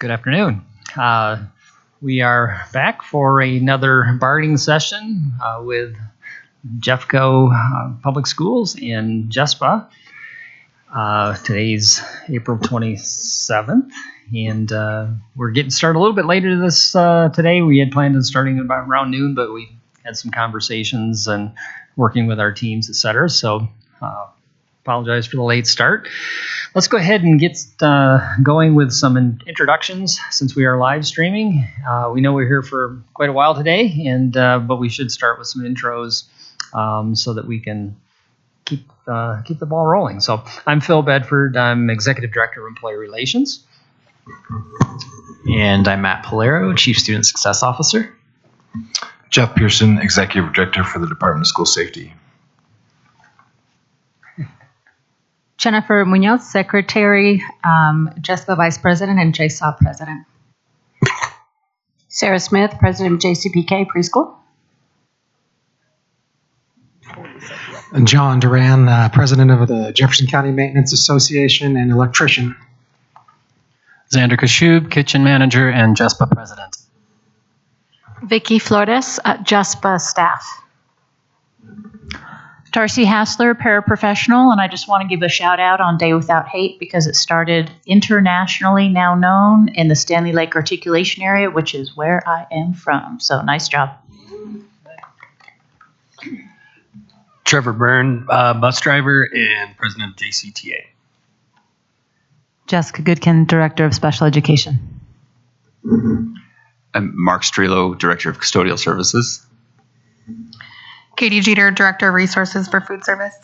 Good afternoon. We are back for another bargaining session with Jeffco Public Schools in Jespa. Today's April 27th, and we're getting started a little bit later this today. We had planned on starting about around noon, but we had some conversations and working with our teams, et cetera. So apologize for the late start. Let's go ahead and get going with some introductions since we are live streaming. We know we're here for quite a while today, and but we should start with some intros so that we can keep the ball rolling. So I'm Phil Bedford. I'm Executive Director of Employee Relations. And I'm Matt Polero, Chief Student Success Officer. Jeff Pearson, Executive Director for the Department of School Safety. Jennifer Munoz, Secretary, Jespa Vice President, and JCEA President. Sarah Smith, President of JCPK Preschool. John Duran, President of the Jefferson County Maintenance Association and electrician. Xander Kashub, Kitchen Manager and Jespa President. Vicki Flores, Jespa Staff. Darcy Hassler, paraprofessional, and I just want to give a shout out on Day Without Hate because it started internationally now known in the Stanley Lake Articulation area, which is where I am from. So nice job. Trevor Byrne, bus driver and President of JCEA. Jessica Goodkin, Director of Special Education. I'm Mark Strelo, Director of Custodial Services. Katie Jeter, Director of Resources for Food Service.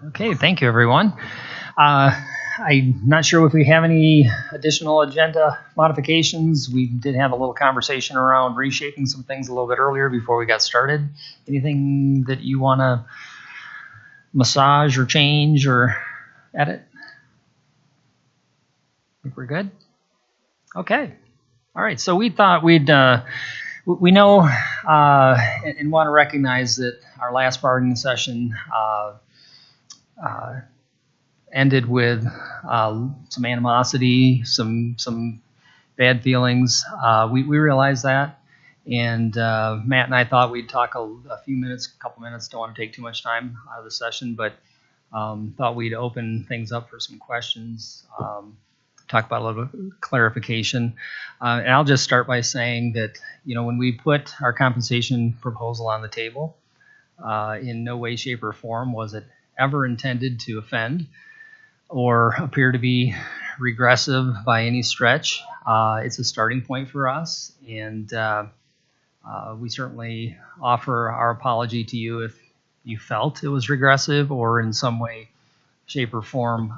Okay, thank you, everyone. I'm not sure if we have any additional agenda modifications. We did have a little conversation around reshaping some things a little bit earlier before we got started. Anything that you want to massage or change or edit? Think we're good? Okay. All right, so we thought we know and want to recognize that our last bargaining session ended with some animosity, some bad feelings. We realized that, and Matt and I thought we'd talk a couple minutes. Don't want to take too much time out of the session, but thought we'd open things up for some questions. Talk about a little bit of clarification. And I'll just start by saying that, when we put our compensation proposal on the table, in no way, shape, or form was it ever intended to offend or appear to be regressive by any stretch. It's a starting point for us, and we certainly offer our apology to you if you felt it was regressive or in some way, shape, or form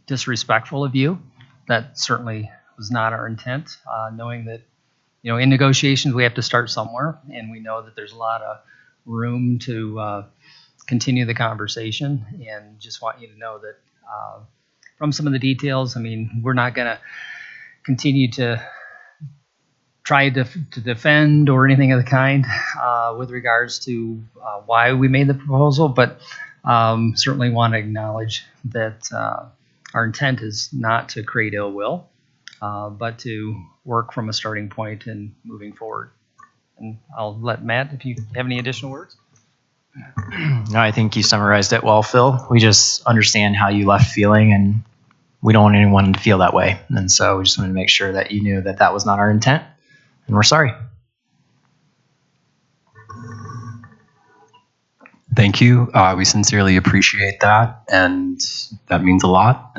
disrespectful of you. That certainly was not our intent, knowing that, in negotiations we have to start somewhere, and we know that there's a lot of room to continue the conversation, and just want you to know that from some of the details, we're not going to continue to try to defend or anything of the kind with regards to why we made the proposal, but certainly want to acknowledge that our intent is not to create ill will, but to work from a starting point and moving forward. And I'll let Matt, if you have any additional words. No, I think you summarized it well, Phil. We just understand how you left feeling, and we don't want anyone to feel that way. And so we just wanted to make sure that you knew that that was not our intent, and we're sorry. Thank you. We sincerely appreciate that, and that means a lot.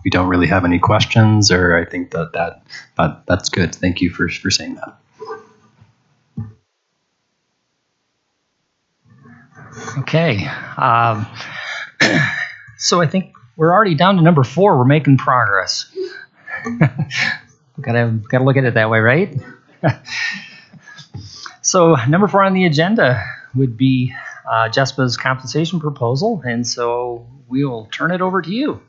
We don't really have any questions, or I think that's good. Thank you for saying that. Okay. So I think we're already down to number 4. We're making progress. Gotta look at it that way, right? So number 4 on the agenda would be Jespa's compensation proposal, and so we will turn it over to you.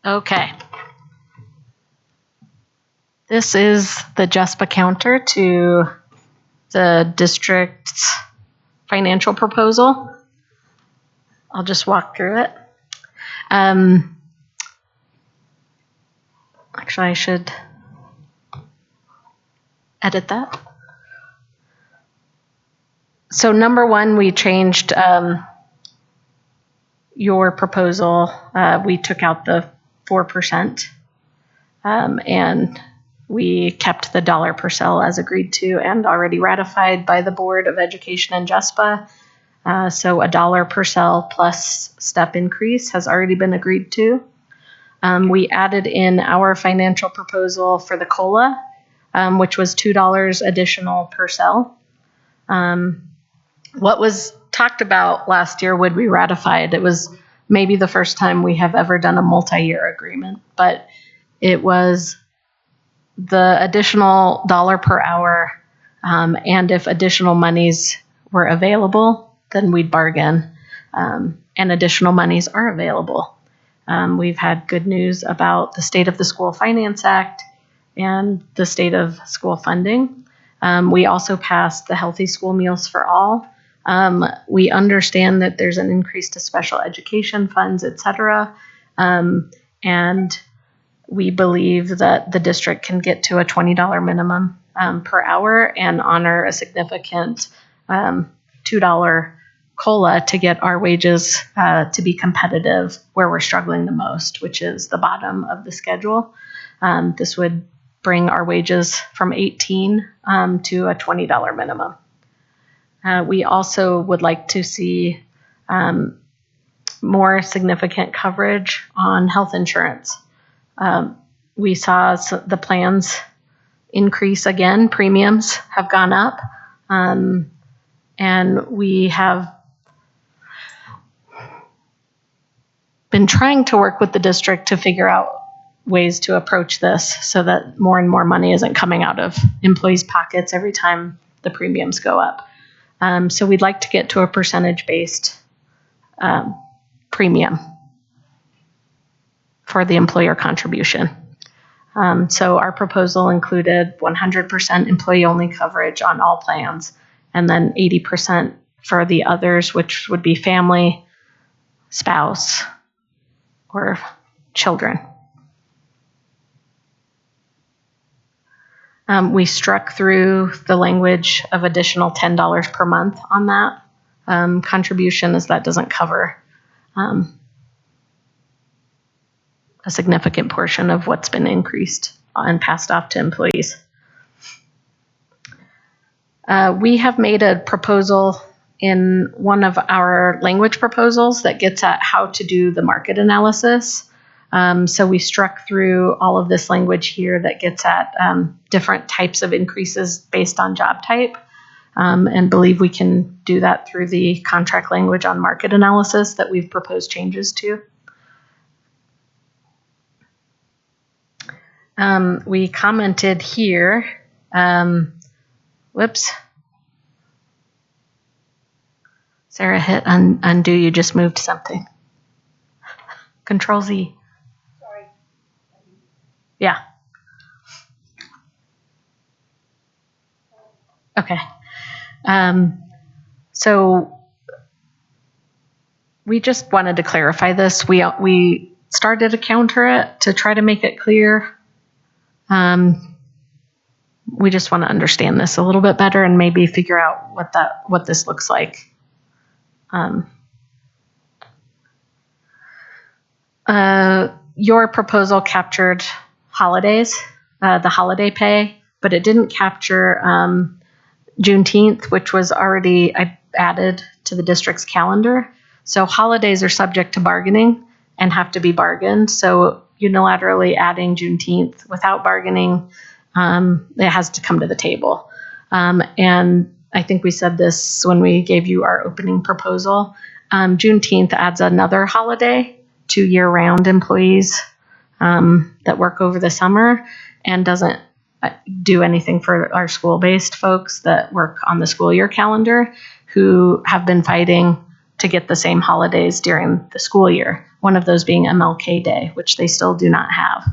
Okay. This is the Jespa counter to the district's financial proposal. I'll just walk through it. Actually, I should edit that. So number one, we changed your proposal. We took out the 4%, and we kept the dollar per cell as agreed to and already ratified by the Board of Education and Jespa. So $1 per cell plus step increase has already been agreed to. We added in our financial proposal for the COLA, which was $2 additional per cell. What was talked about last year would be ratified. It was maybe the first time we have ever done a multi-year agreement, but it was the additional dollar per hour, and if additional monies were available, then we'd bargain, and additional monies are available. We've had good news about the State of the School Finance Act and the state of school funding. We also passed the Healthy School Meals for All. We understand that there's an increase to special education funds, et cetera. And we believe that the district can get to a $20 minimum per hour and honor a significant $2 COLA to get our wages to be competitive where we're struggling the most, which is the bottom of the schedule. This would bring our wages from $18 to a $20 minimum. We also would like to see more significant coverage on health insurance. We saw the plans increase again. Premiums have gone up, and we have been trying to work with the district to figure out ways to approach this so that more and more money isn't coming out of employees' pockets every time the premiums go up. So we'd like to get to a percentage-based premium for the employer contribution. So our proposal included 100% employee-only coverage on all plans, and then 80% for the others, which would be family, spouse, or children. We struck through the language of additional $10 per month on that contribution, as that doesn't cover a significant portion of what's been increased and passed off to employees. We have made a proposal in one of our language proposals that gets at how to do the market analysis. So we struck through all of this language here that gets at different types of increases based on job type, and believe we can do that through the contract language on market analysis that we've proposed changes to. We commented here, whoops. Sarah hit undo, you just moved something. Control Z. Sorry. Yeah. Okay. So we just wanted to clarify this. We started to counter it to try to make it clear. We just want to understand this a little bit better and maybe figure out what this looks like. Your proposal captured holidays, the holiday pay, but it didn't capture Juneteenth, which was already added to the district's calendar. So holidays are subject to bargaining and have to be bargained. So unilaterally adding Juneteenth without bargaining, it has to come to the table. And I think we said this when we gave you our opening proposal. Juneteenth adds another holiday to year-round employees that work over the summer and doesn't do anything for our school-based folks that work on the school year calendar who have been fighting to get the same holidays during the school year, one of those being MLK Day, which they still do not have.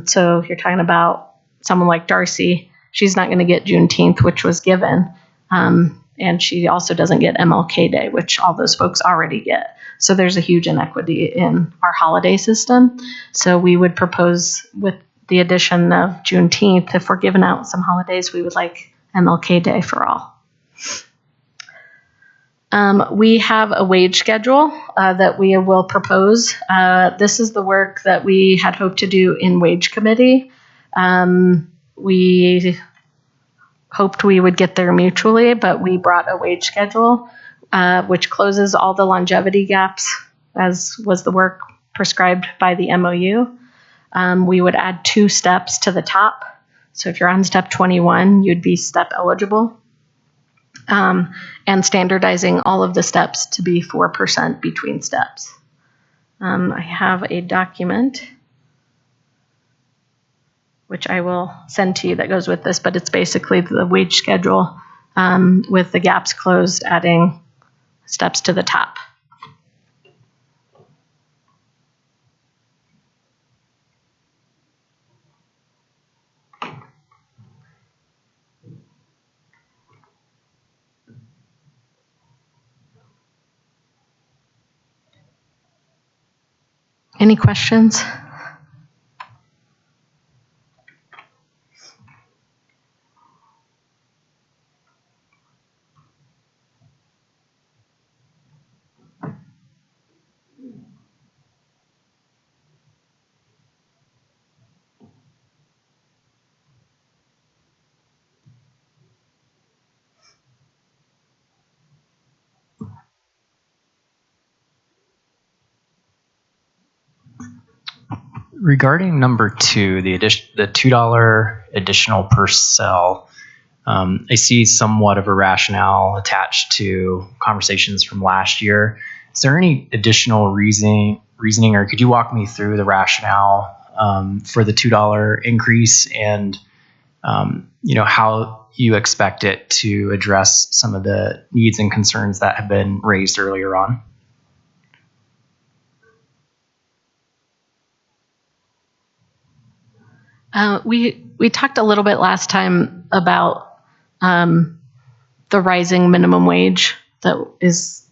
So if you're talking about someone like Darcy, she's not going to get Juneteenth, which was given. And she also doesn't get MLK Day, which all those folks already get. So there's a huge inequity in our holiday system. So we would propose, with the addition of Juneteenth, if we're giving out some holidays, we would like MLK Day for all. We have a wage schedule that we will propose. This is the work that we had hoped to do in wage committee. We hoped we would get there mutually, but we brought a wage schedule, which closes all the longevity gaps, as was the work prescribed by the MOU. We would add 2 steps to the top. So if you're on step 21, you'd be step eligible. And standardizing all of the steps to be 4% between steps. I have a document which I will send to you that goes with this, but it's basically the wage schedule with the gaps closed, adding steps to the top. Any questions? Regarding number 2, the $2 additional per cell, I see somewhat of a rationale attached to conversations from last year. Is there any additional reasoning, or could you walk me through the rationale for the $2 increase and how you expect it to address some of the needs and concerns that have been raised earlier on? We talked a little bit last time about the rising minimum wage that is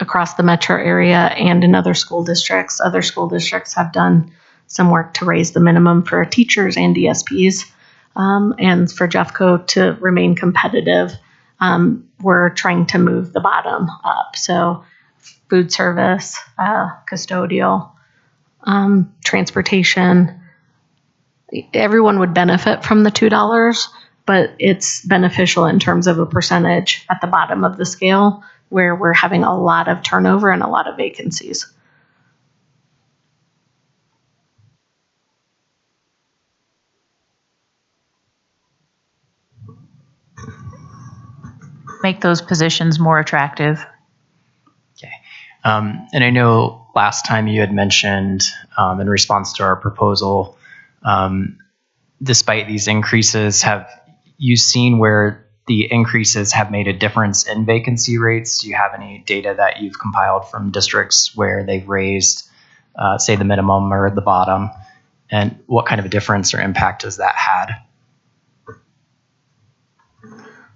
across the metro area and in other school districts. Other school districts have done some work to raise the minimum for teachers and DSPs. And for Jeffco to remain competitive, we're trying to move the bottom up. So food service, custodial, transportation, everyone would benefit from the $2, but it's beneficial in terms of a percentage at the bottom of the scale where we're having a lot of turnover and a lot of vacancies. Make those positions more attractive. Okay. And I know last time you had mentioned in response to our proposal, despite these increases, have you seen where the increases have made a difference in vacancy rates? Do you have any data that you've compiled from districts where they've raised, say, the minimum or the bottom? And what kind of a difference or impact has that had?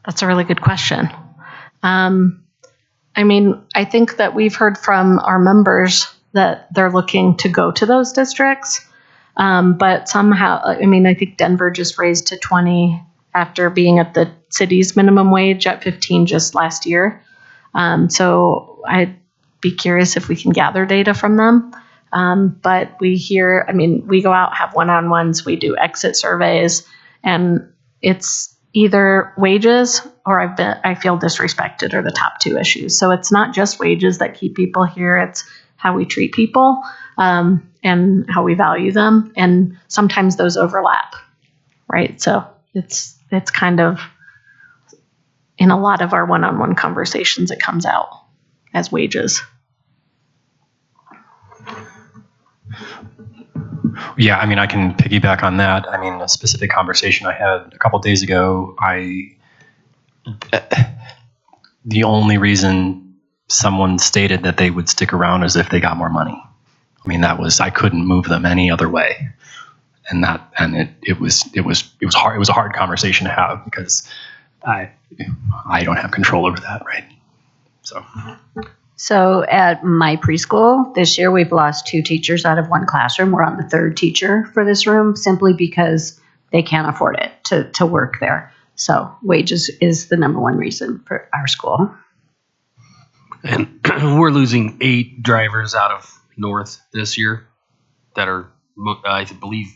That's a really good question. I think that we've heard from our members that they're looking to go to those districts. But somehow, I think Denver just raised to 20 after being at the city's minimum wage at 15 just last year. So I'd be curious if we can gather data from them. But we hear, we go out, have one-on-ones, we do exit surveys, and it's either wages or I feel disrespected are the top 2 issues. So it's not just wages that keep people here, it's how we treat people. And how we value them, and sometimes those overlap, right? So it's kind of in a lot of our one-on-one conversations, it comes out as wages. Yeah, I can piggyback on that. A specific conversation I had a couple of days ago, the only reason someone stated that they would stick around as if they got more money. I mean, I couldn't move them any other way. And it was hard. It was a hard conversation to have because I don't have control over that, right? So at my preschool this year, we've lost 2 teachers out of 1 classroom. We're on the 3rd teacher for this room simply because they can't afford it to work there. So wages is the number 1 reason for our school. And we're losing 8 drivers out of North this year that are, I believe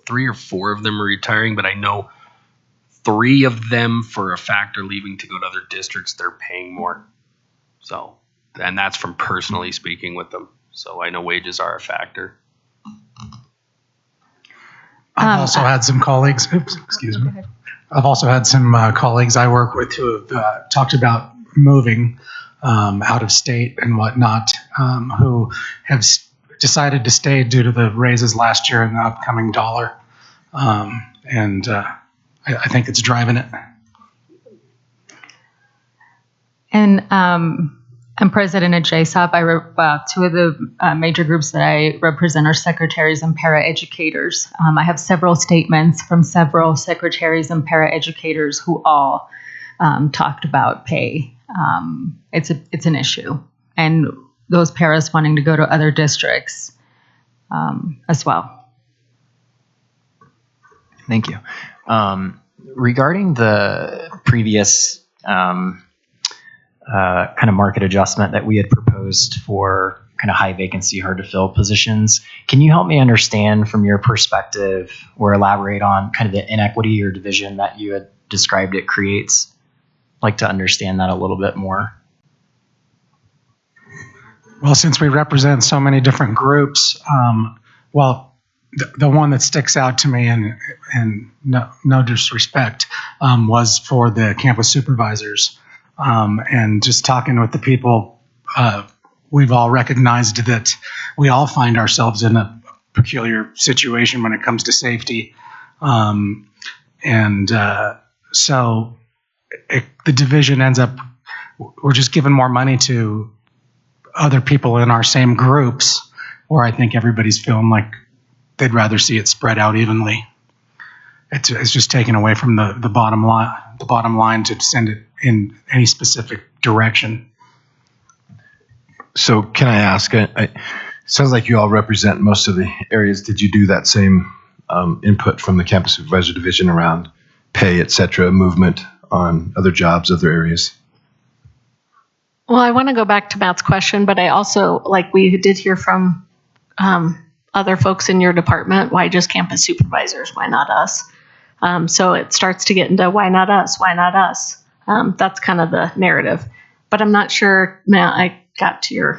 3 or 4 of them are retiring, but I know 3 of them for a fact are leaving to go to other districts. They're paying more. So, and that's from personally speaking with them. So I know wages are a factor. I've also had some colleagues, I've also had some colleagues I work with who have talked about moving out of state and whatnot, who have decided to stay due to the raises last year and the upcoming dollar. And I think it's driving it. And I'm president at JSOP. 2 of the major groups that I represent are secretaries and paraeducators. I have several statements from several secretaries and paraeducators who all talked about pay. It's an issue, and those paras wanting to go to other districts as well. Thank you. Regarding the previous kind of market adjustment that we had proposed for kind of high vacancy, hard to fill positions, can you help me understand from your perspective or elaborate on kind of the inequity or division that you had described it creates? I'd like to understand that a little bit more. Well, since we represent so many different groups, the one that sticks out to me, and no disrespect, was for the campus supervisors. And just talking with the people, we've all recognized that we all find ourselves in a peculiar situation when it comes to safety. So the division ends up, we're just giving more money to other people in our same groups, where I think everybody's feeling like they'd rather see it spread out evenly. It's just taken away from the bottom line to send it in any specific direction. So can I ask, it sounds like you all represent most of the areas. Did you do that same input from the campus supervisor division around pay, et cetera, movement on other jobs, other areas? Well, I want to go back to Matt's question, but I also, we did hear from other folks in your department, why just campus supervisors? Why not us? So it starts to get into why not us? Why not us? That's kind of the narrative. But I'm not sure, Matt, I got to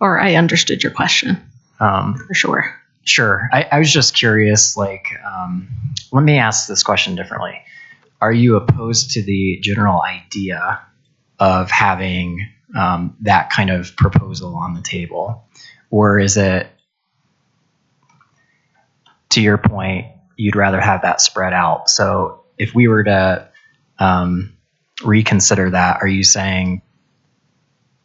I understood your question for sure. Sure. I was just curious, let me ask this question differently. Are you opposed to the general idea of having that kind of proposal on the table? Or is it, to your point, you'd rather have that spread out? So if we were to reconsider that, are you saying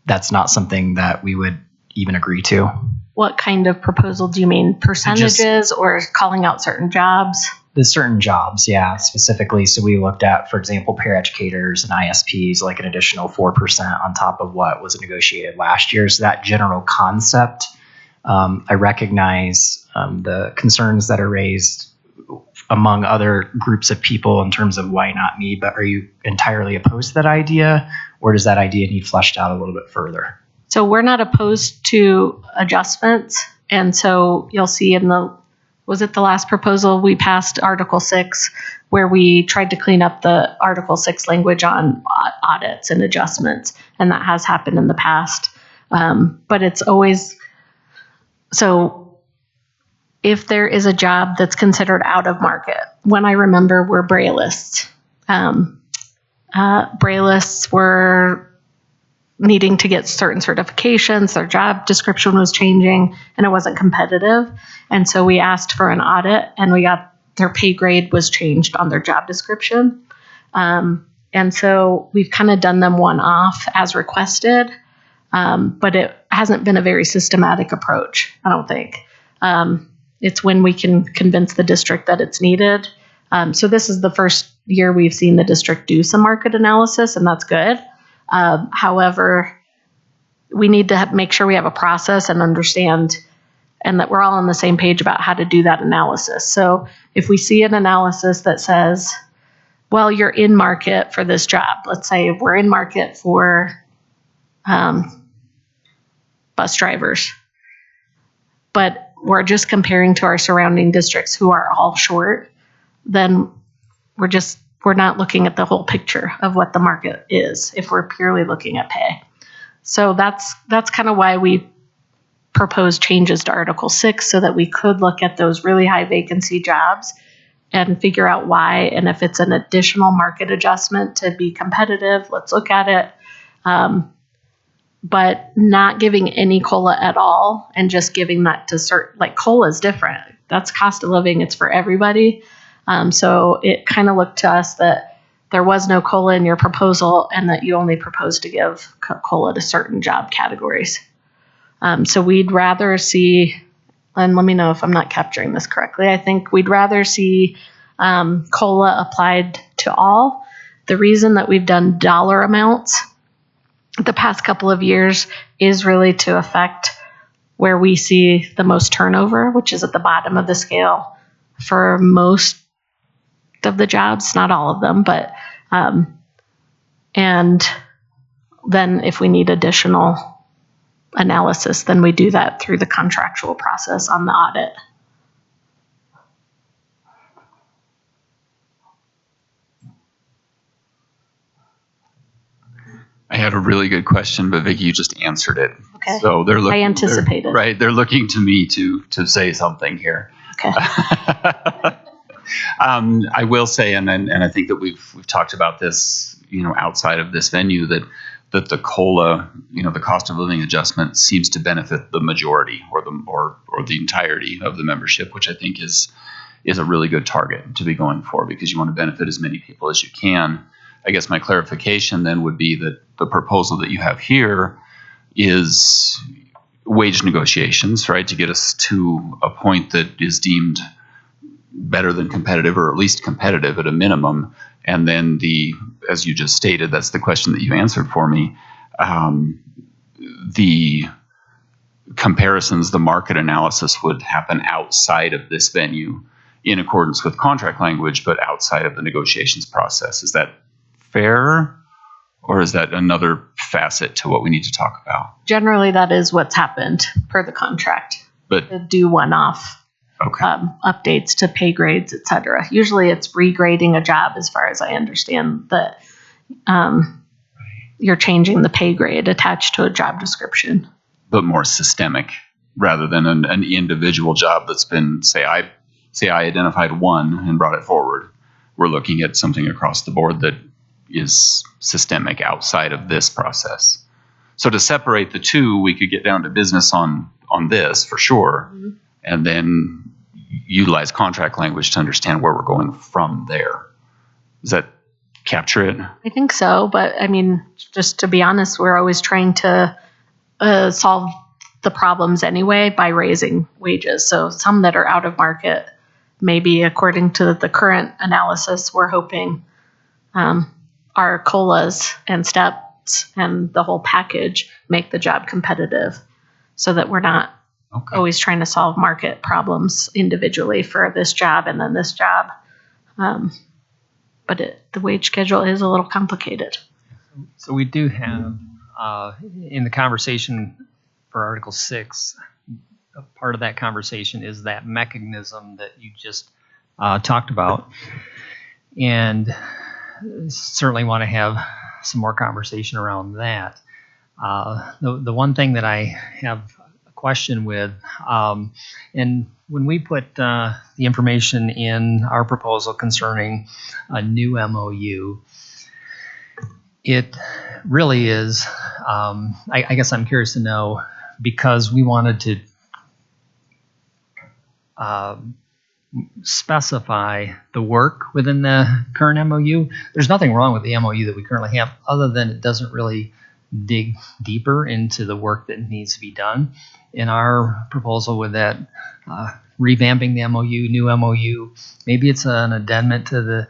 that's not something that we would even agree to? What kind of proposal do you mean? Percentages or calling out certain jobs? The certain jobs, yeah, specifically. So we looked at, for example, paraeducators and ISPs, like an additional 4% on top of what was negotiated last year. So that general concept, I recognize the concerns that are raised among other groups of people in terms of why not me, but are you entirely opposed to that idea, or does that idea need fleshed out a little bit further? So we're not opposed to adjustments. And so you'll see was it the last proposal we passed, Article 6, where we tried to clean up the Article 6 language on audits and adjustments. And that has happened in the past. But it's always, so if there is a job that's considered out of market, when I remember were Braillists. Braillists were needing to get certain certifications, their job description was changing, and it wasn't competitive. And so we asked for an audit, and we got their pay grade was changed on their job description. And so we've kind of done them one-off as requested. But it hasn't been a very systematic approach, I don't think. It's when we can convince the district that it's needed. So this is the first year we've seen the district do some market analysis, and that's good. However, we need to make sure we have a process and understand, and that we're all on the same page about how to do that analysis. So if we see an analysis that says, well, you're in market for this job. Let's say we're in market for bus drivers, but we're just comparing to our surrounding districts who are all short, then we're not looking at the whole picture of what the market is if we're purely looking at pay. So that's kind of why we proposed changes to Article 6, so that we could look at those really high vacancy jobs and figure out why, and if it's an additional market adjustment to be competitive, let's look at it. But not giving any COLA at all, and just giving that to certain, like COLA is different. That's cost of living. It's for everybody. So it kind of looked to us that there was no COLA in your proposal, and that you only proposed to give COLA to certain job categories. So we'd rather see, and let me know if I'm not capturing this correctly, I think we'd rather see COLA applied to all. The reason that we've done dollar amounts the past couple of years is really to affect where we see the most turnover, which is at the bottom of the scale for most of the jobs, not all of them, but and then if we need additional analysis, then we do that through the contractual process on the audit. I had a really good question, but Vicki, you just answered it. Okay. So they're looking. I anticipated. Right. They're looking to me to say something here. Okay. I will say, and I think that we've talked about this, outside of this venue, that the COLA, the cost of living adjustment, seems to benefit the majority or the entirety of the membership, which I think is a really good target to be going for, because you want to benefit as many people as you can. I guess my clarification then would be that the proposal that you have here is wage negotiations, right, to get us to a point that is deemed better than competitive, or at least competitive at a minimum. And then as you just stated, that's the question that you answered for me. The comparisons, the market analysis would happen outside of this venue in accordance with contract language, but outside of the negotiations process. Is that fair? Or is that another facet to what we need to talk about? Generally, that is what's happened per the contract. But to do one-off updates to pay grades, et cetera. Usually it's regrading a job, as far as I understand, that you're changing the pay grade attached to a job description. But more systemic, rather than an individual job that's been, say I identified one and brought it forward. We're looking at something across the board that is systemic outside of this process. So to separate the two, we could get down to business on this for sure, mm-hmm. and then utilize contract language to understand where we're going from there. Does that capture it? I think so, but I mean, just to be honest, we're always trying to solve the problems anyway by raising wages. So some that are out of market, maybe according to the current analysis, we're hoping our COLAs and steps and the whole package make the job competitive, so that we're not always trying to solve market problems individually for this job and then this job. But the wage schedule is a little complicated. So we do have, in the conversation for Article 6, a part of that conversation is that mechanism that you just talked about. And certainly want to have some more conversation around that. The one thing that I have a question with, and when we put the information in our proposal concerning a new MOU, it really is, I guess I'm curious to know, because we wanted to specify the work within the current MOU. There's nothing wrong with the MOU that we currently have, other than it doesn't really dig deeper into the work that needs to be done. In our proposal with that revamping the MOU, new MOU, maybe it's an addendum to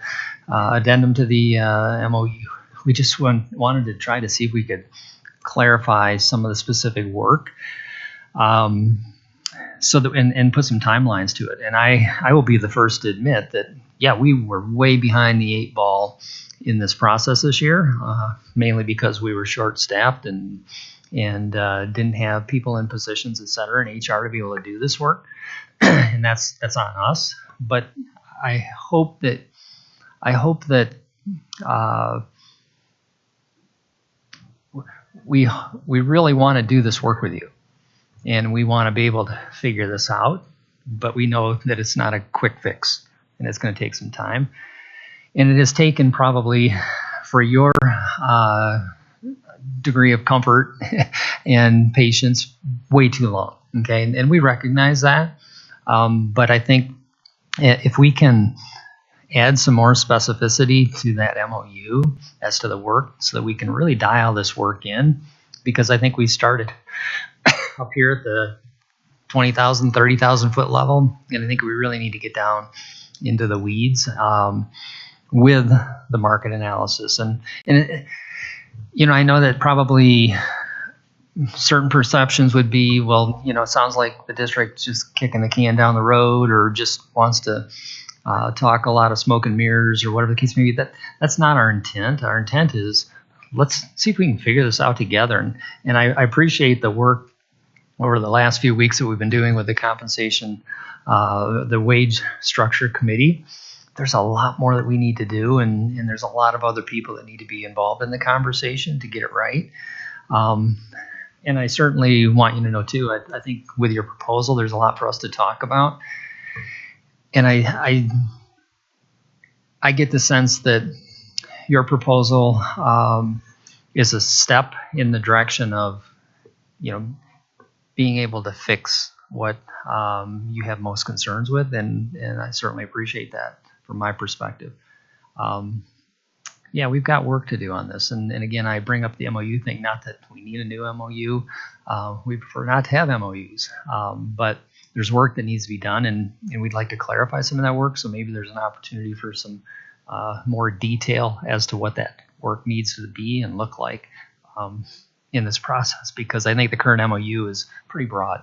the MOU. We just wanted to try to see if we could clarify some of the specific work, so that and put some timelines to it. And I will be the first to admit that, yeah, we were way behind the 8 ball in this process this year, mainly because we were short-staffed and didn't have people in positions, et cetera, in HR to be able to do this work. And that's on us. But I hope that we really want to do this work with you, and we want to be able to figure this out. But we know that it's not a quick fix, and it's going to take some time. And it has taken probably, for your degree of comfort and patience, way too long. Okay, and we recognize that. But I think if we can add some more specificity to that MOU as to the work, so that we can really dial this work in, because I think we started up here at the 20,000, 30,000 foot level, and I think we really need to get down into the weeds with the market analysis. And I know that probably certain perceptions would be, well, it sounds like the district's just kicking the can down the road, or just wants to talk a lot of smoke and mirrors, or whatever the case may be. That's not our intent. Our intent is, let's see if we can figure this out together. And I appreciate the work over the last few weeks that we've been doing with the compensation, the wage structure committee. There's a lot more that we need to do, and there's a lot of other people that need to be involved in the conversation to get it right. And I certainly want you to know too, I think with your proposal, there's a lot for us to talk about. And I get the sense that your proposal is a step in the direction of, being able to fix what you have most concerns with, and I certainly appreciate that from my perspective. Yeah, we've got work to do on this, and again, I bring up the MOU thing, not that we need a new MOU. We prefer not to have MOUs, but there's work that needs to be done, and we'd like to clarify some of that work, so maybe there's an opportunity for some more detail as to what that work needs to be and look like in this process, because I think the current MOU is pretty broad.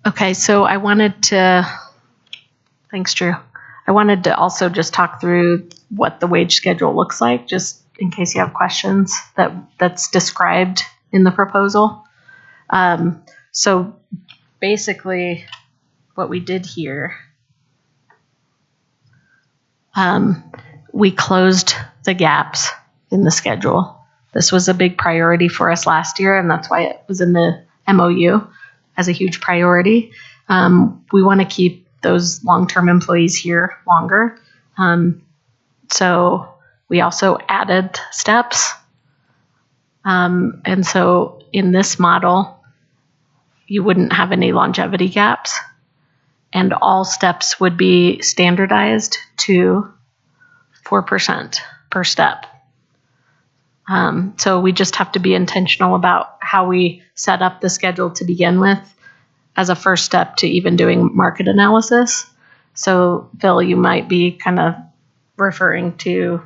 Okay, so thanks, Drew. I wanted to also just talk through what the wage schedule looks like, just in case you have questions that's described in the proposal. So basically what we did here, we closed the gaps in the schedule. This was a big priority for us last year, and that's why it was in the MOU as a huge priority. We want to keep those long-term employees here longer. So we also added steps. And so in this model, you wouldn't have any longevity gaps, and all steps would be standardized to 4% per step. So we just have to be intentional about how we set up the schedule to begin with as a first step to even doing market analysis. So Phil, you might be kind of referring to,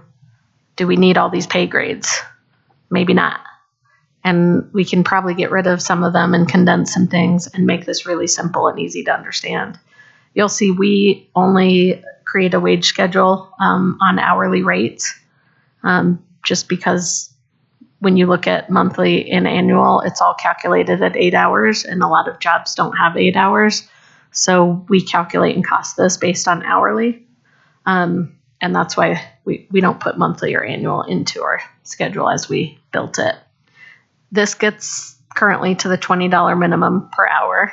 do we need all these pay grades? Maybe not. And we can probably get rid of some of them and condense some things and make this really simple and easy to understand. You'll see we only create a wage schedule on hourly rates, just because when you look at monthly and annual, it's all calculated at 8 hours, and a lot of jobs don't have 8 hours. So we calculate and cost this based on hourly. And that's why we don't put monthly or annual into our schedule as we built it. This gets currently to the $20 minimum per hour.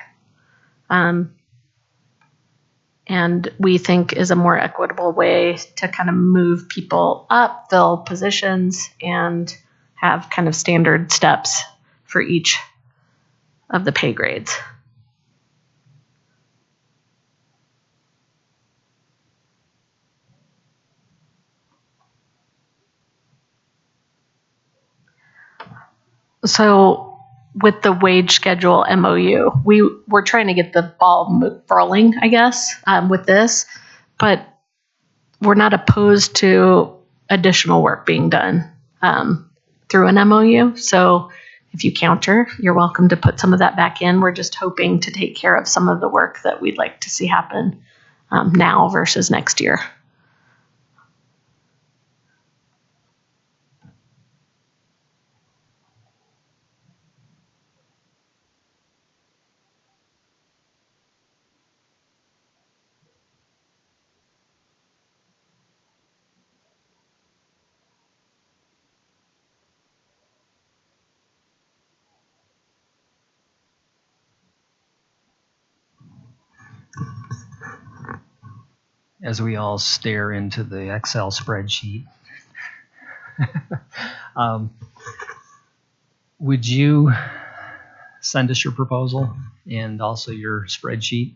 And we think is a more equitable way to kind of move people up, fill positions, and have kind of standard steps for each of the pay grades. So with the wage schedule MOU, we're trying to get the ball rolling, I guess, with this, but we're not opposed to additional work being done through an MOU. So if you counter, you're welcome to put some of that back in. We're just hoping to take care of some of the work that we'd like to see happen now versus next year. As we all stare into the Excel spreadsheet. Would you send us your proposal and also your spreadsheet?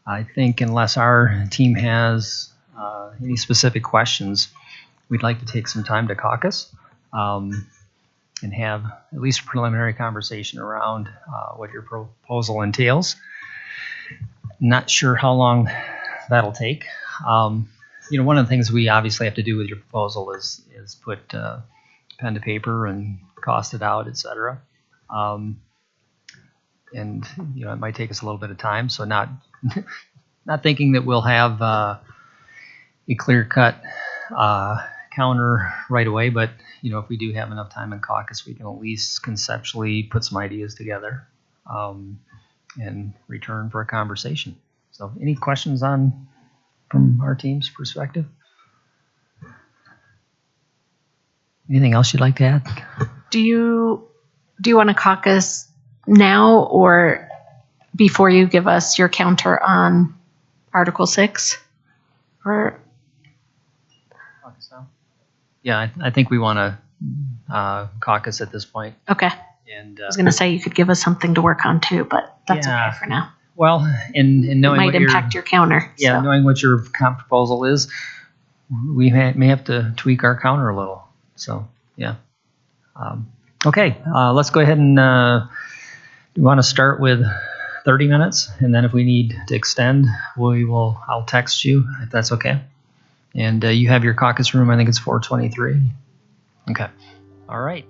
I think unless our team has any specific questions, we'd like to take some time to caucus and have at least a preliminary conversation around what your proposal entails. Not sure how long that'll take. One of the things we obviously have to do with your proposal is put pen to paper and cost it out, et cetera. And it might take us a little bit of time. So not thinking that we'll have a clear-cut counter right away, but if we do have enough time in caucus, we can at least conceptually put some ideas together and return for a conversation. So any questions from our team's perspective? Anything else you'd like to add? Do you want to caucus now or before you give us your counter on Article 6? Or Caucus now? Yeah, I think we want to caucus at this point. okay, And I was going to say you could give us something to work on too, but that's Yeah. okay for now. well, and It knowing might what impact your counter. yeah, so. knowing what your comp proposal is, we may have to tweak our counter a little. So yeah. Okay, let's go ahead and we want to start with 30 minutes, and then if we need to extend, I'll text you if that's okay. And you have your caucus room, I think it's 423. Okay, all right.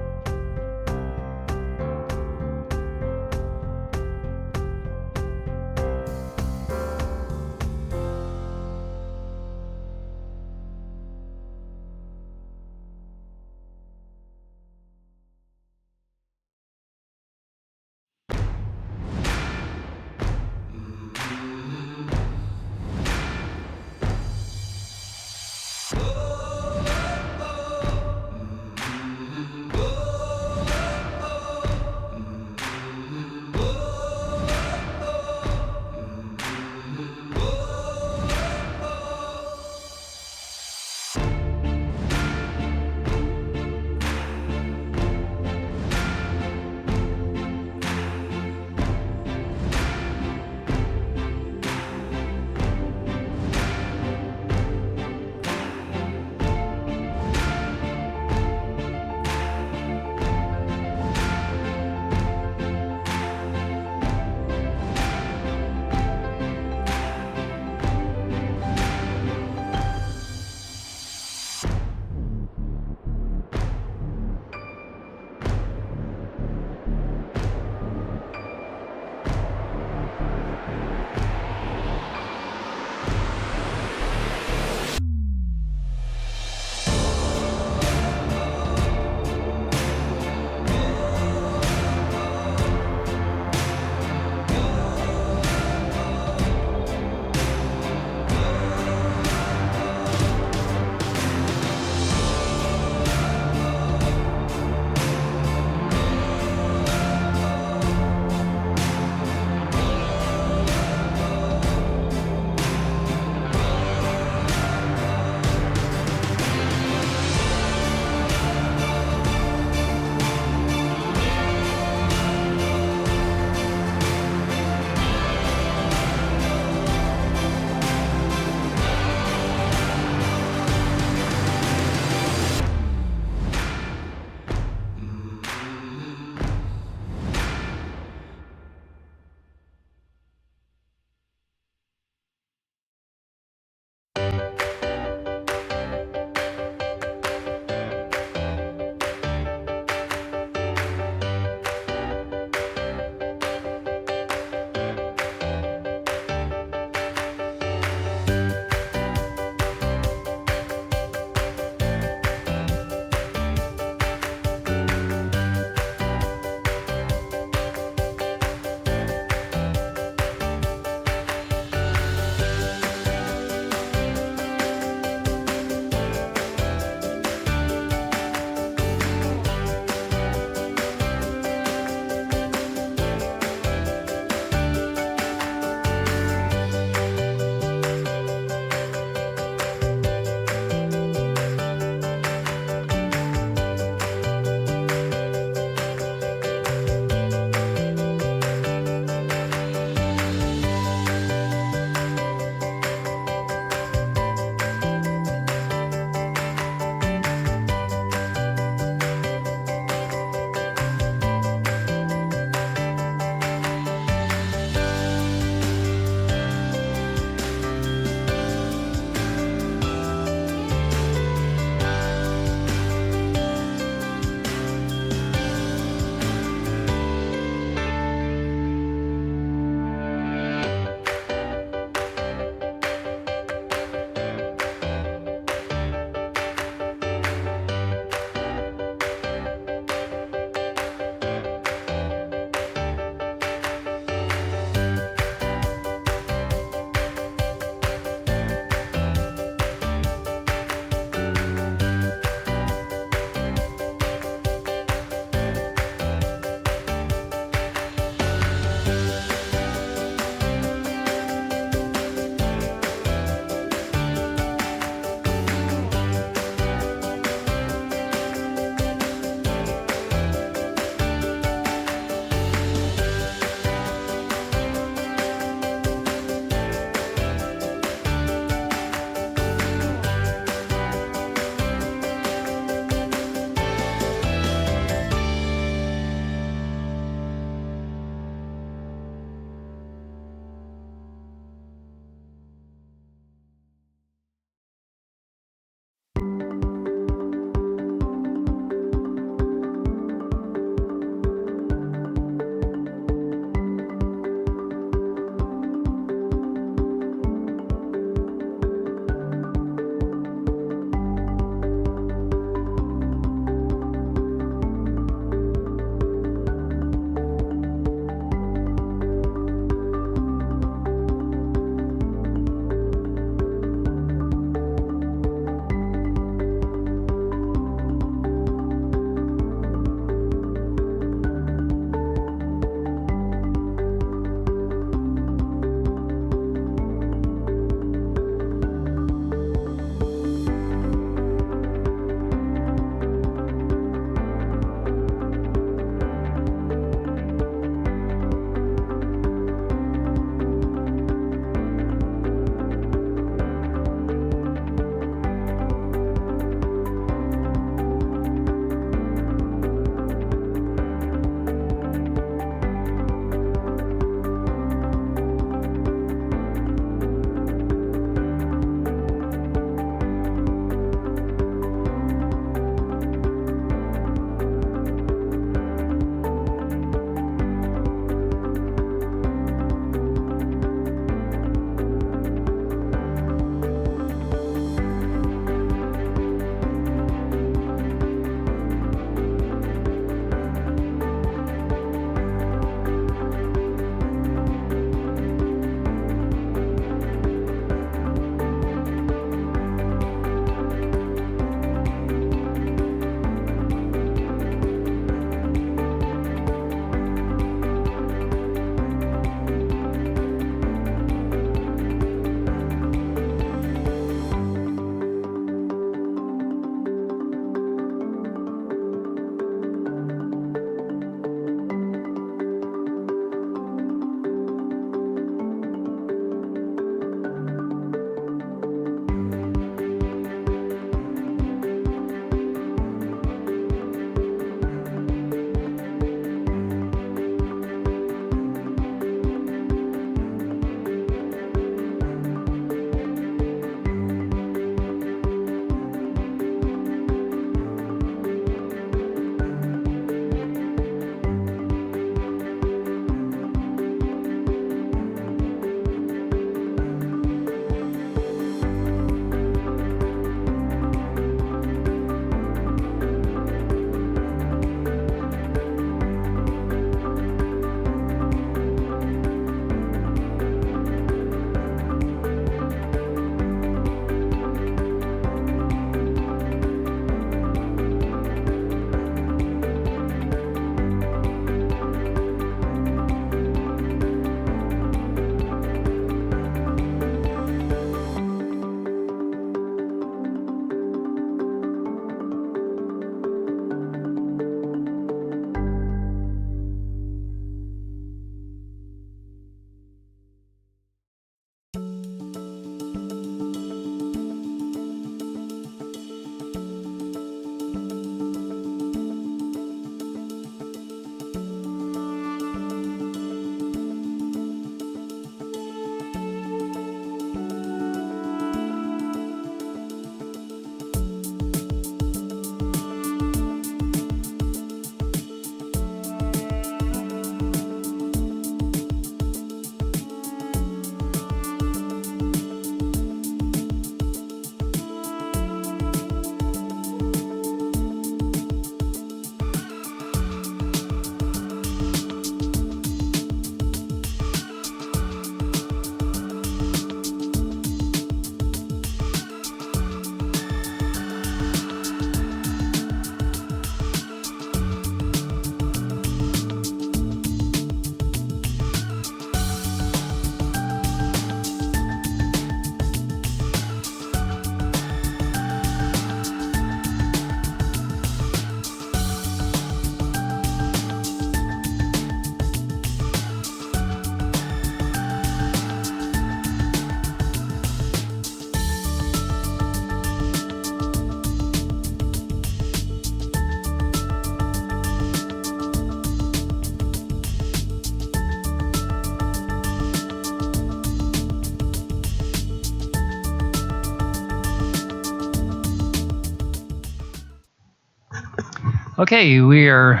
Okay, we are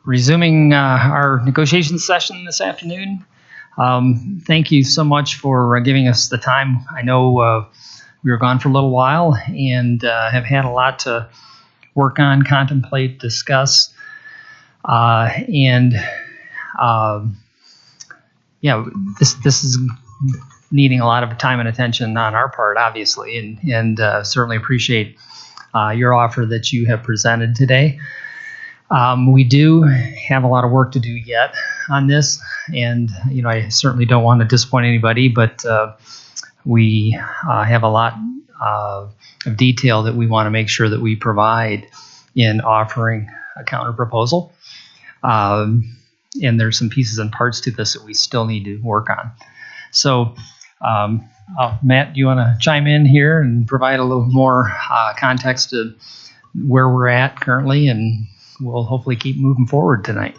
resuming our negotiation session this afternoon. Thank you so much for giving us the time. I know we were gone for a little while and have had a lot to work on, contemplate, discuss, and this is needing a lot of time and attention on our part, obviously, and certainly appreciate your offer that you have presented today. We do have a lot of work to do yet on this, and I certainly don't want to disappoint anybody, but we have a lot of detail that we want to make sure that we provide in offering a counter proposal. And there's some pieces and parts to this that we still need to work on. So, Matt, do you want to chime in here and provide a little more context to where we're at currently, and we'll hopefully keep moving forward tonight.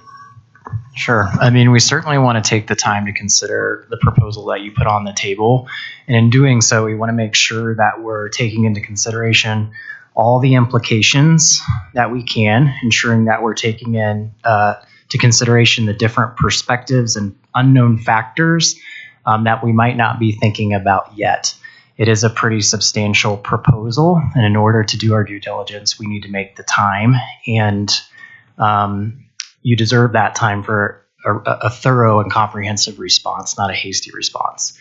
Sure. I mean, we certainly want to take the time to consider the proposal that you put on the table. And in doing so, we want to make sure that we're taking into consideration all the implications that we can, ensuring that we're taking in to consideration the different perspectives and unknown factors that we might not be thinking about yet. It is a pretty substantial proposal, and in order to do our due diligence, we need to make the time, and you deserve that time for a thorough and comprehensive response, not a hasty response.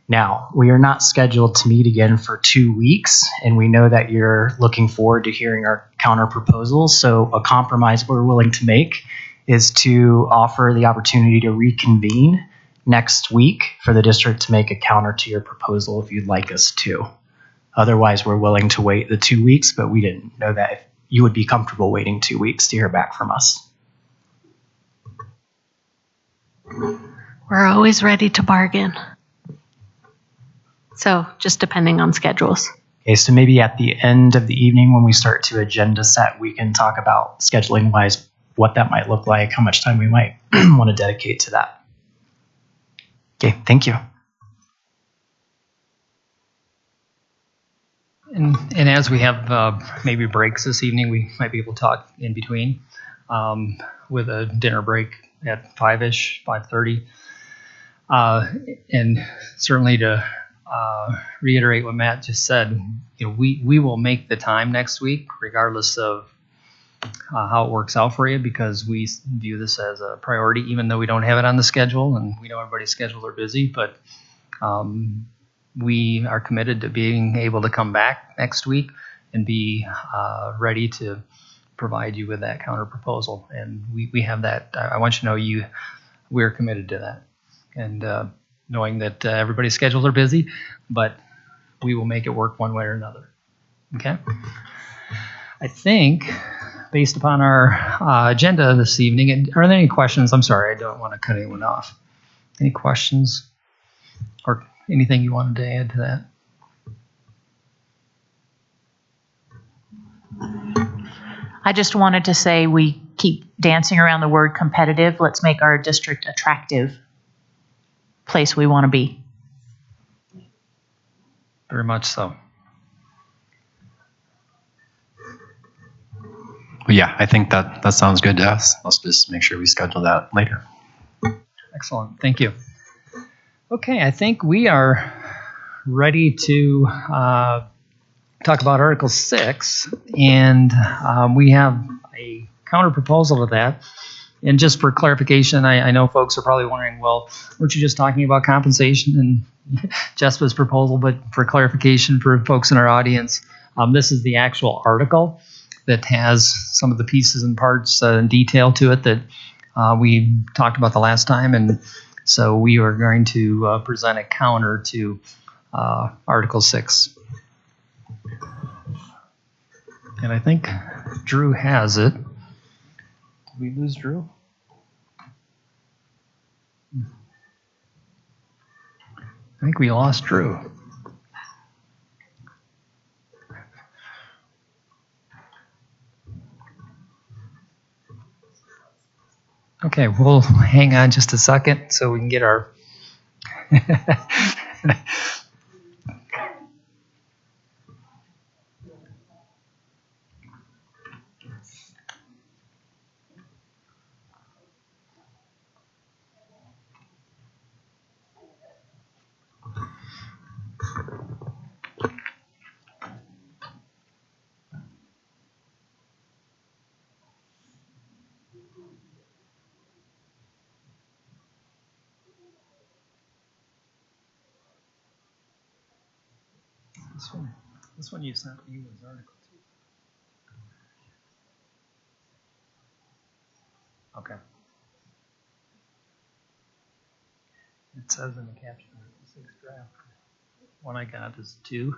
Now, we are not scheduled to meet again for 2 weeks, and we know that you're looking forward to hearing our counter proposals, so a compromise we're willing to make is to offer the opportunity to reconvene next week for the district to make a counter to your proposal if you'd like us to. Otherwise, we're willing to wait the 2 weeks, but we didn't know that if you would be comfortable waiting 2 weeks to hear back from us. We're always ready to bargain. So just depending on schedules. Okay, so maybe at the end of the evening when we start to agenda set, we can talk about scheduling wise what that might look like, how much time we might want to dedicate to that. Okay, thank you. And as we have maybe breaks this evening, we might be able to talk in between with a dinner break at 5-ish, 5:30. And certainly to reiterate what Matt just said, we will make the time next week, regardless of how it works out for you, because we view this as a priority, even though we don't have it on the schedule, and we know everybody's schedules are busy, but we are committed to being able to come back next week and be ready to provide you with that counter proposal. And we have that. I want you to know we're committed to that. And knowing that everybody's schedules are busy, but we will make it work one way or another. Okay? I think, based upon our agenda this evening, are there any questions? I'm sorry, I don't want to cut anyone off. Any questions or anything you wanted to add to that? I just wanted to say we keep dancing around the word competitive. Let's make our district attractive place we want to be. Very much so. Well, yeah, I think that sounds good to us. Let's just make sure we schedule that later. Excellent. Thank you. Okay, I think we are ready to talk about Article 6, and we have a counter proposal to that. And just for clarification, I know folks are probably wondering, well, weren't you just talking about compensation and Jespa's proposal? But for clarification for folks in our audience, this is the actual article that has some of the pieces and parts and detail to it that we talked about the last time. And so we are going to present a counter to Article 6. And I think Drew has it. Did we lose Drew? I think we lost Drew. Okay, we'll hang on just a second so we can get our... This one you sent me was Article 2. Okay. It says in the caption, Article 6 draft. One I got is 2.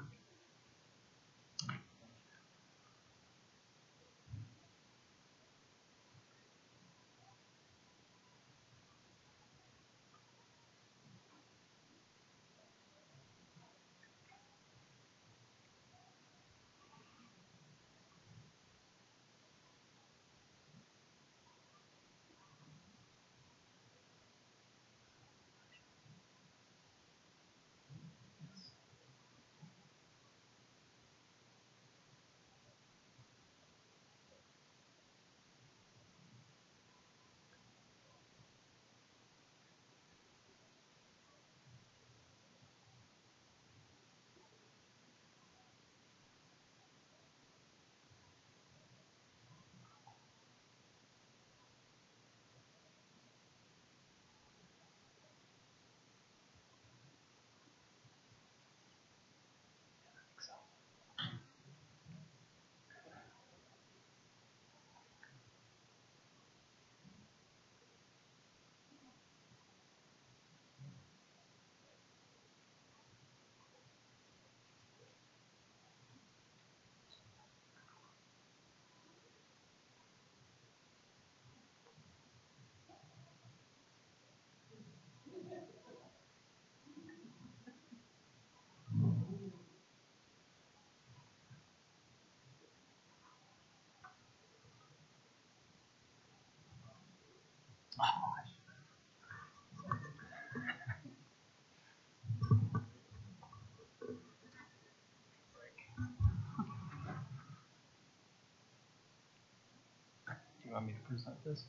Do you want me to present this?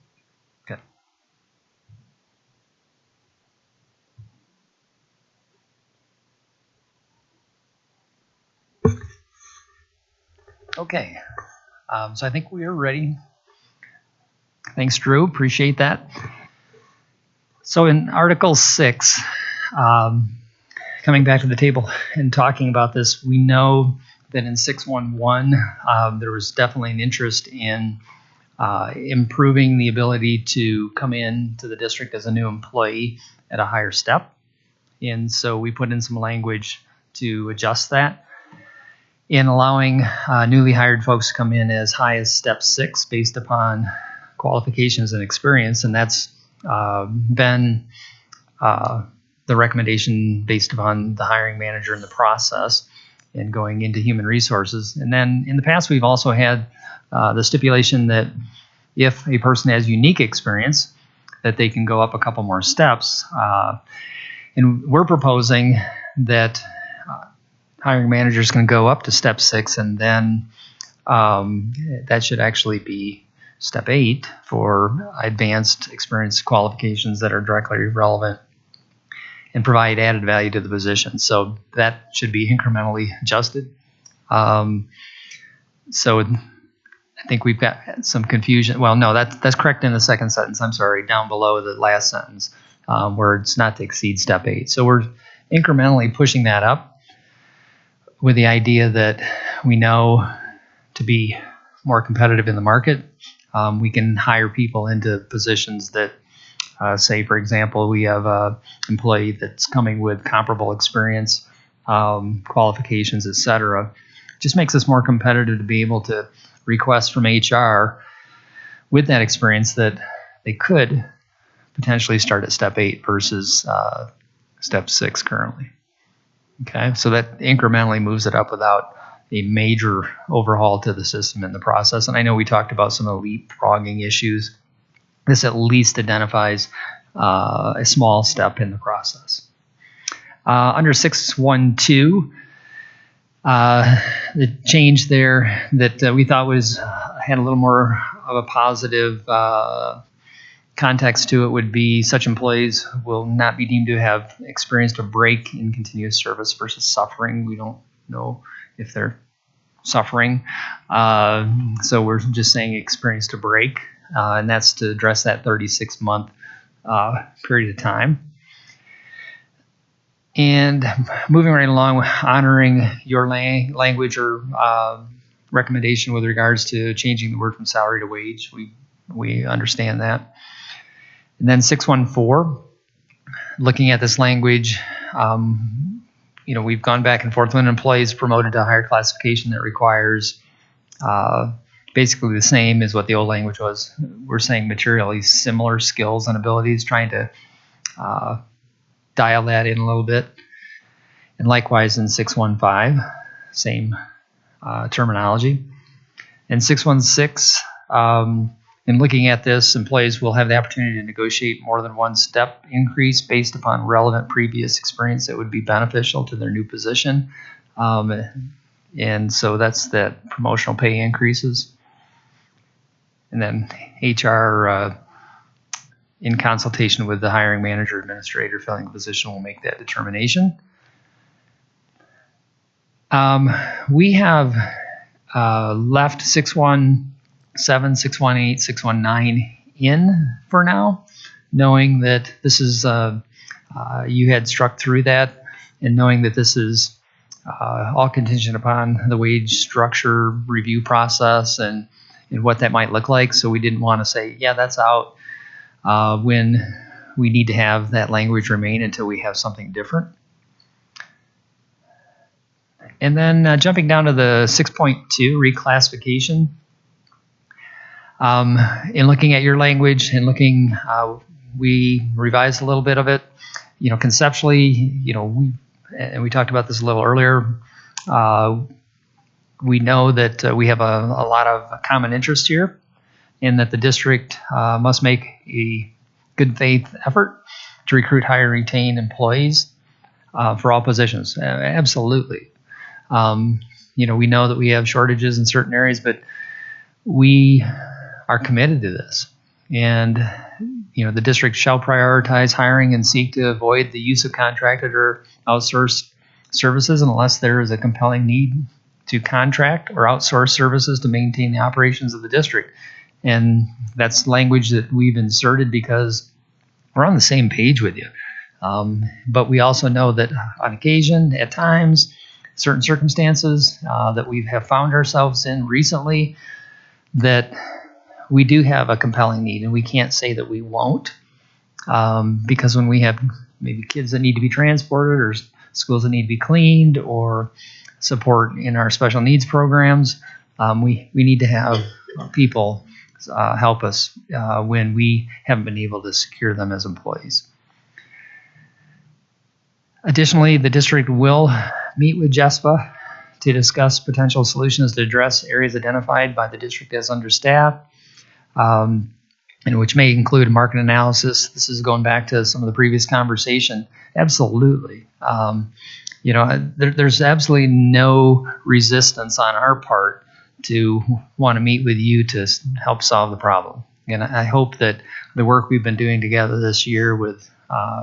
Okay. Okay. So I think we are ready. Thanks, Drew. Appreciate that. So in Article 6, coming back to the table and talking about this, we know that in 611, there was definitely an interest in improving the ability to come in to the district as a new employee at a higher step. And so we put in some language to adjust that in allowing newly hired folks to come in as high as step 6 based upon qualifications and experience. And that's been the recommendation based upon the hiring manager in the process and going into human resources. And then in the past, we've also had the stipulation that if a person has unique experience, that they can go up a couple more steps. And we're proposing that hiring managers can go up to step 6, and then that should actually be step 8 for advanced experience qualifications that are directly relevant and provide added value to the position. So that should be incrementally adjusted. So I think we've got some confusion. Well, no, that's correct in the second sentence. I'm sorry, down below the last sentence where it's not to exceed step 8. So we're incrementally pushing that up with the idea that we know to be more competitive in the market, we can hire people into positions that, say, for example, we have an employee that's coming with comparable experience, qualifications, et cetera. Just makes us more competitive to be able to request from HR with that experience that they could potentially start at step 8 versus step 6 currently. Okay, so that incrementally moves it up without a major overhaul to the system in the process. And I know we talked about some of the leapfrogging issues. This at least identifies a small step in the process. Under 612, the change there that we thought had a little more of a positive context to it would be such employees will not be deemed to have experienced a break in continuous service versus suffering. We don't know if they're suffering. So we're just saying experienced a break, and that's to address that 36-month period of time. And moving right along, honoring your language or recommendation with regards to changing the word from salary to wage. We understand that. And then 614, looking at this language, we've gone back and forth when an employee is promoted to a higher classification that requires basically the same as what the old language was. We're saying materially similar skills and abilities, trying to dial that in a little bit. And likewise in 615, same terminology. And 616, in looking at this, employees will have the opportunity to negotiate more than one step increase based upon relevant previous experience that would be beneficial to their new position. And so that's that promotional pay increases. And then HR, in consultation with the hiring manager, administrator filling the position, will make that determination. We have left 617, 618, 619 in for now, knowing that this is, you had struck through that, and knowing that this is all contingent upon the wage structure review process and what that might look like. So we didn't want to say, yeah, that's out, when we need to have that language remain until we have something different. And then jumping down to the 6.2 reclassification. In looking at your language and looking, we revised a little bit of it. Conceptually, we talked about this a little earlier. We know that we have a lot of common interest here, and that the district must make a good faith effort to recruit, hire, and retain employees for all positions. Absolutely. We know that we have shortages in certain areas, but we are committed to this. And, the district shall prioritize hiring and seek to avoid the use of contracted or outsourced services unless there is a compelling need to contract or outsource services to maintain the operations of the district. And that's language that we've inserted because we're on the same page with you. But we also know that on occasion, at times, certain circumstances that we have found ourselves in recently, that we do have a compelling need, and we can't say that we won't, because when we have maybe kids that need to be transported or schools that need to be cleaned or support in our special needs programs, we need to have people help us when we haven't been able to secure them as employees. Additionally, the district will meet with Jespa to discuss potential solutions to address areas identified by the district as understaffed, and which may include market analysis. This is going back to some of the previous conversation. Absolutely. There's absolutely no resistance on our part to want to meet with you to help solve the problem. And I hope that the work we've been doing together this year with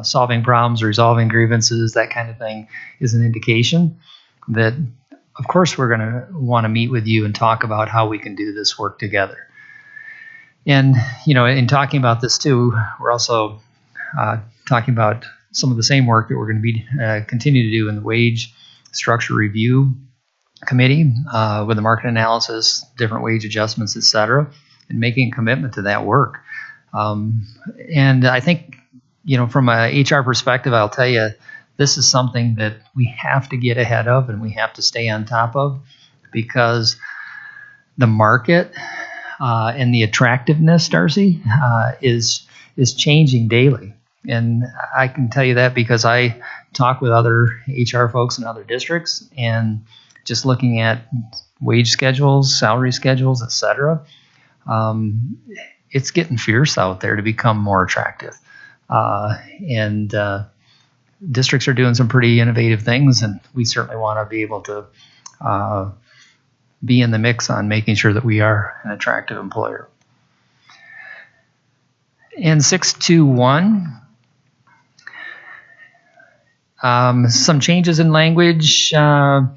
solving problems, resolving grievances, that kind of thing, is an indication that, of course, we're going to want to meet with you and talk about how we can do this work together. And, in talking about this too, we're also talking about some of the same work that we're going to be continue to do in the wage structure review committee with the market analysis, different wage adjustments, et cetera, and making a commitment to that work. And I think, from a HR perspective, I'll tell you, this is something that we have to get ahead of and we have to stay on top of, because the market and the attractiveness, Darcy, is changing daily. And I can tell you that because I talk with other HR folks in other districts, and just looking at wage schedules, salary schedules, et cetera, it's getting fierce out there to become more attractive. And districts are doing some pretty innovative things, and we certainly want to be able to be in the mix on making sure that we are an attractive employer. And 621, some changes in language, and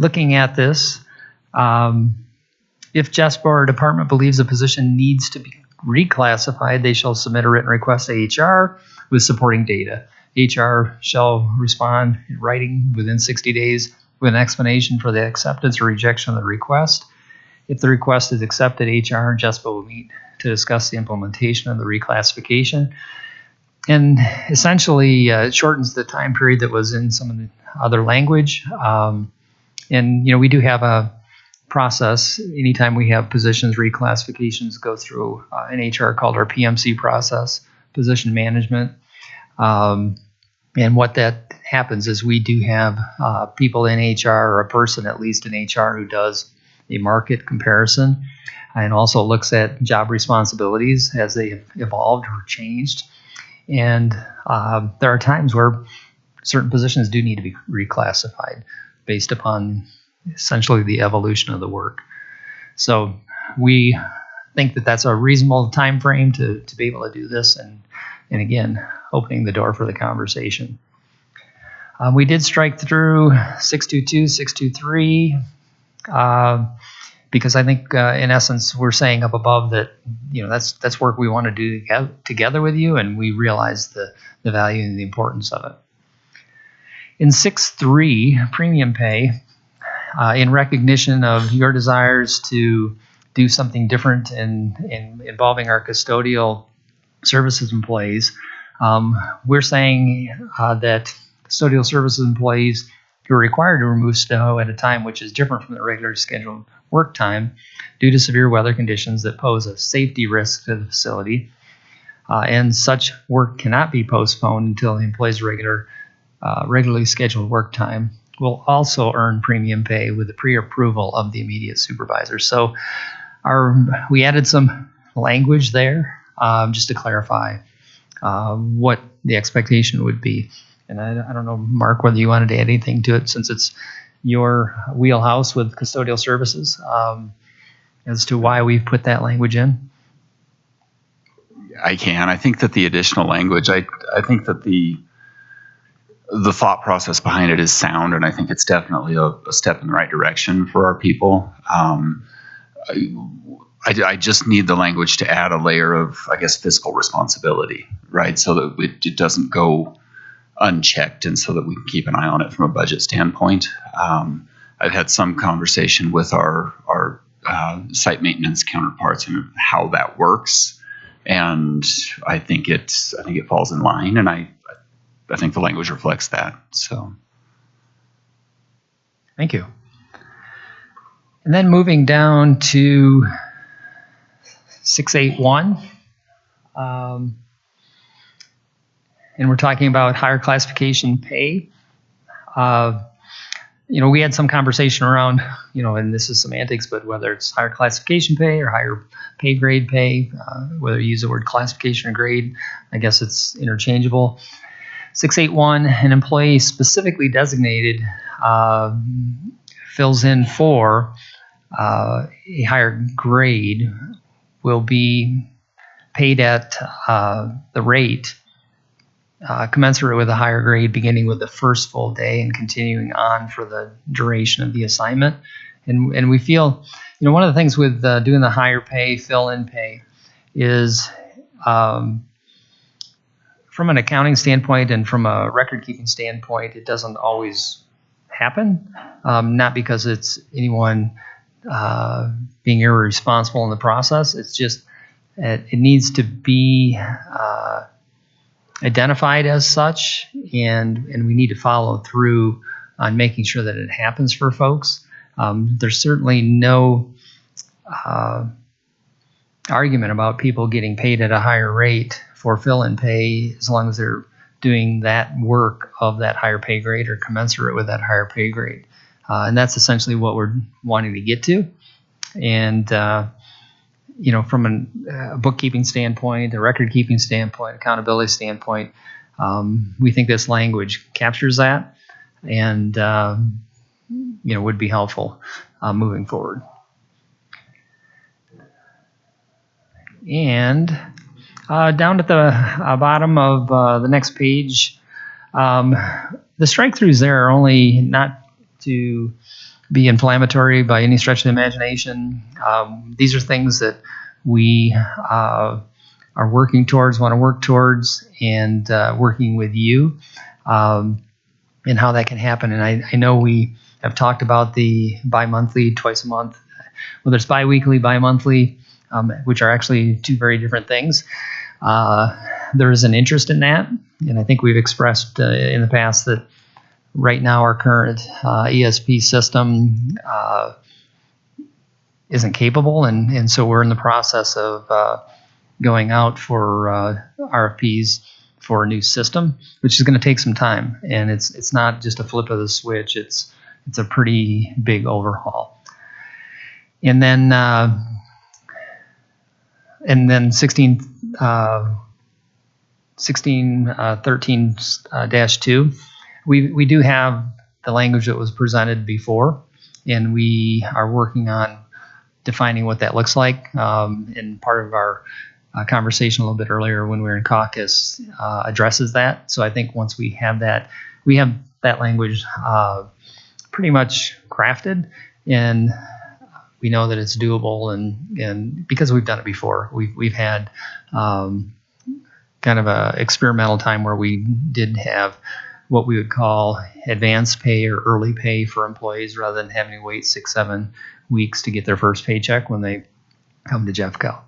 looking at this, if Jespa or department believes a position needs to be reclassified, they shall submit a written request to HR with supporting data. HR shall respond in writing within 60 days with an explanation for the acceptance or rejection of the request. If the request is accepted, HR and Jespa will meet to discuss the implementation of the reclassification. And essentially, it shortens the time period that was in some of the other language. And we do have a process. Anytime we have positions reclassifications, go through an HR called our PMC process, position management. And what that happens is we do have people in HR, or a person at least in HR, who does a market comparison and also looks at job responsibilities as they evolved or changed. And there are times where certain positions do need to be reclassified based upon essentially the evolution of the work. So we think that that's a reasonable time frame to be able to do this, and again, opening the door for the conversation. We did strike through 622, 623, because I think in essence we're saying up above that that's work we want to do together with you, and we realize the value and the importance of it. In 6.3, premium pay, in recognition of your desires to do something different in involving our custodial services employees, we're saying that custodial services employees who are required to remove snow at a time which is different from the regular scheduled work time due to severe weather conditions that pose a safety risk to the facility, and such work cannot be postponed until the employee's regularly scheduled work time, will also earn premium pay with the pre-approval of the immediate supervisor. So we added some language there just to clarify what the expectation would be. And I don't know, Mark, whether you wanted to add anything to it, since it's your wheelhouse with custodial services, as to why we've put that language in. I can. I think that the additional language, I think that the thought process behind it is sound, and I think it's definitely a step in the right direction for our people. I just need the language to add a layer of, I guess, fiscal responsibility, right? So that it doesn't go unchecked, and so that we can keep an eye on it from a budget standpoint. I've had some conversation with our site maintenance counterparts and how that works, and I think it falls in line, and I think the language reflects that. So, thank you. And then moving down to 681, and we're talking about higher classification pay. We had some conversation around, and this is semantics, but whether it's higher classification pay or higher pay grade pay, whether you use the word classification or grade, I guess it's interchangeable. 681, an employee specifically designated fills in for a higher grade will be paid at the rate commensurate with a higher grade, beginning with the first full day and continuing on for the duration of the assignment. And we feel, one of the things with doing the higher pay, fill-in pay, is from an accounting standpoint and from a record-keeping standpoint, it doesn't always happen. Not because it's anyone being irresponsible in the process. It's just it needs to be identified as such, and we need to follow through on making sure that it happens for folks. There's certainly no argument about people getting paid at a higher rate for fill-in pay as long as they're doing that work of that higher pay grade or commensurate with that higher pay grade. And that's essentially what we're wanting to get to. And, from a bookkeeping standpoint, a record-keeping standpoint, accountability standpoint, we think this language captures that and, would be helpful moving forward. And down at the bottom of the next page, the strike-throughs there are only not to be inflammatory by any stretch of the imagination. These are things that we are working towards, want to work towards, and working with you, and how that can happen. And I know we have talked about the bi-monthly, twice a month, whether it's bi-weekly, bi-monthly, which are actually two very different things. There is an interest in that, and I think we've expressed in the past that right now our current ESP system isn't capable, and so we're in the process of going out for RFPs for a new system, which is going to take some time, and it's not just a flip of the switch. It's a pretty big overhaul. And then 1613-2, we do have the language that was presented before, and we are working on defining what that looks like. And part of our conversation a little bit earlier when we were in caucus addresses that. So I think once we have that language pretty much crafted, and we know that it's doable, and because we've done it before, we've had kind of a experimental time where we did have what we would call advanced pay or early pay for employees, rather than having to wait 6-7 weeks to get their first paycheck when they come to Jeffco.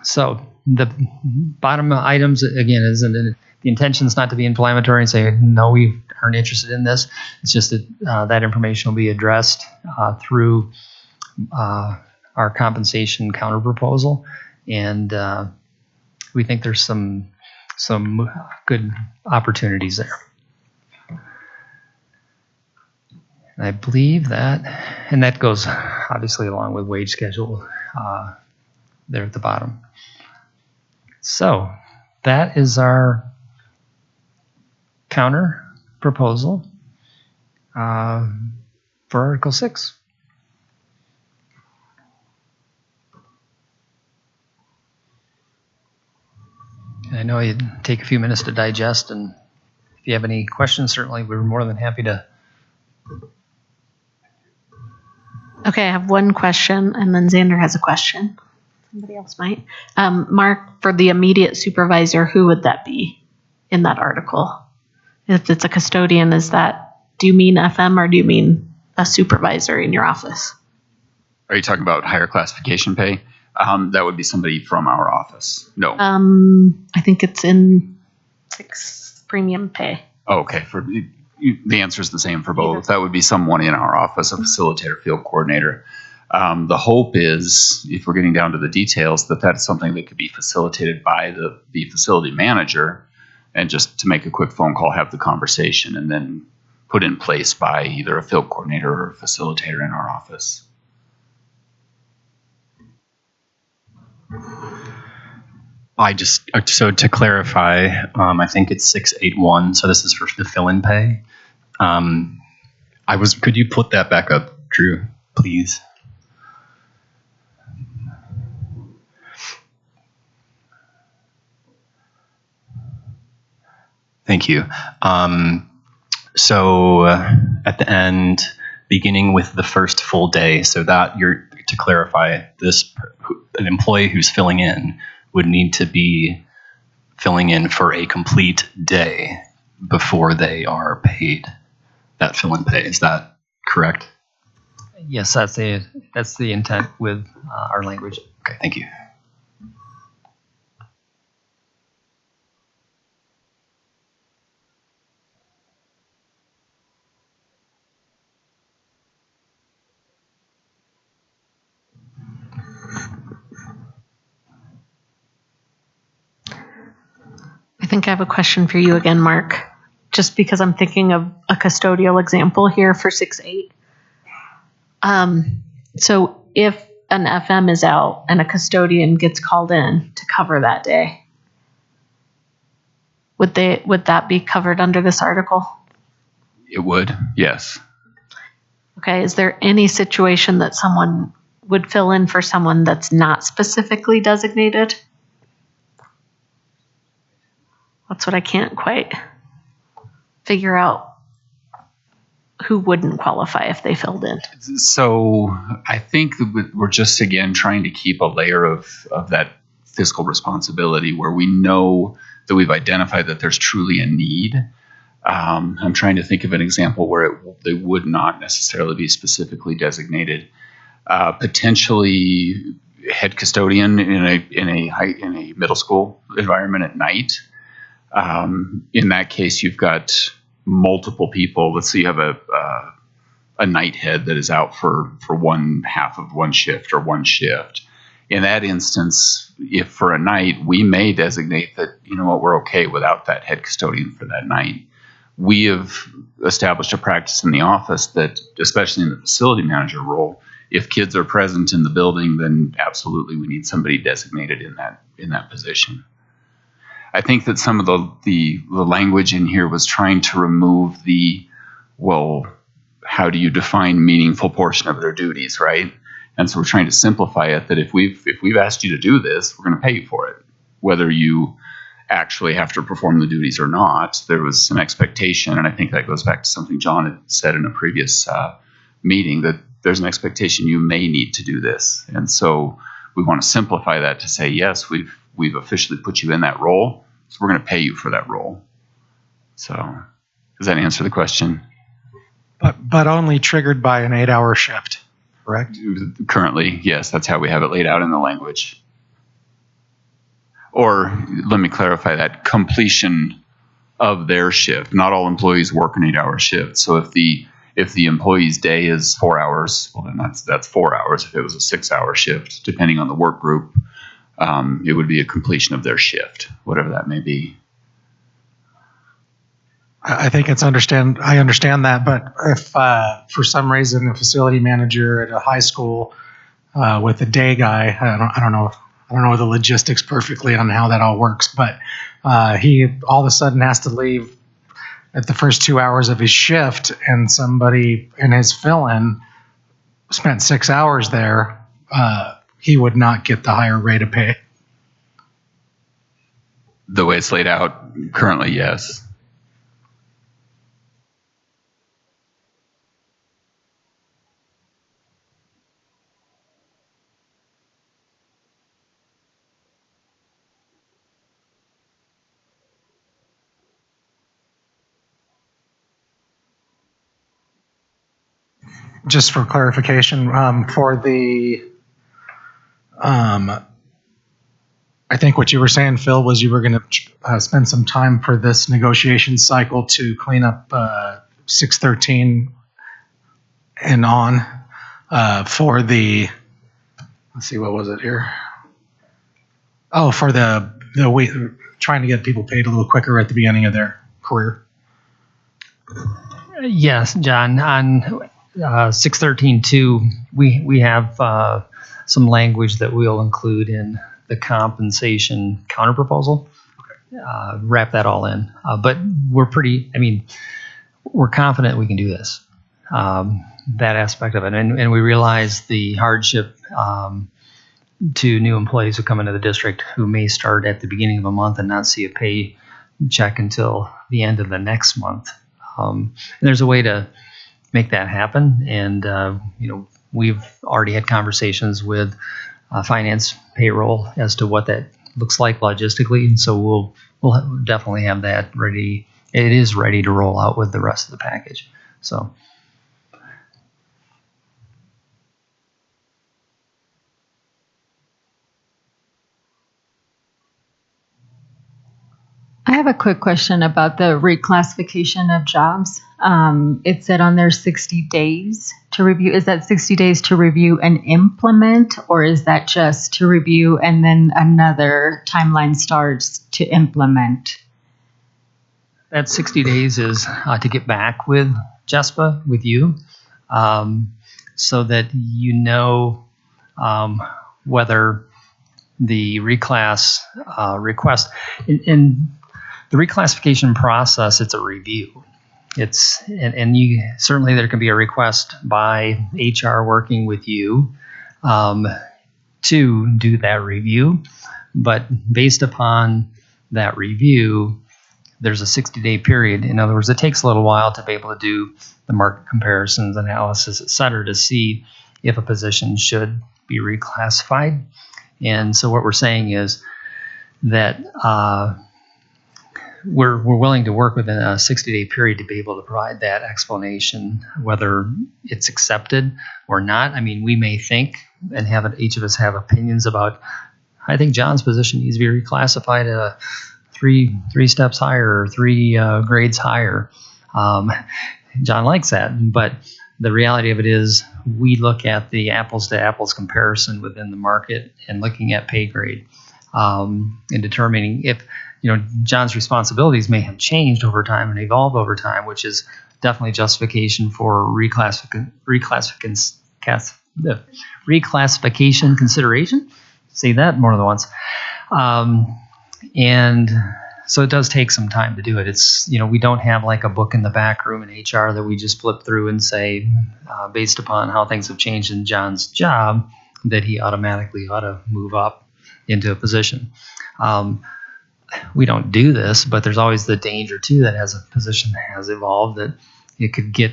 So the bottom items, again, the intention is not to be inflammatory and say, no, we aren't interested in this. It's just that that information will be addressed through our compensation counter proposal. And we think there's some good opportunities there. And I believe that goes obviously along with wage schedule there at the bottom. So that is our counter proposal for Article 6. I know it'd take a few minutes to digest, and if you have any questions, certainly we're more than happy to. Okay, I have one question, and then Xander has a question. Somebody else might. Mark, for the immediate supervisor, who would that be in that article? If it's a custodian, do you mean FM or do you mean a supervisor in your office? Are you talking about higher classification pay? That would be somebody from our office. No. I think it's in 6 premium pay. Oh, okay. The answer is the same for both. That would be someone in our office, a facilitator, field coordinator. The hope is, if we're getting down to the details, that's something that could be facilitated by the facility manager, and just to make a quick phone call, have the conversation, and then put in place by either a field coordinator or a facilitator in our office. So to clarify, I think it's 681. So this is for the fill-in pay. Could you put that back up, Drew, please? Thank you. So at the end, beginning with the first full day, so that to clarify, an employee who's filling in would need to be filling in for a complete day before they are paid that fill-in pay. Is that correct? Yes, that's the intent with our language. Okay, thank you. I think I have a question for you again, Mark, just because I'm thinking of a custodial example here for 6-8. So if an FM is out and a custodian gets called in to cover that day, would that be covered under this article? It would, yes. Okay, is there any situation that someone would fill in for someone that's not specifically designated? That's what I can't quite figure out. who wouldn't qualify if they filled in? So I think that we're just, again, trying to keep a layer of that fiscal responsibility where we know that we've identified that there's truly a need. I'm trying to think of an example where they would not necessarily be specifically designated. Potentially head custodian in a middle school environment at night. In that case, you've got multiple people. Let's say you have a night head that is out for one half of one shift or one shift. In that instance, if for a night, we may designate that, we're okay without that head custodian for that night. We have established a practice in the office that, especially in the facility manager role, if kids are present in the building, then absolutely we need somebody designated in that position. I think that some of the language in here was trying to remove how do you define meaningful portion of their duties, right? And so we're trying to simplify it that if we've asked you to do this, we're going to pay you for it, whether you actually have to perform the duties or not. There was an expectation, and I think that goes back to something John had said in a previous meeting, that there's an expectation you may need to do this. And so we want to simplify that to say, yes, we've officially put you in that role, so we're going to pay you for that role. So does that answer the question? But only triggered by an 8-hour shift, correct? Currently, yes, that's how we have it laid out in the language. Or let me clarify that, completion of their shift. Not all employees work an 8-hour shift. So if the employee's day is 4 hours, well, then that's 4 hours. If it was a 6-hour shift, depending on the work group, it would be a completion of their shift, whatever that may be. I think I understand that, but if for some reason a facility manager at a high school with a day guy, I don't know the logistics perfectly on how that all works, but he all of a sudden has to leave at the first 2 hours of his shift, and somebody in his fill-in spent 6 hours there, he would not get the higher rate of pay. The way it's laid out currently, yes. Just for clarification, I think what you were saying, Phil, was you were going to spend some time for this negotiation cycle to clean up 613 and on for the, let's see, what was it here? Oh, for the trying to get people paid a little quicker at the beginning of their career. Yes, John, on 613.2, we have some language that we'll include in the compensation counterproposal. Wrap that all in. But we're confident we can do this, that aspect of it. And we realize the hardship to new employees who come into the district who may start at the beginning of a month and not see a pay check until the end of the next month. And there's a way to make that happen. And, we've already had conversations with finance payroll as to what that looks like logistically. And so we'll definitely have that ready. It is ready to roll out with the rest of the package. So. I have a quick question about the reclassification of jobs. It said on there 60 days to review. Is that 60 days to review and implement, or is that just to review and then another timeline starts to implement? That 60 days is to get back with Jespa, with you, so that you know whether the reclass request in the reclassification process, it's a review. And you certainly there can be a request by HR working with you to do that review, but based upon that review, there's a 60-day period. In other words, it takes a little while to be able to do the market comparisons, analysis, et cetera, to see if a position should be reclassified. And so what we're saying is that we're willing to work within a 60-day period to be able to provide that explanation, whether it's accepted or not. I mean, we may think and each of us have opinions about, I think John's position needs to be reclassified at three steps higher or 3 grades higher. John likes that, but the reality of it is we look at the apples to apples comparison within the market and looking at pay grade and determining if, John's responsibilities may have changed over time and evolved over time, which is definitely justification for reclassification consideration. Say that more than once. And so it does take some time to do it. It's, we don't have like a book in the back room in HR that we just flip through and say, based upon how things have changed in John's job, that he automatically ought to move up into a position. We don't do this, but there's always the danger too that as a position has evolved that it could get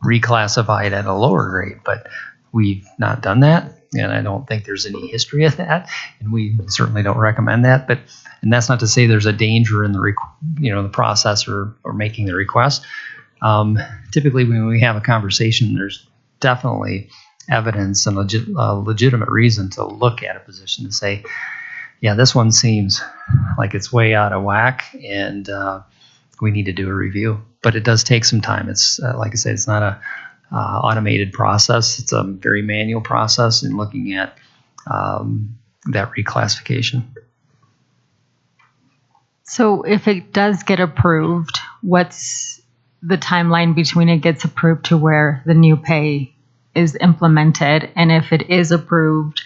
reclassified at a lower grade, but we've not done that. And I don't think there's any history of that, and we certainly don't recommend that. And that's not to say there's a danger in the process or making the request. Typically, when we have a conversation, there's definitely evidence and legitimate reason to look at a position and say, yeah, this one seems like it's way out of whack, and we need to do a review. But it does take some time. It's like I said, it's not a automated process. It's a very manual process in looking at that reclassification. So if it does get approved, what's the timeline between it gets approved to where the new pay is implemented? And if it is approved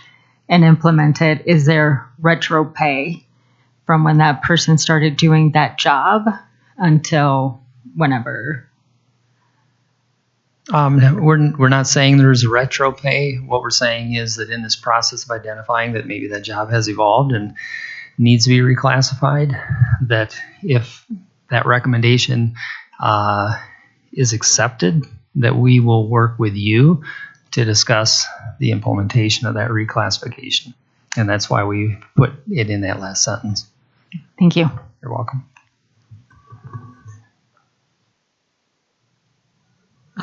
and implemented, is there retro pay from when that person started doing that job until whenever? We're not saying there's retro pay. What we're saying is that in this process of identifying that maybe that job has evolved and needs to be reclassified, that if that recommendation is accepted, that we will work with you to discuss the implementation of that reclassification. And that's why we put it in that last sentence. Thank you. You're welcome.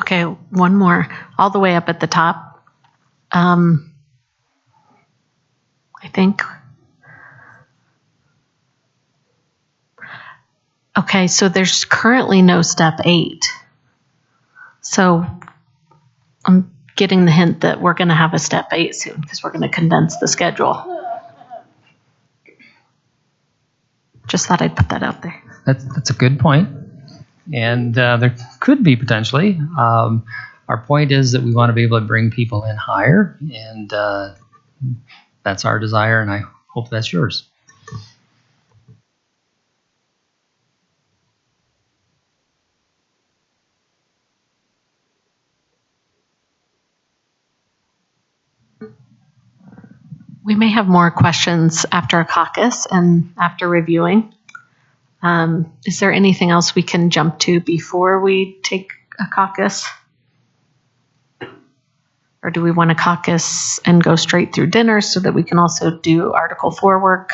Okay, one more, all the way up at the top. I think. Okay, so there's currently no step 8. So I'm getting the hint that we're going to have a step 8 soon because we're going to condense the schedule. Just thought I'd put that out there. That's a good point. And there could be potentially. Our point is that we want to be able to bring people in higher, and that's our desire, and I hope that's yours. We may have more questions after a caucus and after reviewing. Is there anything else we can jump to before we take a caucus? Or do we want to caucus and go straight through dinner so that we can also do Article 4 work?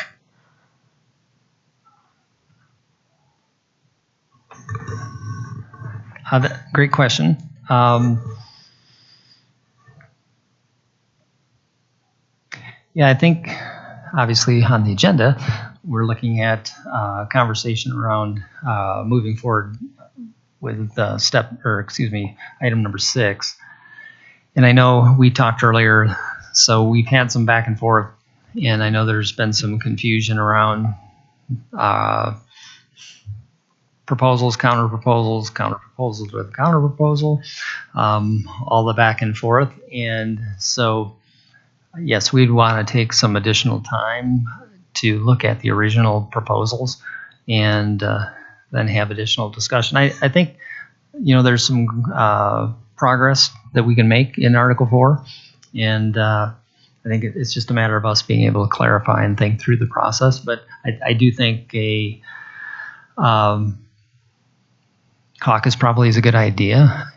Great question. Yeah, I think obviously on the agenda, we're looking at a conversation around moving forward with item number 6. And I know we talked earlier, so we've had some back and forth, and I know there's been some confusion around proposals, counter proposals with counter proposal, all the back and forth. And so, yes, we'd want to take some additional time to look at the original proposals and then have additional discussion. I think, there's some progress that we can make in Article 4, and I think it's just a matter of us being able to clarify and think through the process. But I do think a Caucus probably is a good idea.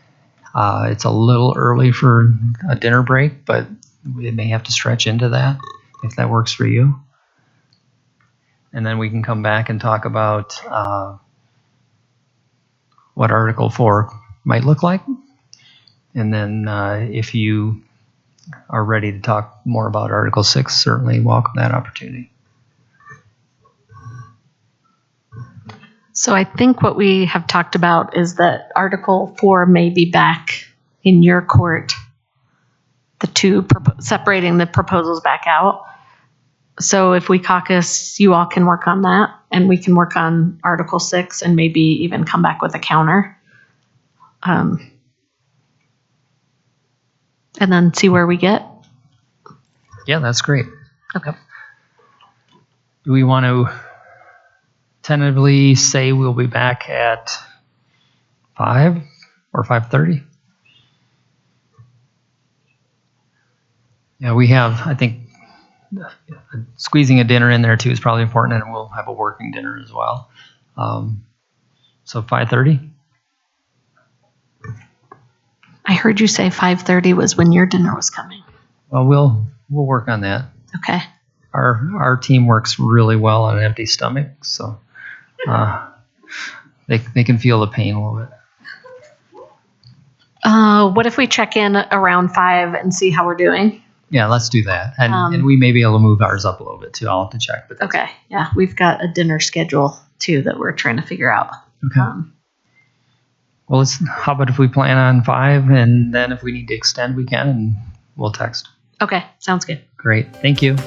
It's a little early for a dinner break, but we may have to stretch into that if that works for you. And then we can come back and talk about what Article 4 might look like. And then if you are ready to talk more about Article 6, certainly welcome that opportunity. So I think what we have talked about is that Article 4 may be back in your court, the two, separating the proposals back out. So if we caucus, you all can work on that, and we can work on Article 6 and maybe even come back with a counter. And then see where we get. Yeah, that's great. Okay. Do we want to tentatively say we'll be back at 5 or 5:30? Yeah, we have, I think, squeezing a dinner in there too is probably important, and we'll have a working dinner as well. So 5:30? I heard you say 5:30 was when your dinner was coming. Well, we'll work on that. Okay. Our team works really well on an empty stomach, so they can feel the pain a little bit. What if we check in around 5 and see how we're doing? Yeah, let's do that. And we may be able to move ours up a little bit too. I'll have to check. But Okay. Yeah, we've got a dinner schedule too that we're trying to figure out. Okay. Well, how about if we plan on 5, and then if we need to extend, we can, and we'll text. Okay, sounds good. Great. Thank you.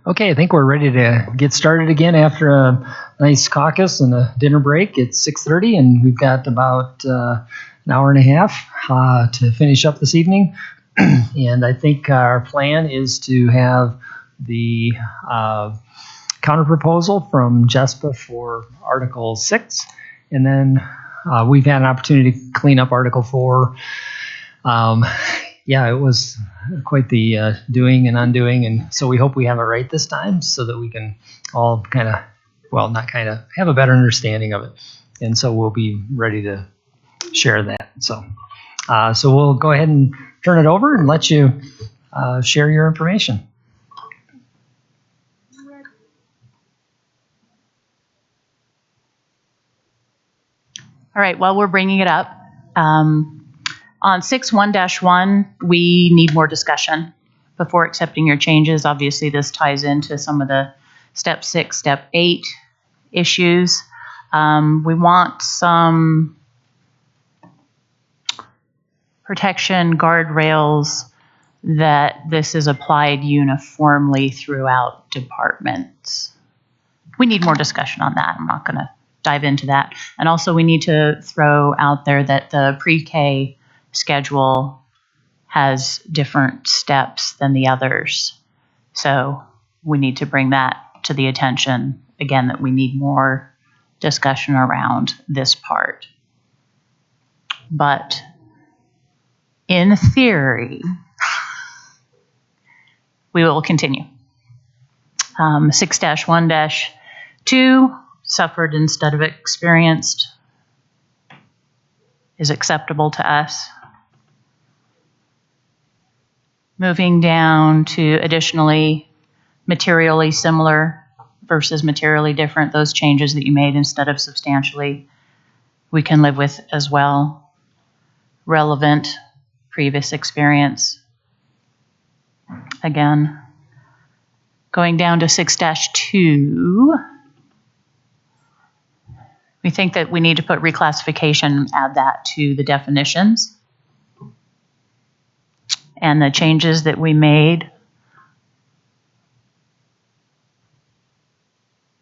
Okay, I think we're ready to get started again after a nice caucus and a dinner break. It's 6:30, and we've got about an hour and a half to finish up this evening. And I think our plan is to have the counterproposal from Jespa for Article 6, and then we've had an opportunity to clean up Article 4. Yeah, it was quite the doing and undoing, and so we hope we have it right this time so that we can all have a better understanding of it. And so we'll be ready to share that. So we'll go ahead and turn it over and let you share your information. All right, while we're bringing it up, on 6.1-1, we need more discussion before accepting your changes. Obviously, this ties into some of the Step 6, Step 8 issues. We want some protection guardrails that this is applied uniformly throughout departments. We need more discussion on that. I'm not going to dive into that. And also, we need to throw out there that the pre-K schedule has different steps than the others. So we need to bring that to the attention, again, that we need more discussion around this part. But in theory, we will continue. 6-1-2, suffered instead of experienced, is acceptable to us. Moving down to additionally materially similar versus materially different, those changes that you made instead of substantially, we can live with as well. Relevant, previous experience. Again, going down to 6-2, we think that we need to put reclassification, add that to the definitions. And the changes that we made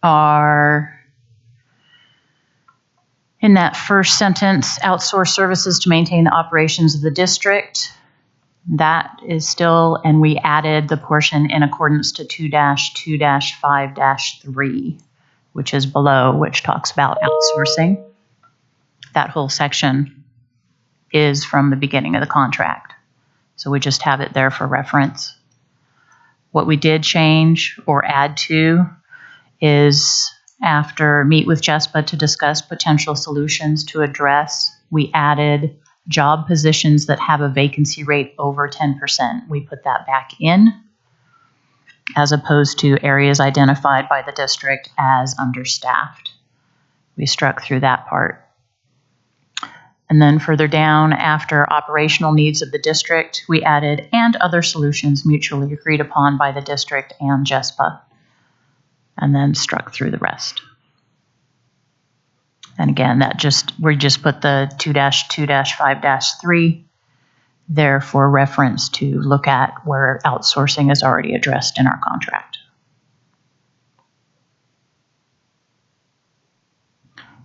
are in that first sentence, outsource services to maintain the operations of the district. That is still, and we added the portion in accordance to 2-2-5-3, which is below, which talks about outsourcing. That whole section is from the beginning of the contract. So we just have it there for reference. What we did change or add to is after meet with Jespa to discuss potential solutions to address, we added job positions that have a vacancy rate over 10%. We put that back in as opposed to areas identified by the district as understaffed. We struck through that part. And then further down, after operational needs of the district, we added and other solutions mutually agreed upon by the district and Jespa, and then struck through the rest. And again, we just put the 2-2-5-3 there for reference to look at where outsourcing is already addressed in our contract.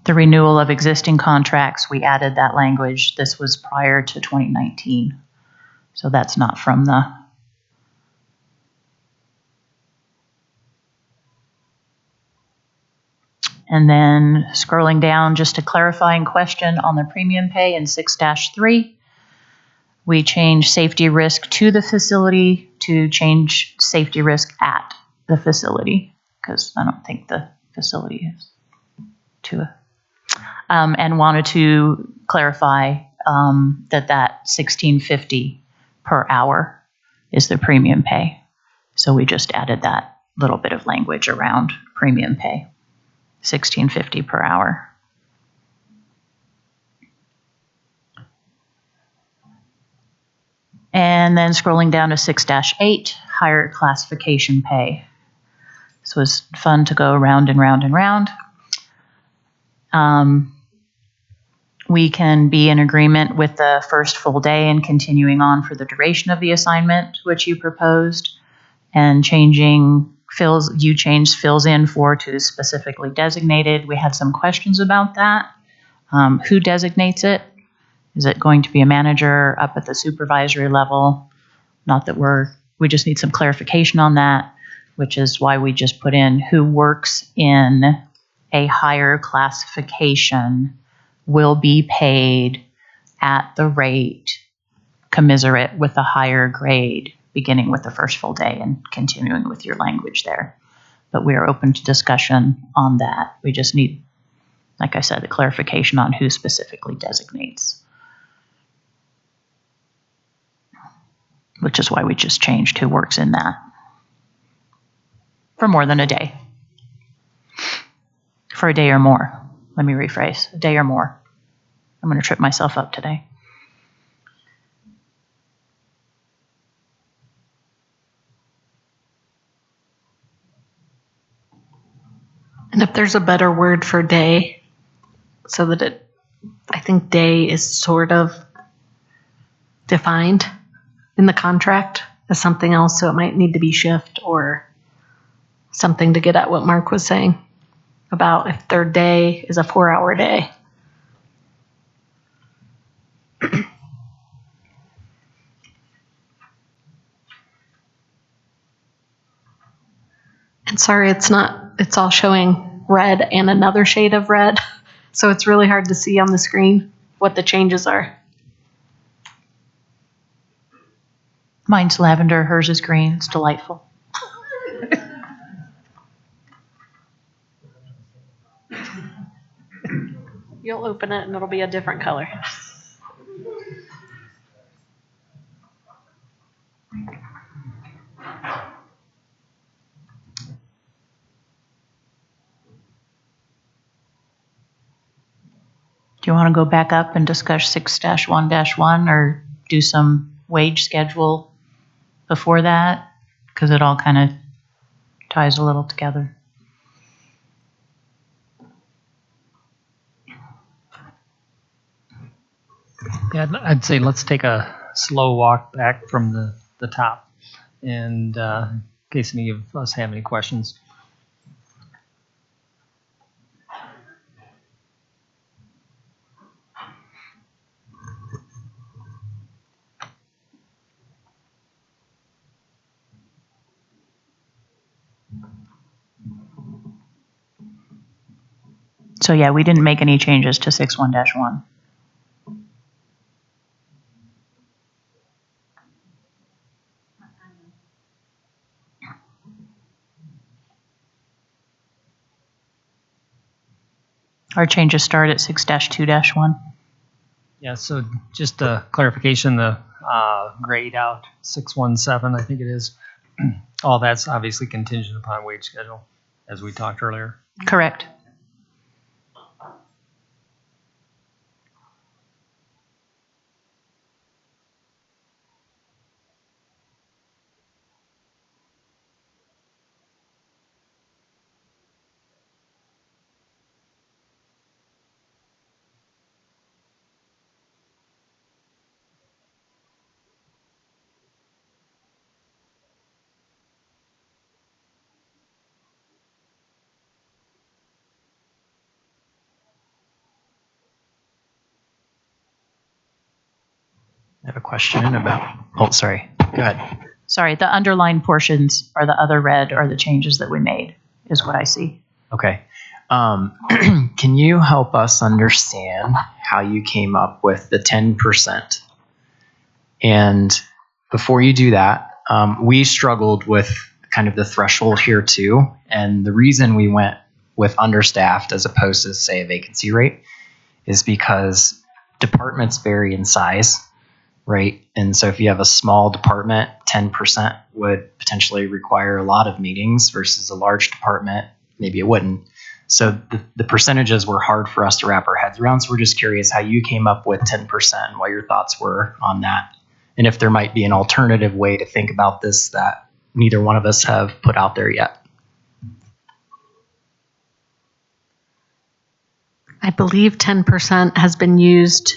The renewal of existing contracts, we added that language. This was prior to 2019. So that's not from the And then scrolling down, just a clarifying question on the premium pay in 6-3. We change safety risk to the facility to change safety risk at the facility, because I don't think the facility is to and wanted to clarify that $16.50 per hour is the premium pay. So we just added that little bit of language around premium pay, $16.50 per hour. And then scrolling down to 6-8, higher classification pay. This was fun to go round and round and round. We can be in agreement with the first full day and continuing on for the duration of the assignment, which you proposed, and changing fills in for to specifically designated. We had some questions about that. Who designates it? Is it going to be a manager up at the supervisory level? Not that we just need some clarification on that, which is why we just put in who works in a higher classification will be paid at the rate commensurate with the higher grade, beginning with the first full day and continuing with your language there. But we are open to discussion on that. We just need, like I said, a clarification on who specifically designates, which is why we just changed who works in that for more than a day. For a day or more. Let me rephrase, a day or more. I'm going to trip myself up today. And if there's a better word for day, so that I think day is sort of defined in the contract as something else, so it might need to be shift or something to get at what Mark was saying about if their day is a 4-hour day. And sorry, it's all showing red and another shade of red. So it's really hard to see on the screen what the changes are. Mine's lavender, hers is green. It's delightful. You'll open it and it'll be a different color. Do you want to go back up and discuss 6-1-1 or do some wage schedule before that? Because it all kind of ties a little together. Yeah, I'd say let's take a slow walk back from the top, and in case any of us have any questions. So yeah, we didn't make any changes to 6-1-1. Our changes start at 6-2-1. Yeah, so just a clarification, the grade out 617, I think it is. All that's obviously contingent upon wage schedule, as we talked earlier. Correct. I have a question about, oh, sorry, go ahead. Sorry, the underlined portions are the other red are the changes that we made, is what I see. Okay. Can you help us understand how you came up with the 10%? And before you do that, we struggled with kind of the threshold here too. And the reason we went with understaffed as opposed to, say, a vacancy rate is because departments vary in size, right? And so if you have a small department, 10% would potentially require a lot of meetings versus a large department, maybe it wouldn't. So the percentages were hard for us to wrap our heads around. So we're just curious how you came up with 10% and what your thoughts were on that. And if there might be an alternative way to think about this that neither one of us have put out there yet. I believe 10% has been used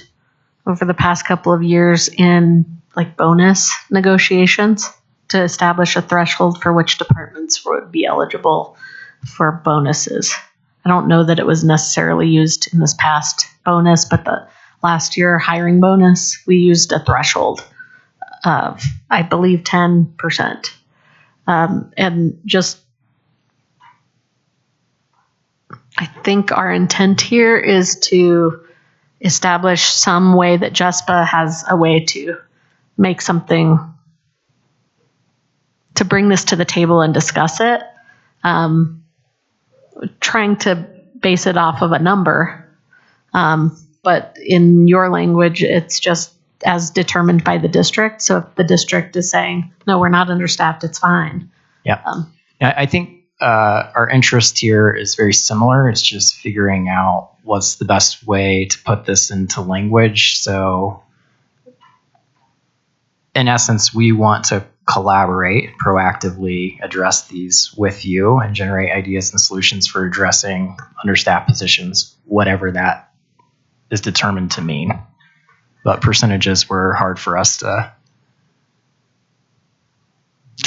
over the past couple of years in like bonus negotiations. to establish a threshold for which departments would be eligible for bonuses. I don't know that it was necessarily used in this past bonus, but the last year hiring bonus, we used a threshold of, I believe, 10%. And just, I think our intent here is to establish some way that Jespa has a way to make something, to bring this to the table and discuss it. Trying to base it off of a number. But in your language, it's just as determined by the district. So if the district is saying, no, we're not understaffed, it's fine. Yeah. I think our interest here is very similar. It's just figuring out what's the best way to put this into language. So in essence, we want to collaborate, proactively address these with you and generate ideas and solutions for addressing understaffed positions, whatever that is determined to mean. But percentages were hard for us to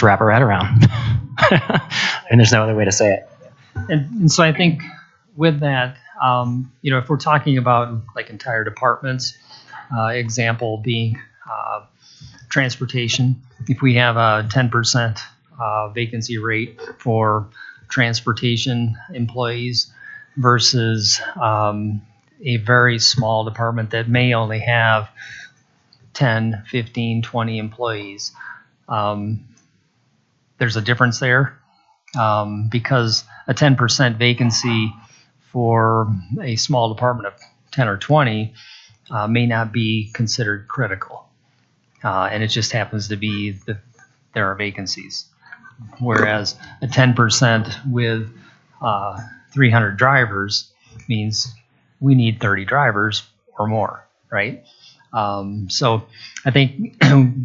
wrap our head around. And there's no other way to say it. And so I think with that, if we're talking about like entire departments, example being transportation, if we have a 10% vacancy rate for transportation employees versus a very small department that may only have 10, 15, 20 employees, there's a difference there because a 10% vacancy for a small department of 10 or 20 may not be considered critical. And it just happens to be that there are vacancies. Whereas a 10% with 300 drivers means we need 30 drivers or more, right? So I think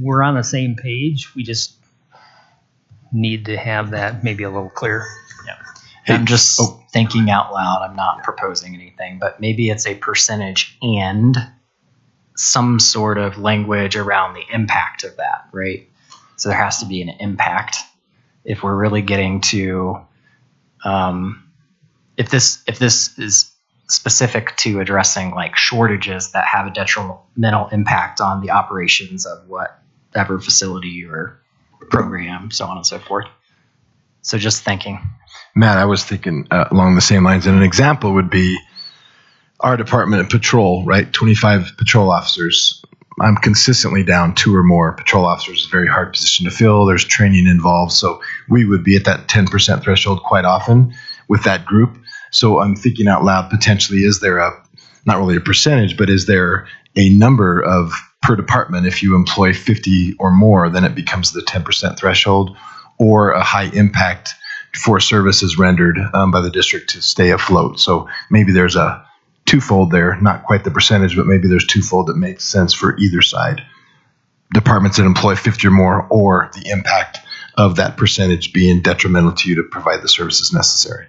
we're on the same page. We just need to have that maybe a little clearer. Yeah. I'm just thinking out loud. I'm not proposing anything, but maybe it's a percentage and some sort of language around the impact of that, right? So there has to be an impact if we're really getting to, if this is specific to addressing like shortages that have a detrimental impact on the operations of whatever facility or program, so on and so forth. So just thinking. Matt, I was thinking along the same lines. And an example would be our department of patrol, right? 25 patrol officers. I'm consistently down 2 or more patrol officers. It's a very hard position to fill. There's training involved. So we would be at that 10% threshold quite often with that group. So I'm thinking out loud, potentially, is there not really a percentage, but is there a number of per department? If you employ 50 or more, then it becomes the 10% threshold, or a high impact for services rendered by the district to stay afloat. So maybe there's a twofold there, not quite the percentage, but maybe there's twofold that makes sense for either side. Departments that employ 50 or more, or the impact of that percentage being detrimental to you to provide the services necessary.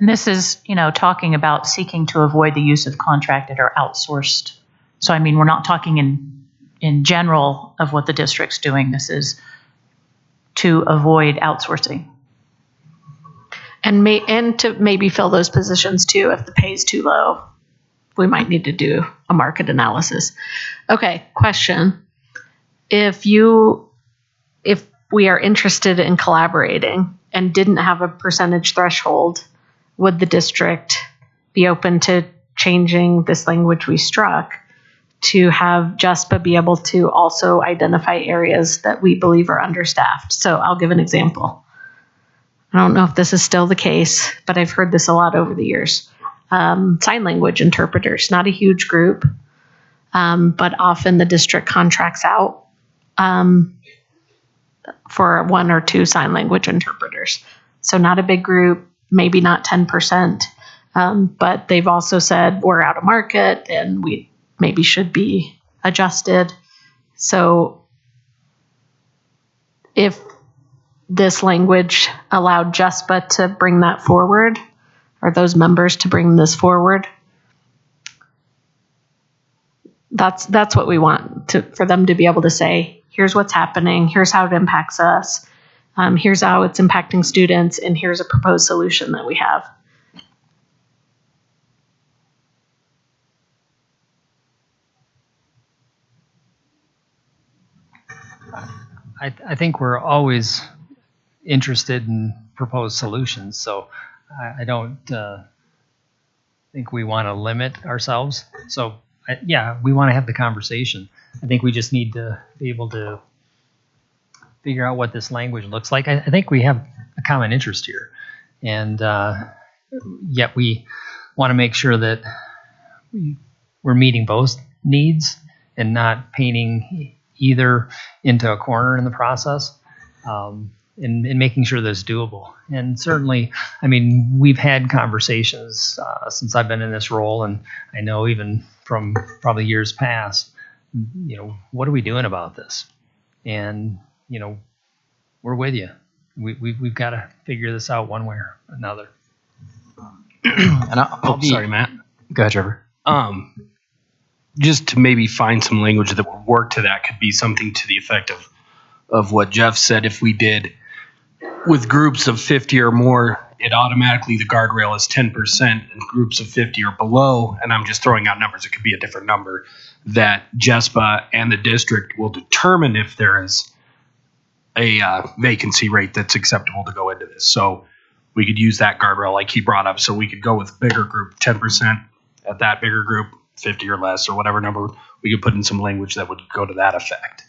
And this is, talking about seeking to avoid the use of contracted or outsourced. So, I mean, we're not talking in general of what the district's doing. This is to avoid outsourcing. And to maybe fill those positions too, if the pay is too low, we might need to do a market analysis. Okay, question. If we are interested in collaborating and didn't have a percentage threshold, would the district be open to changing this language we struck to have Jespa be able to also identify areas that we believe are understaffed? So I'll give an example. I don't know if this is still the case, but I've heard this a lot over the years. Sign language interpreters, not a huge group, but often the district contracts out for 1 or 2 sign language interpreters. So not a big group, maybe not 10%, but they've also said we're out of market and we maybe should be adjusted. So if this language allowed Jespa to bring that forward, or those members to bring this forward, That's what we want for them to be able to say, here's what's happening, here's how it impacts us, here's how it's impacting students, and here's a proposed solution that we have. I think we're always interested in proposed solutions, so I don't think we want to limit ourselves. So, yeah, we want to have the conversation. I think we just need to be able to figure out what this language looks like. I think we have a common interest here, and yet we want to make sure that we're meeting both needs and not painting either into a corner in the process, and making sure that it's doable. And certainly, I mean, we've had conversations since I've been in this role, and I know even from probably years past, what are we doing about this? And, we're with you. We've got to figure this out one way or another. And I'll sorry, Matt. Go ahead, Trevor. Just to maybe find some language that would work to that could be something to the effect of what Jeff said. If we did with groups of 50 or more, it automatically, the guardrail is 10%, and groups of 50 or below, and I'm just throwing out numbers, it could be a different number, that Jespa and the district will determine if there is a vacancy rate that's acceptable to go into this. So we could use that guardrail like he brought up. So we could go with bigger group, 10% at that bigger group, 50 or less, or whatever number. We could put in some language that would go to that effect,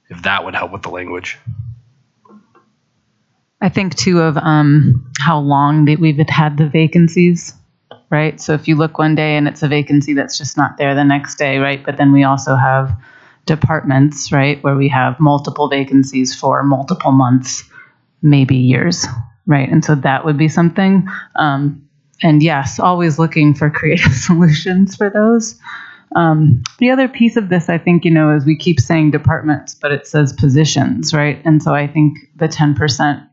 if that would help with the language. I think too of how long that we've had the vacancies, right? So if you look one day and it's a vacancy that's just not there the next day, right? But then we also have departments, right, where we have multiple vacancies for multiple months, maybe years, right? And so that would be something. And yes, always looking for creative solutions for those. The other piece of this, I think, is we keep saying departments, but it says positions, right? And so I think the 10%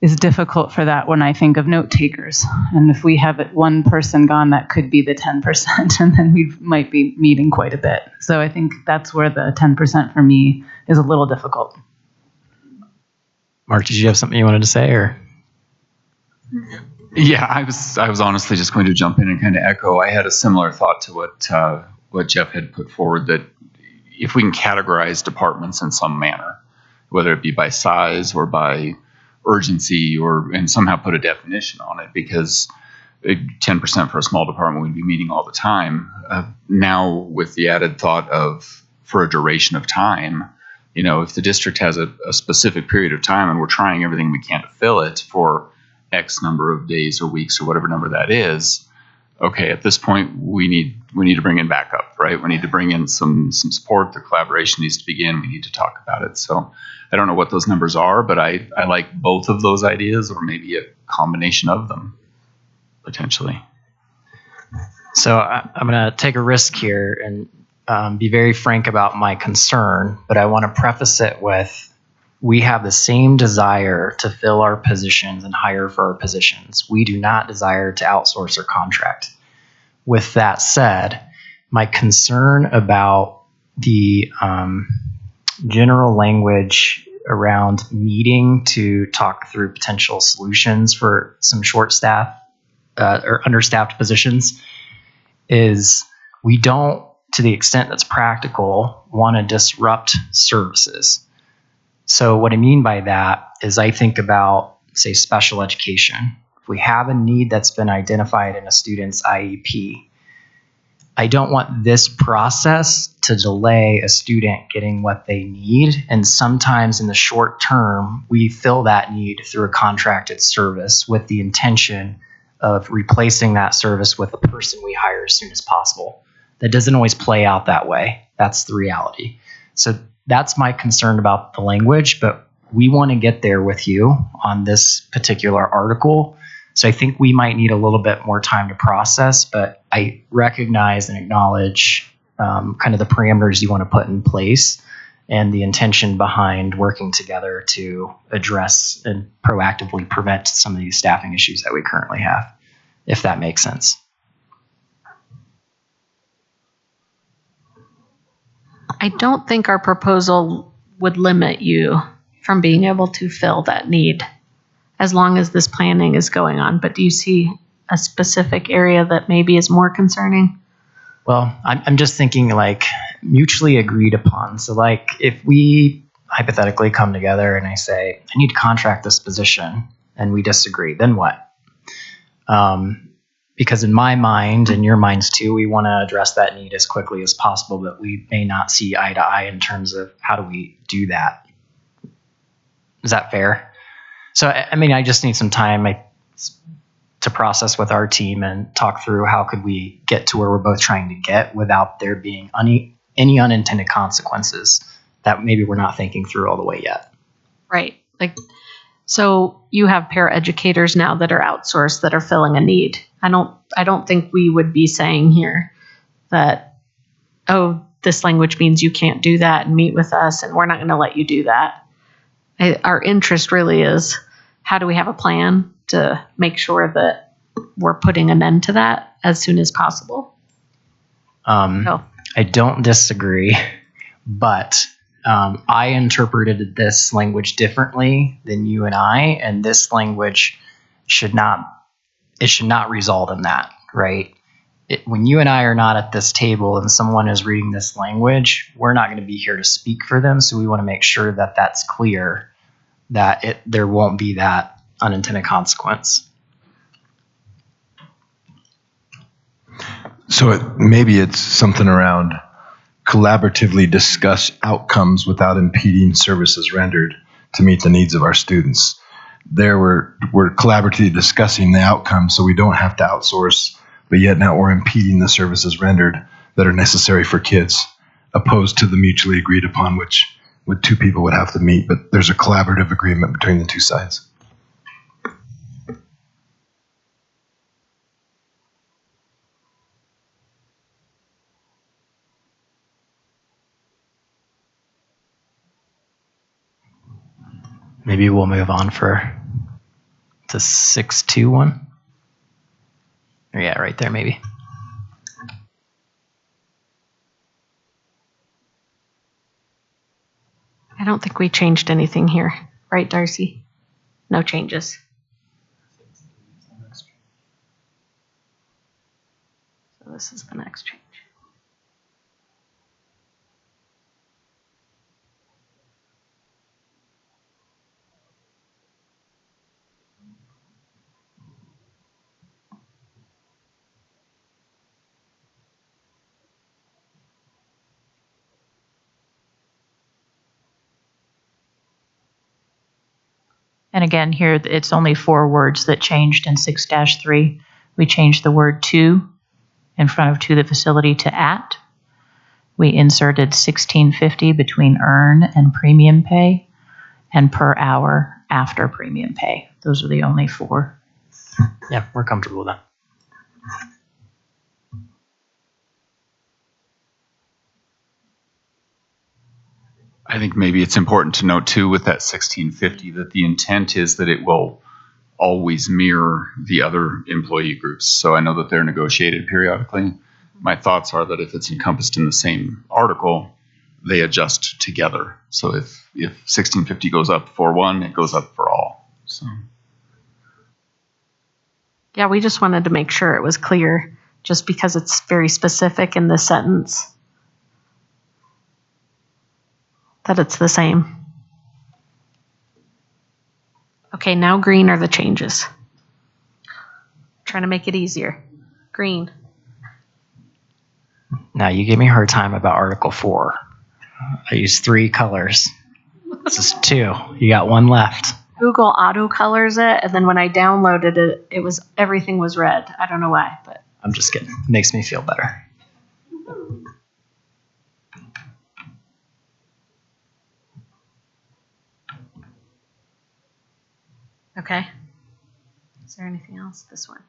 is difficult for that when I think of note takers. And if we have one person gone, that could be the 10%, and then we might be meeting quite a bit. So I think that's where the 10% for me is a little difficult. Mark, did you have something you wanted to say, or? Yeah, I was honestly just going to jump in and kind of echo. I had a similar thought to what Jeff had put forward, that if we can categorize departments in some manner, whether it be by size or by urgency, and somehow put a definition on it, because 10% for a small department would be meeting all the time. Now with the added thought of for a duration of time, if the district has a specific period of time and we're trying everything we can to fill it for X number of days or weeks or whatever number that is, okay, at this point we need to bring in backup, right? We need to bring in some support. The collaboration needs to begin. We need to talk about it. So I don't know what those numbers are, but I like both of those ideas, or maybe a combination of them potentially. So I'm going to take a risk here and be very frank about my concern, but I want to preface it with, we have the same desire to fill our positions and hire for our positions. We do not desire to outsource or contract. With that said, my concern about the general language around needing to talk through potential solutions for some short staff or understaffed positions is we don't, to the extent that's practical, want to disrupt services. So what I mean by that is I think about, say, special education. If we have a need that's been identified in a student's IEP, I don't want this process to delay a student getting what they need. And sometimes in the short term, we fill that need through a contracted service with the intention of replacing that service with a person we hire as soon as possible. That doesn't always play out that way. That's the reality. So that's my concern about the language, but we want to get there with you on this particular article. So I think we might need a little bit more time to process, but I recognize and acknowledge kind of the parameters you want to put in place and the intention behind working together to address and proactively prevent some of these staffing issues that we currently have, if that makes sense. I don't think our proposal would limit you from being able to fill that need as long as this planning is going on. But do you see a specific area that maybe is more concerning? Well, I'm just thinking like mutually agreed upon. So like if we hypothetically come together and I say, I need to contract this position and we disagree, then what? Because in my mind and your minds too, we want to address that need as quickly as possible, but we may not see eye to eye in terms of how do we do that. Is that fair? So, I mean, I just need some time to process with our team and talk through how could we get to where we're both trying to get without there being any unintended consequences that maybe we're not thinking through all the way yet. Right. Like, so you have paraeducators now that are outsourced that are filling a need. I don't think we would be saying here that, oh, this language means you can't do that and meet with us and we're not going to let you do that. Our interest really is how do we have a plan to make sure that we're putting an end to that as soon as possible. I don't disagree, but I interpreted this language differently than you and I, and this language should not result in that, right? When you and I are not at this table and someone is reading this language, we're not going to be here to speak for them, so we want to make sure that that's clear, that there won't be that unintended consequence. So maybe it's something around collaboratively discuss outcomes without impeding services rendered to meet the needs of our students. There we're collaboratively discussing the outcomes so we don't have to outsource, but yet now we're impeding the services rendered that are necessary for kids, opposed to the mutually agreed upon, which two people would have to meet, but there's a collaborative agreement between the two sides. Maybe we'll move on to 6.2.1. Yeah, right there, maybe. I don't think we changed anything here, right, Darcy? No changes. So this is the next change. And again, here it's only 4 words that changed in 6-3. We changed the word to in front of to the facility to at. We inserted $16.50 between earn and premium pay, and per hour after premium pay. Those are the only 4. Yeah, we're comfortable with that. I think maybe it's important to note too with that 1650 that the intent is that it will always mirror the other employee groups. So I know that they're negotiated periodically. My thoughts are that if it's encompassed in the same article, they adjust together. So if 1650 goes up for one, it goes up for all. So Yeah, we just wanted to make sure it was clear just because it's very specific in this sentence that it's the same. Okay, now green are the changes. Trying to make it easier. Green. Now, you gave me a hard time about Article 4. I used 3 colors. This is 2. You got 1 left. Google auto colors it, and then when I downloaded it, everything was red. I don't know why, but I'm just kidding. It makes me feel better. okay. Is there anything else? This one.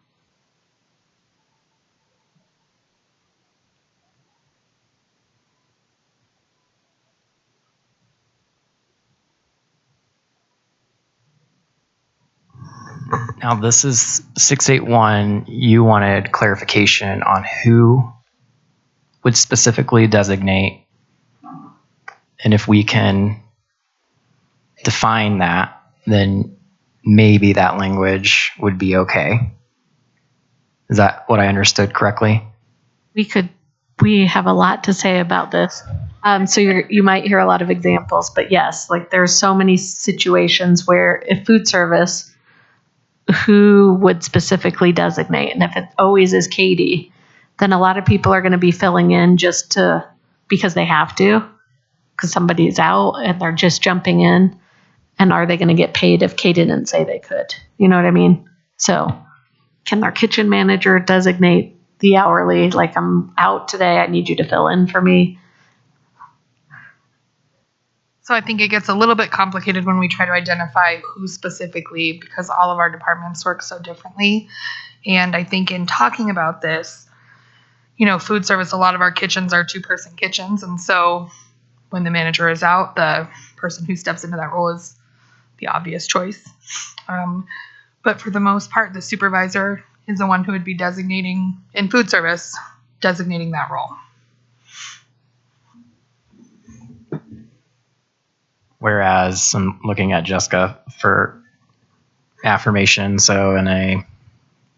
Now, this is 681. You wanted clarification on who would specifically designate And if we can define that, then maybe that language would be okay. Is that what I understood correctly? We have a lot to say about this. So you might hear a lot of examples, but yes, like there's so many situations where if food service, who would specifically designate? And if it always is Katie, then a lot of people are going to be filling in because they have to, because somebody's out and they're just jumping in. And are they going to get paid if Katie didn't say they could? You know what I mean? So can their kitchen manager designate the hourly, like I'm out today, I need you to fill in for me? So I think it gets a little bit complicated when we try to identify who specifically, because all of our departments work so differently. And I think in talking about this, food service, a lot of our kitchens are 2-person kitchens. And so when the manager is out, the person who steps into that role is the obvious choice. But for the most part, the supervisor is the one who would be designating in food service, designating that role. Whereas I'm looking at Jessica for affirmation. So in a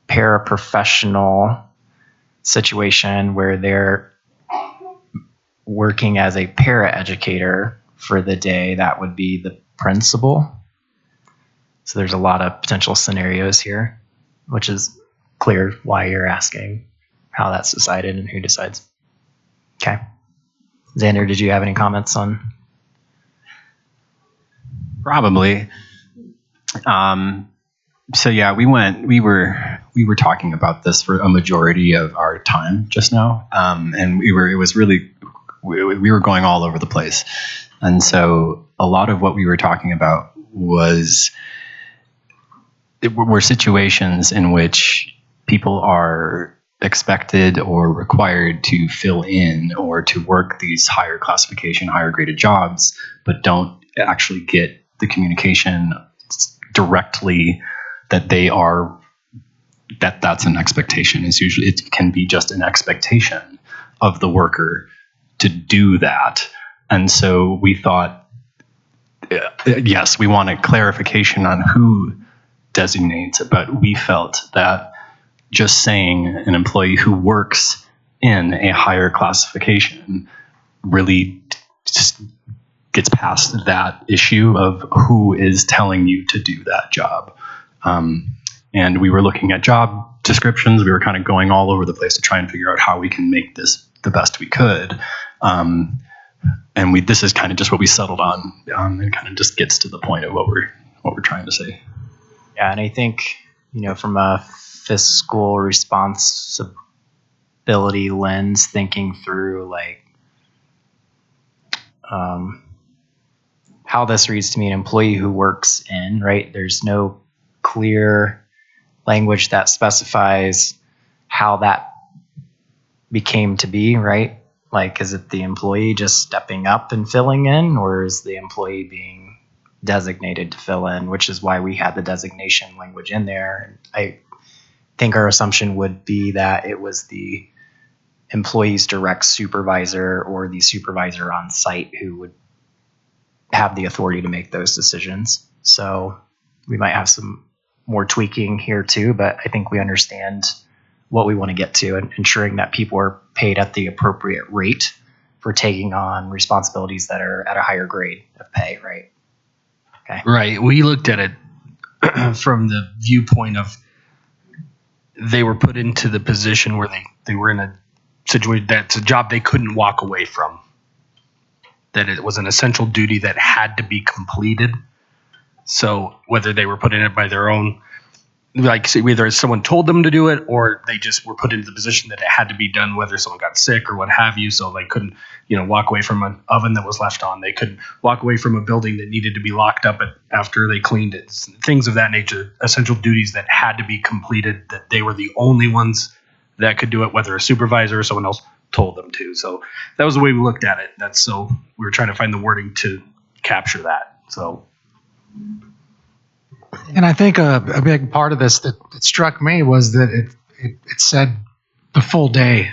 paraprofessional situation where they're working as a paraeducator for the day, that would be the principal. So there's a lot of potential scenarios here, which is clear why you're asking how that's decided and who decides. Okay. Xander, did you have any comments on? Probably. So yeah, we were talking about this for a majority of our time just now, and we were going all over the place, and so a lot of what we were talking about were situations in which people are expected or required to fill in or to work these higher classification, higher graded jobs, but don't actually get the communication directly that that's an expectation. It can be just an expectation of the worker to do that. And so we thought, yes, we want a clarification on who designates, but we felt that just saying an employee who works in a higher classification really just gets past that issue of who is telling you to do that job. And we were looking at job descriptions. We were kind of going all over the place to try and figure out how we can make this the best we could. And this is kind of just what we settled on, and kind of just gets to the point of what we're trying to say. Yeah, and I think, from a fiscal responsibility lens, thinking through how this reads to me, an employee who works in, right? There's no clear language that specifies how that became to be, right? Like, is it the employee just stepping up and filling in, or is the employee being designated to fill in, which is why we had the designation language in there. I think our assumption would be that it was the employee's direct supervisor or the supervisor on site who would have the authority to make those decisions. So we might have some more tweaking here too, but I think we understand what we want to get to, and ensuring that people are paid at the appropriate rate for taking on responsibilities that are at a higher grade of pay, right? Okay. Right. We looked at it from the viewpoint of they were put into the position where they were in a situation that's a job they couldn't walk away from, that it was an essential duty that had to be completed. So whether they were put in it by their own, like whether someone told them to do it or they just were put into the position that it had to be done, whether someone got sick or what have you. So they couldn't, walk away from an oven that was left on. They couldn't walk away from a building that needed to be locked up after they cleaned it. Things of that nature, essential duties that had to be completed, that they were the only ones that could do it, whether a supervisor or someone else told them to. So that was the way we looked at it. So we were trying to find the wording to capture that. So. And I think a big part of this that struck me was that it said the full day.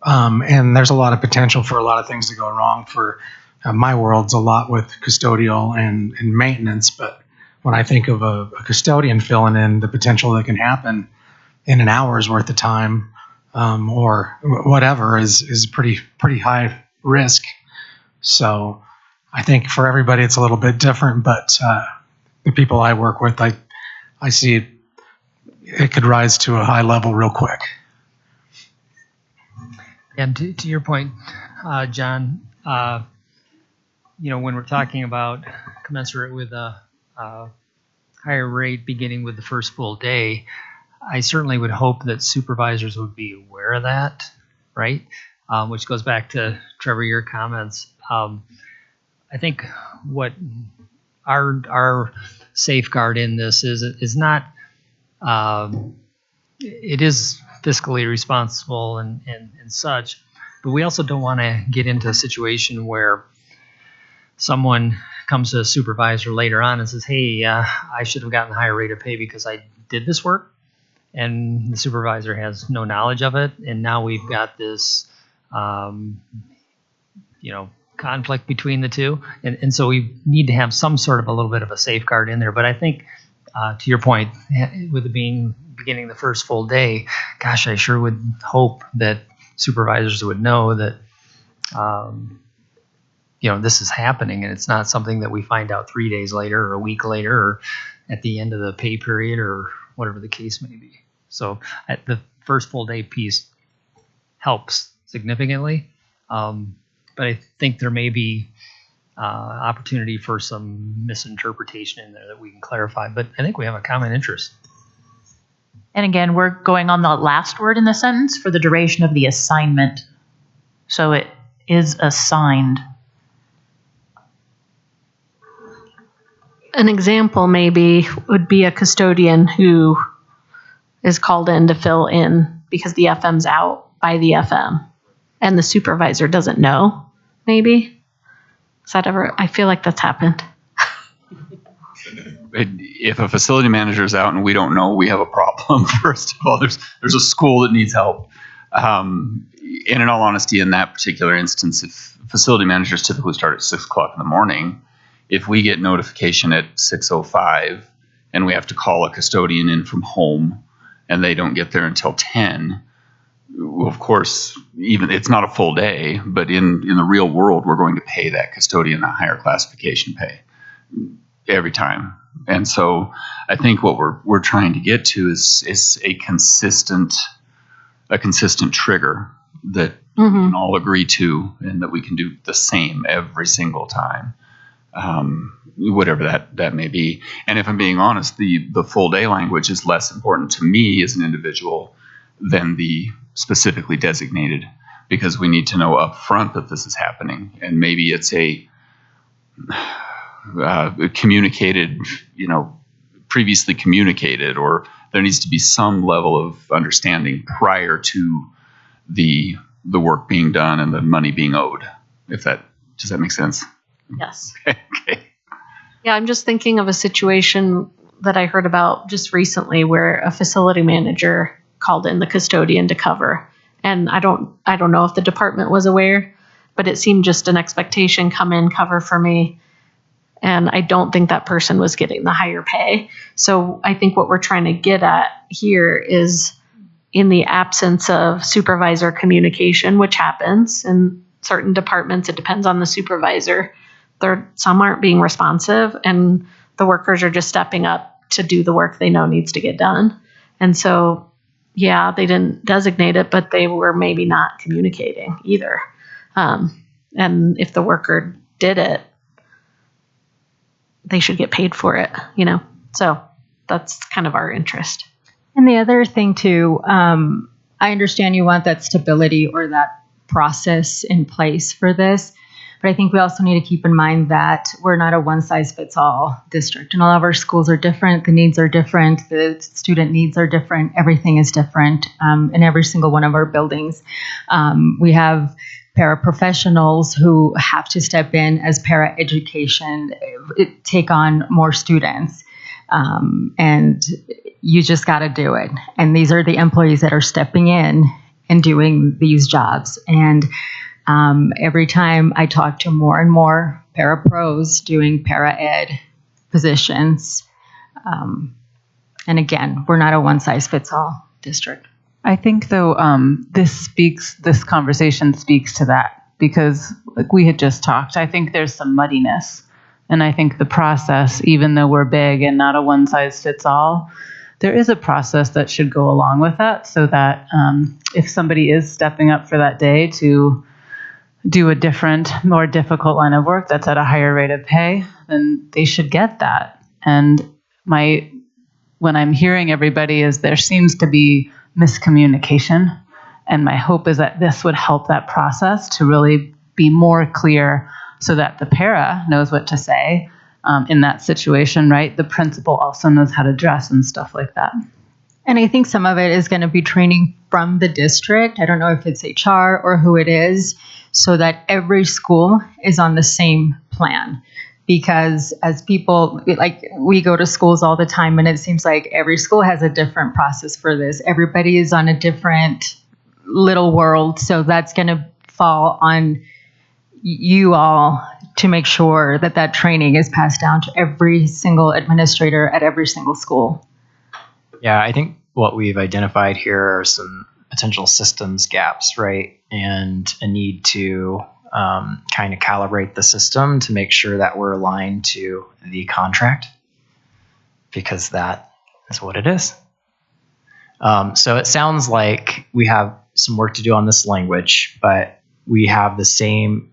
And there's a lot of potential for a lot of things to go wrong for my world's a lot with custodial and maintenance, but when I think of a custodian filling in, the potential that can happen in an hour's worth of time or whatever is pretty high risk. So I think for everybody it's a little bit different, but the people I work with, I see it could rise to a high level real quick. And to your point, John, when we're talking about commensurate with a higher rate beginning with the first full day, I certainly would hope that supervisors would be aware of that, right? Which goes back to Trevor, your comments. I think what our safeguard in this is not. It is fiscally responsible and such, but we also don't want to get into a situation where someone comes to a supervisor later on and says, hey, I should have gotten a higher rate of pay because I did this work, and the supervisor has no knowledge of it, and now we've got this conflict between the two, and so we need to have some sort of a little bit of a safeguard in there. But I think to your point, with it being beginning the first full day, gosh, I sure would hope that supervisors would know that this is happening, and it's not something that we find out 3 days later or a week later or at the end of the pay period or whatever the case may be. So at the first full day piece helps significantly, but I think there may be opportunity for some misinterpretation in there that we can clarify. But I think we have a common interest. And again, we're going on the last word in the sentence for the duration of the assignment. So it is assigned. An example maybe would be a custodian who is called in to fill in because the FM's out by the FM and the supervisor doesn't know, maybe. Is that ever? I feel like that's happened. If a facility manager is out and we don't know, we have a problem. First of all, there's a school that needs help. And in all honesty, in that particular instance, if facility managers typically start at 6 o'clock in the morning, if we get notification at 6:05 and we have to call a custodian in from home and they don't get there until 10, well, of course, even it's not a full day, but in the real world, we're going to pay that custodian a higher classification pay every time. And so I think what we're trying to get to is a consistent trigger that we can all agree to, and that we can do the same every single time, whatever that may be. And if I'm being honest, the full day language is less important to me as an individual than the specifically designated, because we need to know up front that this is happening, and maybe it's a communicated, previously communicated, or there needs to be some level of understanding prior to the work being done and the money being owed. Does that make sense? Yes. Okay. Yeah, I'm just thinking of a situation that I heard about just recently where a facility manager called in the custodian to cover. And I don't know if the department was aware, but it seemed just an expectation, come in, cover for me. And I don't think that person was getting the higher pay. So I think what we're trying to get at here is, in the absence of supervisor communication, which happens in certain departments, it depends on the supervisor. Some aren't being responsive, and the workers are just stepping up to do the work they know needs to get done. And so, yeah, they didn't designate it, but they were maybe not communicating either. And if the worker did it, they should get paid for it, So that's kind of our interest. And the other thing too, I understand you want that stability or that process in place for this, but I think we also need to keep in mind that we're not a one-size-fits-all district, and all of our schools are different. The needs are different. The student needs are different. Everything is different in every single one of our buildings. We have paraprofessionals who have to step in as paraeducation, take on more students, and you just got to do it. And these are the employees that are stepping in and doing these jobs. And Every time I talk to more and more parapros doing para ed positions, and again, we're not a one size fits all district. I think though, this conversation speaks to that because like we had just talked, I think there's some muddiness. And I think the process, even though we're big and not a one size fits all, there is a process that should go along with that so that if somebody is stepping up for that day to do a different, more difficult line of work that's at a higher rate of pay, then they should get that. And when I'm hearing everybody is there seems to be miscommunication. And my hope is that this would help that process to really be more clear so that the para knows what to say in that situation, right? The principal also knows how to dress and stuff like that. And I think some of it is going to be training from the district. I don't know if it's HR or who it is, so that every school is on the same plan. Because as people, like we go to schools all the time and it seems like every school has a different process for this. Everybody is on a different little world. So that's going to fall on you all to make sure that that training is passed down to every single administrator at every single school. Yeah, I think what we've identified here are some potential systems gaps, right? And a need to kind of calibrate the system to make sure that we're aligned to the contract, because that is what it is. So it sounds like we have some work to do on this language, but we have the same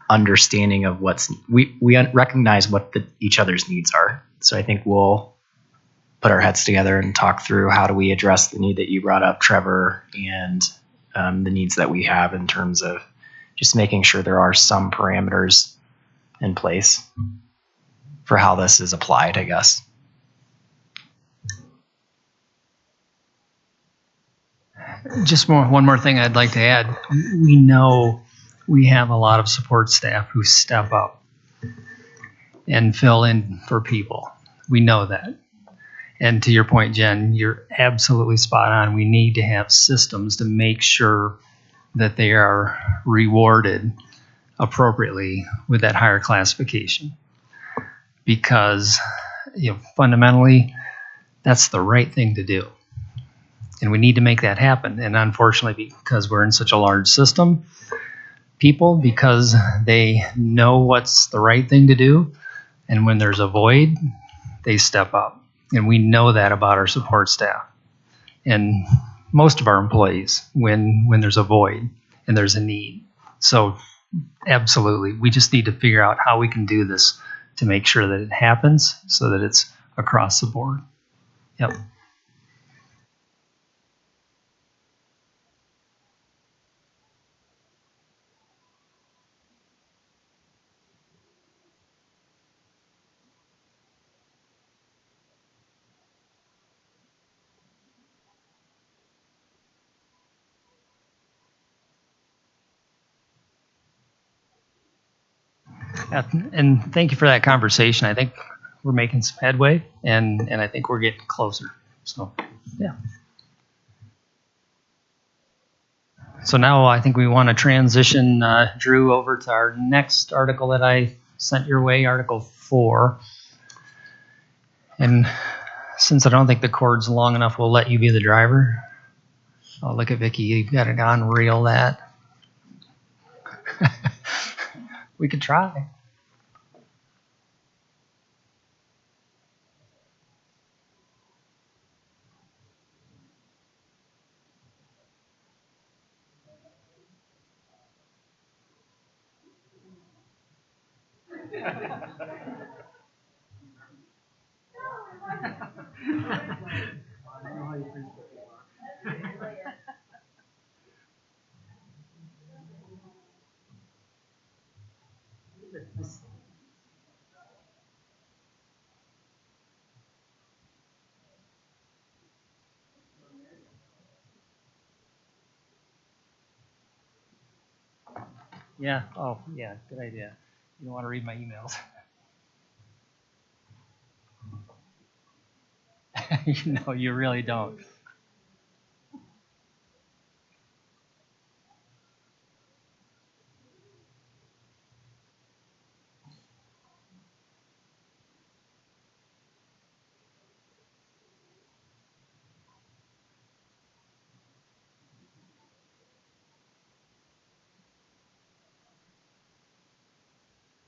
understanding of we recognize what each other's needs are. So I think we'll put our heads together and talk through how do we address the need that you brought up, Trevor, and the needs that we have in terms of just making sure there are some parameters in place for how this is applied, I guess. Just one more thing I'd like to add. We know we have a lot of support staff who step up and fill in for people. We know that. And to your point, Jen, you're absolutely spot on. We need to have systems to make sure that they are rewarded appropriately with that higher classification. Because, fundamentally, that's the right thing to do. And we need to make that happen. And unfortunately, because we're in such a large system, people, because they know what's the right thing to do, and when there's a void, they step up. And we know that about our support staff and most of our employees when there's a void and there's a need. So absolutely, we just need to figure out how we can do this to make sure that it happens so that it's across the board. Yep. Yeah, and thank you for that conversation. I think we're making some headway, and I think we're getting closer. So, yeah. So now I think we want to transition Drew over to our next article that I sent your way, Article 4. And since I don't think the cord's long enough, we'll let you be the driver. Oh, look at Vicky. You've got it on reel that. We could try. Yeah. Oh, yeah. Good idea. You don't want to read my emails. No, you really don't.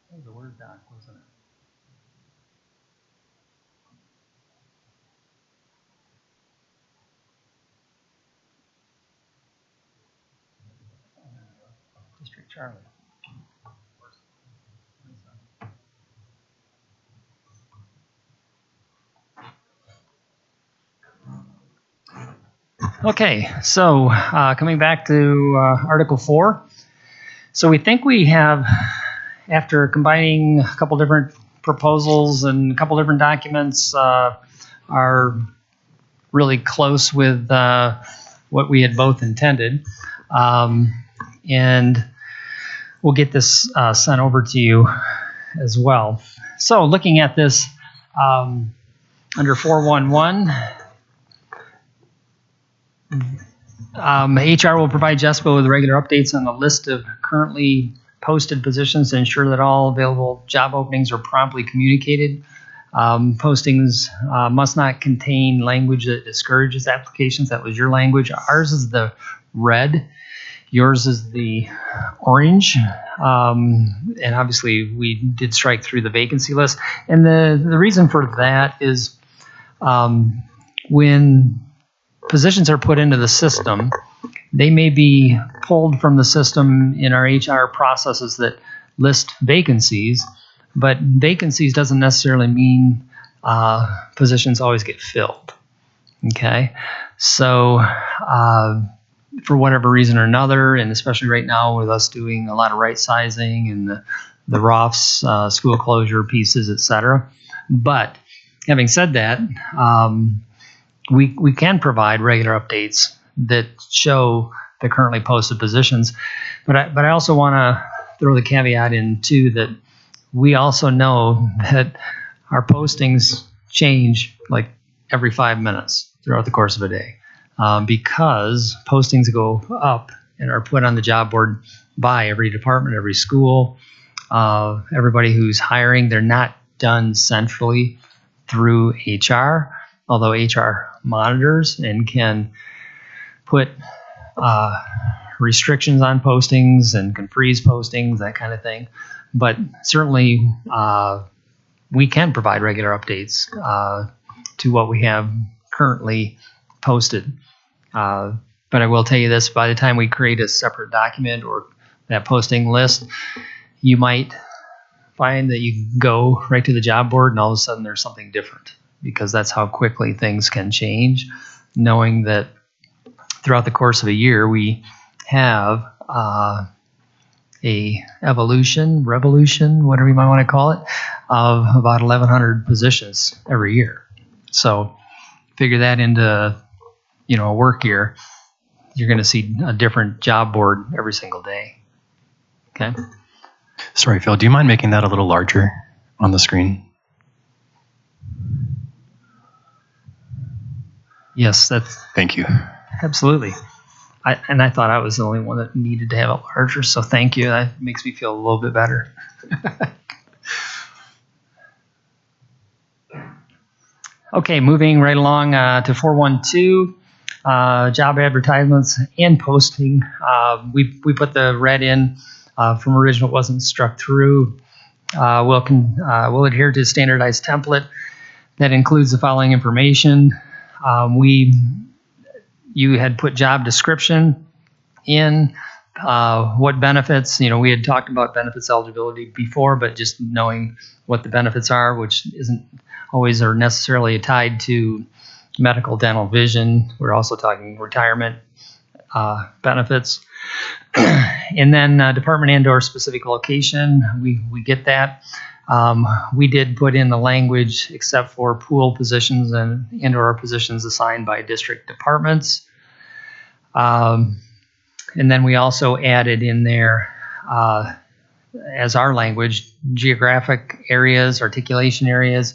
That was a Word doc, wasn't it? District Charlie. Okay, so coming back to Article 4. So we think we have, after combining a couple different proposals and a couple different documents, are really close with what we had both intended. And we'll get this sent over to you as well. So looking at this under 411, HR will provide Jespa with regular updates on the list of currently posted positions to ensure that all available job openings are promptly communicated. Postings must not contain language that discourages applications. That was your language. Ours is the red. Yours is the orange. And obviously, we did strike through the vacancy list. And the reason for that is when positions are put into the system, they may be pulled from the system in our HR processes that list vacancies, but vacancies doesn't necessarily mean positions always get filled. Okay, so for whatever reason or another, and especially right now with us doing a lot of right sizing and the ROFs, school closure pieces, etc. But having said that, we can provide regular updates that show the currently posted positions, but I also want to throw the caveat in too that we also know that our postings change like every 5 minutes throughout the course of a day, because postings go up and are put on the job board by every department, every school, everybody who's hiring. They're not done centrally through HR, although HR monitors and can put restrictions on postings and can freeze postings, that kind of thing. But certainly we can provide regular updates to what we have currently posted. But I will tell you this, by the time we create a separate document or that posting list, you might find that you can go right to the job board and all of a sudden there's something different, because that's how quickly things can change, knowing that throughout the course of a year we have a revolution, whatever you might want to call it, of about 1,100 positions every year. So figure that into a work year, you're going to see a different job board every single day. Okay. Sorry, Phil, do you mind making that a little larger on the screen? Yes, that's Thank you. absolutely. I thought I was the only one that needed to have it larger, so thank you. That makes me feel a little bit better. Okay, moving right along to 412, job advertisements and posting. We put the red in from original, it wasn't struck through. We'll adhere to a standardized template that includes the following information. You had put job description in, what benefits, we had talked about benefits eligibility before, but just knowing what the benefits are, which isn't always or necessarily tied to medical, dental, vision. We're also talking retirement benefits. And then department and/or specific location, we get that. We did put in the language except for pool positions and/or positions assigned by district departments. And then we also added in there as our language, geographic areas, articulation areas,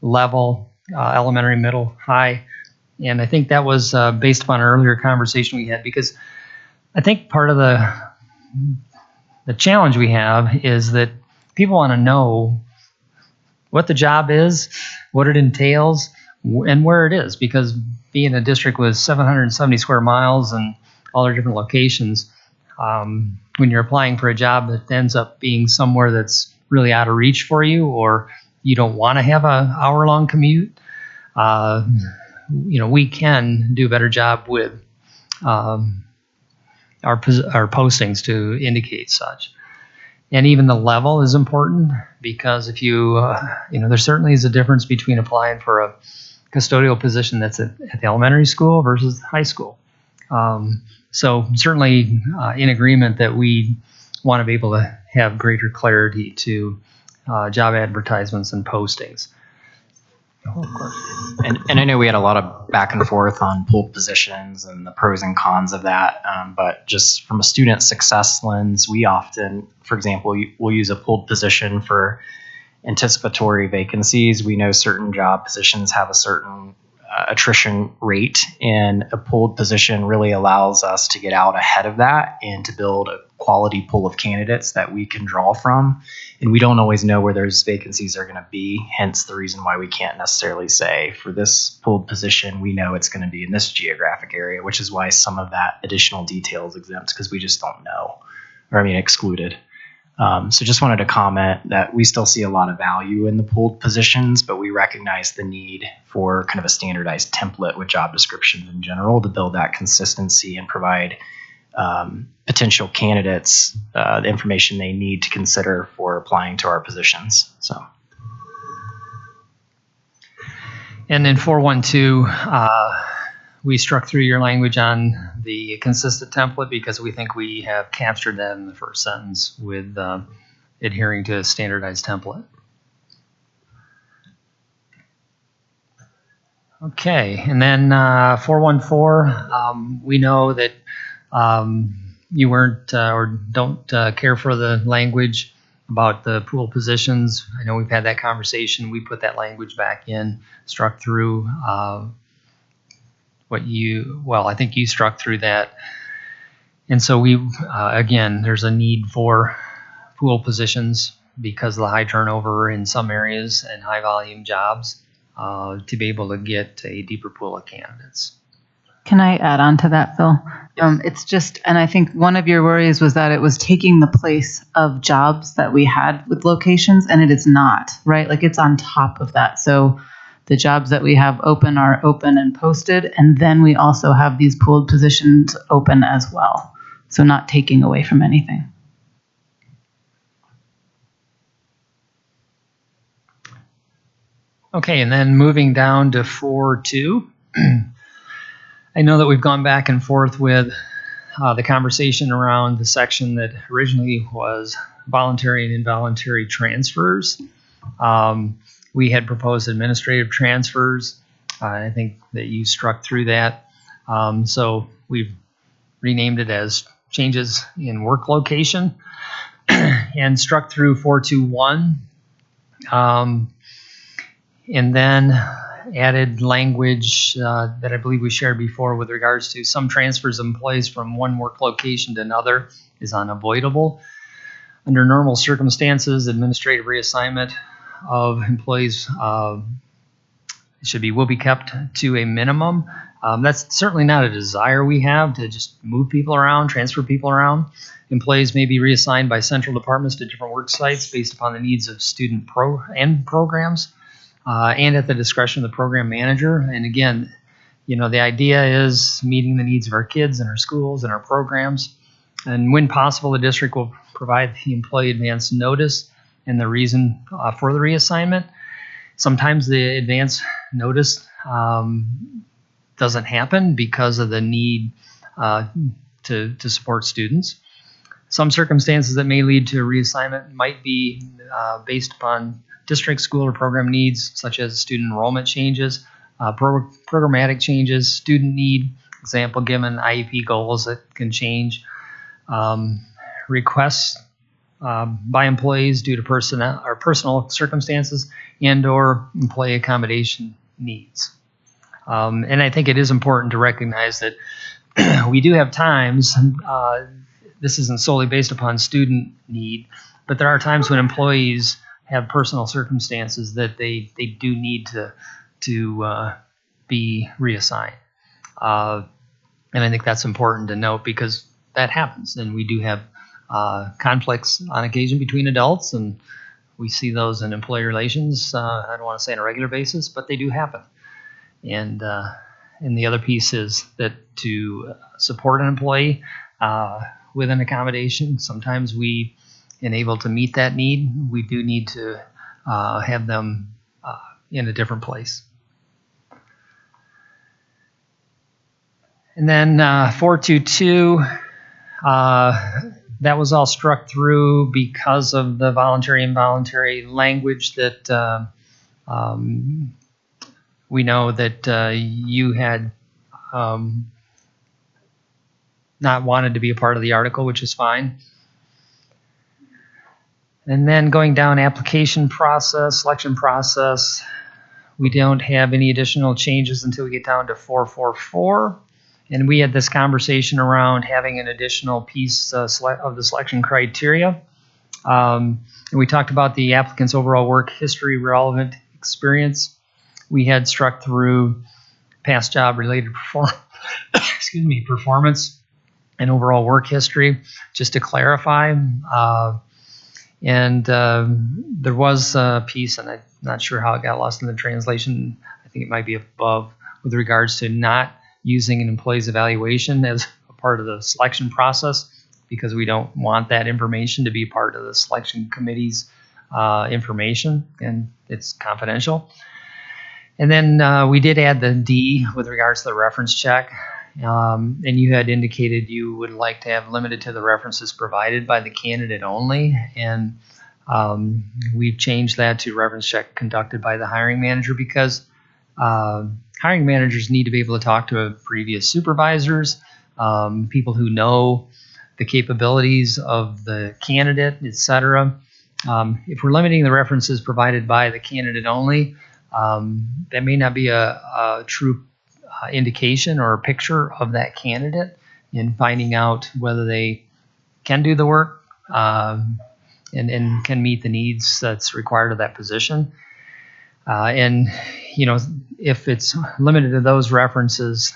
level, elementary, middle, high. And I think that was based upon an earlier conversation we had, because I think part of the challenge we have is that people want to know what the job is, what it entails, and where it is, because being a district with 770 square miles and all their different locations, when you're applying for a job that ends up being somewhere that's really out of reach for you, or you don't want to have a hour-long commute, we can do a better job with our postings to indicate such. And even the level is important, because if you, there certainly is a difference between applying for a custodial position that's at the elementary school versus high school. So certainly in agreement that we want to be able to have greater clarity to job advertisements and postings. Oh, of course. And I know we had a lot of back and forth on pooled positions and the pros and cons of that. But just from a student success lens, we often, for example, we'll use a pooled position for anticipatory vacancies. We know certain job positions have a certain attrition rate, and a pooled position really allows us to get out ahead of that and to build a quality pool of candidates that we can draw from. And we don't always know where those vacancies are going to be, hence the reason why we can't necessarily say for this pooled position, we know it's going to be in this geographic area, which is why some of that additional detail is exempt, because we just don't know, excluded. So just wanted to comment that we still see a lot of value in the pooled positions, but we recognize the need for kind of a standardized template with job descriptions in general to build that consistency and provide potential candidates the information they need to consider for applying to our positions. So. And in 412, we struck through your language on the consistent template because we think we have captured that in the first sentence with adhering to a standardized template. Okay, and then 414, we know that you weren't or don't care for the language about the pool positions. I know we've had that conversation. We put that language back in, struck through I think you struck through that. And so we, again, there's a need for pool positions because of the high turnover in some areas and high volume jobs to be able to get a deeper pool of candidates. Can I add on to that, Phil? It's just, and I think one of your worries was that it was taking the place of jobs that we had with locations, and it is not, right? Like it's on top of that. So the jobs that we have open are open and posted, and then we also have these pooled positions open as well. So not taking away from anything. Okay, and then moving down to 4.2. I know that we've gone back and forth with the conversation around the section that originally was voluntary and involuntary transfers. We had proposed administrative transfers. I think that you struck through that. So we've renamed it as changes in work location and struck through 421. And then added language that I believe we shared before with regards to some transfers of employees from one work location to another is unavoidable. Under normal circumstances, administrative reassignment of employees will be kept to a minimum. That's certainly not a desire we have to just move people around, transfer people around. Employees may be reassigned by central departments to different work sites based upon the needs of student programs. And at the discretion of the program manager. And again, the idea is meeting the needs of our kids and our schools and our programs. And when possible, the district will provide the employee advance notice and the reason for the reassignment. Sometimes the advance notice doesn't happen because of the need to support students. Some circumstances that may lead to a reassignment might be based upon district, school, or program needs, such as student enrollment changes, programmatic changes, student need, example given IEP goals that can change, requests by employees due to personal circumstances and/or employee accommodation needs. And I think it is important to recognize that we do have times, this isn't solely based upon student need, but there are times when employees have personal circumstances that they do need to be reassigned. And I think that's important to note because that happens. And we do have conflicts on occasion between adults and We see those in employee relations. I don't want to say on a regular basis, but they do happen. And the other piece is that to support an employee with an accommodation, sometimes we enable to meet that need. We do need to have them in a different place. And then 422, that was all struck through because of the voluntary involuntary language that we know that you had not wanted to be a part of the article, which is fine. And then going down application process, selection process, we don't have any additional changes until we get down to 444. And we had this conversation around having an additional piece of the selection criteria. And we talked about the applicant's overall work history, relevant experience. We had struck through past job related performance and overall work history, just to clarify. And there was a piece, and I'm not sure how it got lost in the translation. I think it might be above, with regards to not using an employee's evaluation as a part of the selection process, because we don't want that information to be part of the selection committee's information, and it's confidential. And then we did add the D with regards to the reference check. And you had indicated you would like to have limited to the references provided by the candidate only. And we've changed that to reference check conducted by the hiring manager, because hiring managers need to be able to talk to previous supervisors, people who know the capabilities of the candidate, etc. If we're limiting the references provided by the candidate only, that may not be a true indication or a picture of that candidate in finding out whether they can do the work and can meet the needs that's required of that position. And, you know, if it's limited to those references,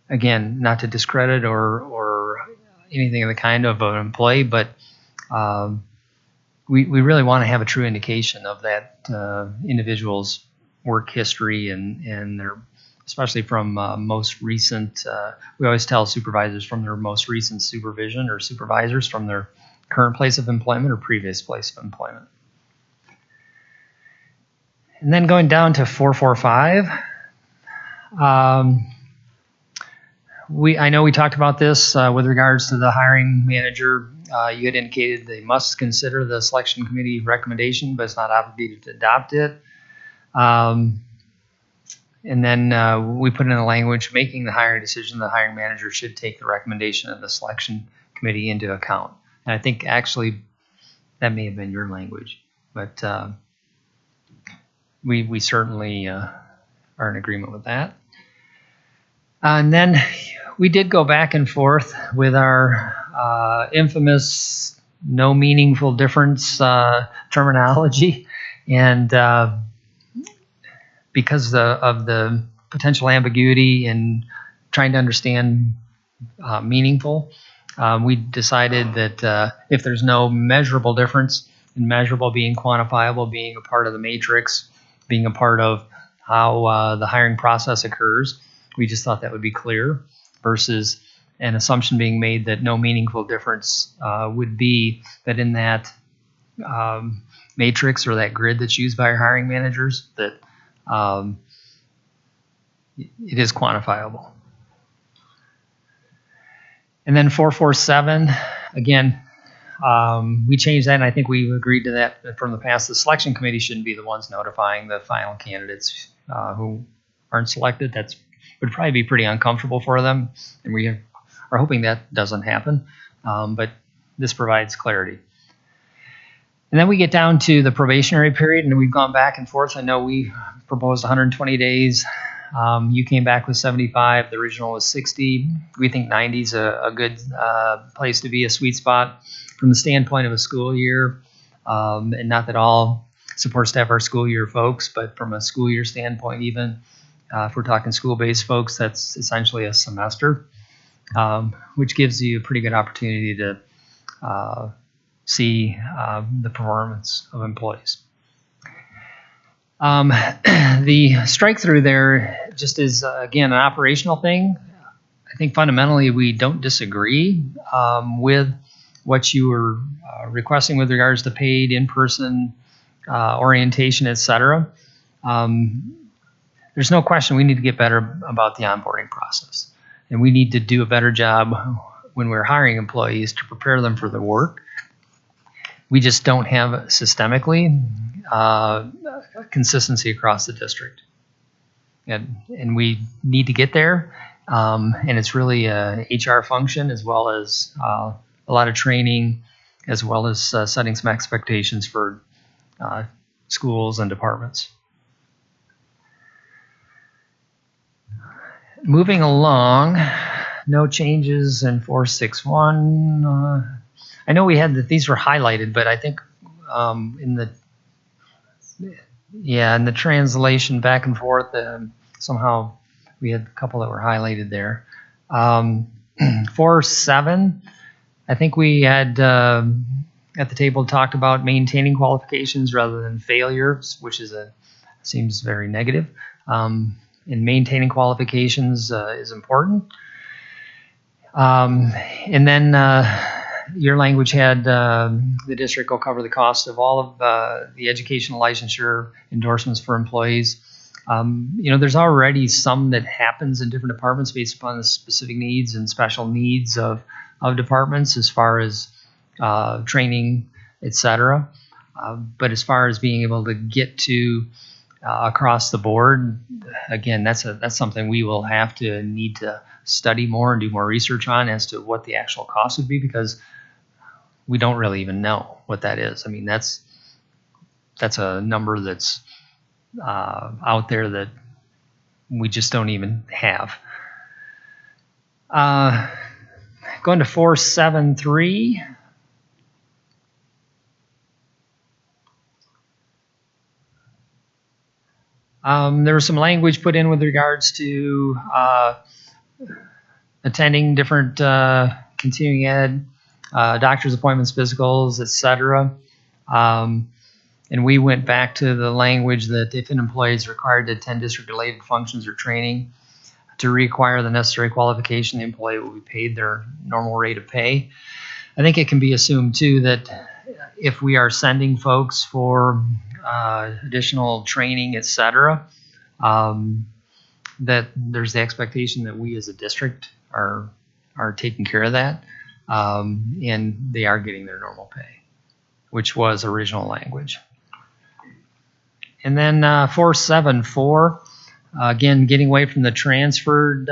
again, not to discredit or anything of the kind of an employee, but we really want to have a true indication of that individual's work history and their, especially from most recent, we always tell supervisors from their most recent supervision, or supervisors from their current place of employment or previous place of employment. And then going down to 445, I know we talked about this with regards to the hiring manager. You had indicated they must consider the selection committee recommendation, but it's not obligated to adopt it. And then we put in a language, making the hiring decision, the hiring manager should take the recommendation of the selection committee into account. And I think actually that may have been your language, but we certainly are in agreement with that. And then we did go back and forth with our infamous no meaningful difference terminology. And because of the potential ambiguity in trying to understand meaningful, we decided that if there's no measurable difference, and measurable being quantifiable, being a part of the matrix, being a part of how the hiring process occurs, we just thought that would be clear, versus an assumption being made that no meaningful difference would be that in that matrix or that grid that's used by our hiring managers, that it is quantifiable. And then 447, again, we changed that, and I think we agreed to that from the past. The selection committee shouldn't be the ones notifying the final candidates who aren't selected. That would probably be pretty uncomfortable for them, and we are hoping that doesn't happen, but this provides clarity. And then we get down to the probationary period, and we've gone back and forth. I know we proposed 120 days. You came back with 75. The original was 60. We think 90 is a good place to be, a sweet spot from the standpoint of a school year. And not that all support staff are school year folks, but from a school year standpoint, even if we're talking school-based folks, that's essentially a semester, which gives you a pretty good opportunity to see the performance of employees. The strike through there just is, again, an operational thing. I think fundamentally we don't disagree with what you were requesting with regards to paid in-person orientation, et cetera. There's no question we need to get better about the onboarding process. And we need to do a better job when we're hiring employees to prepare them for the work. We just don't have systemically consistency across the district. And we need to get there. And it's really a HR function as well as a lot of training, as well as setting some expectations for schools and departments. Moving along, no changes in 461. I know we had that these were highlighted, but I think in the translation back and forth, somehow we had a couple that were highlighted there. 4.7, I think we had at the table talked about maintaining qualifications rather than failures, which seems very negative. And maintaining qualifications is important. And then your language had the district will cover the cost of all of the educational licensure endorsements for employees. There's already some that happens in different departments based upon the specific needs and special needs of departments as far as training, et cetera. But as far as being able to get to across the board, again, that's something we will need to study more and do more research on as to what the actual cost would be, because we don't really even know what that is. I mean, that's a number that's out there that we just don't even have. Going to 473. There was some language put in with regards to attending different continuing ed, doctor's appointments, physicals, etc. And we went back to the language that if an employee is required to attend district-related functions or training to require the necessary qualification, the employee will be paid their normal rate of pay. I think it can be assumed, too, that if we are sending folks for additional training, et cetera, that there's the expectation that we as a district are taking care of that, and they are getting their normal pay, which was original language. And then 474, again, getting away from the transferred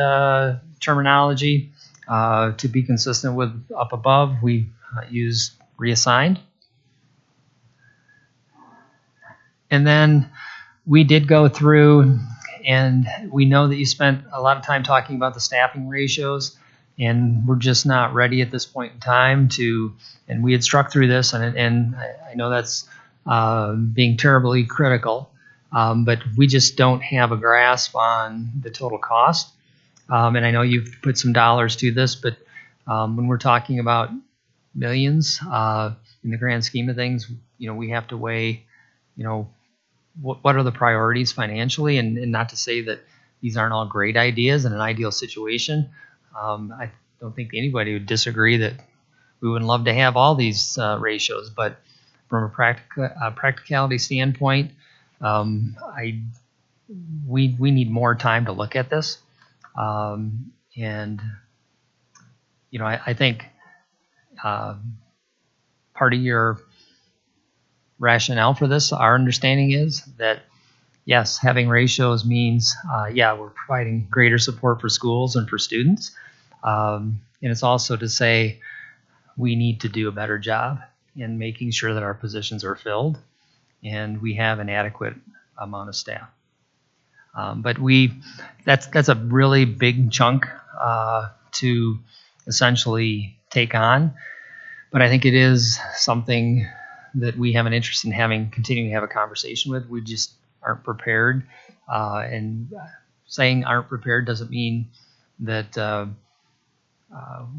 terminology to be consistent with up above, we use reassigned. And then we did go through, and we know that you spent a lot of time talking about the staffing ratios, and we're just not ready at this point in time and we had struck through this, and I know that's being terribly critical, but we just don't have a grasp on the total cost. And I know you've put some dollars to this, but when we're talking about millions, in the grand scheme of things, we have to weigh, what are the priorities financially, and not to say that these aren't all great ideas in an ideal situation. I don't think anybody would disagree that we would love to have all these ratios, but from a practicality standpoint, we need more time to look at this. And I think part of your rationale for this, our understanding is that, yes, having ratios means, we're providing greater support for schools and for students. And it's also to say we need to do a better job in making sure that our positions are filled and we have an adequate amount of staff. But that's a really big chunk to essentially take on. But I think it is something that we have an interest in continuing to have a conversation with. We just aren't prepared. And saying aren't prepared doesn't mean that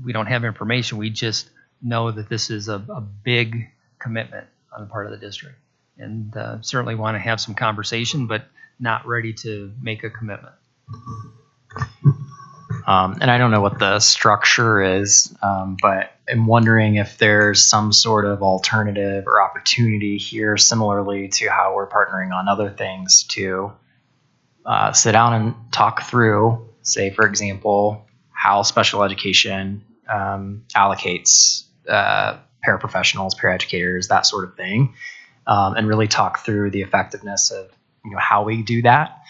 we don't have information. We just know that this is a big commitment on the part of the district, and certainly want to have some conversation, but not ready to make a commitment. And I don't know what the structure is, but I'm wondering if there's some sort of alternative or opportunity here, similarly to how we're partnering on other things, to sit down and talk through, say, for example, how special education allocates paraprofessionals, paraeducators, that sort of thing, and really talk through the effectiveness of how we do that.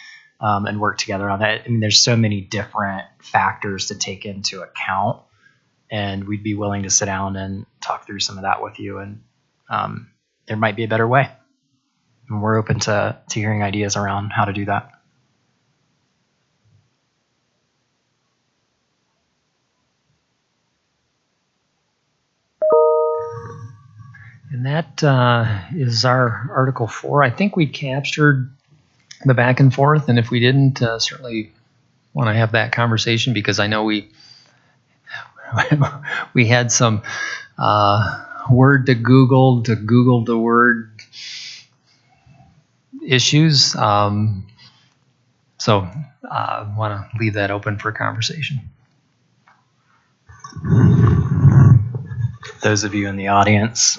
And work together on that. I mean, there's so many different factors to take into account, and we'd be willing to sit down and talk through some of that with you. And there might be a better way. And we're open to hearing ideas around how to do that. And that is our Article 4. I think we captured the back and forth, and if we didn't, certainly want to have that conversation, because I know we had some word to Google to word issues. So I want to leave that open for conversation. Those of you in the audience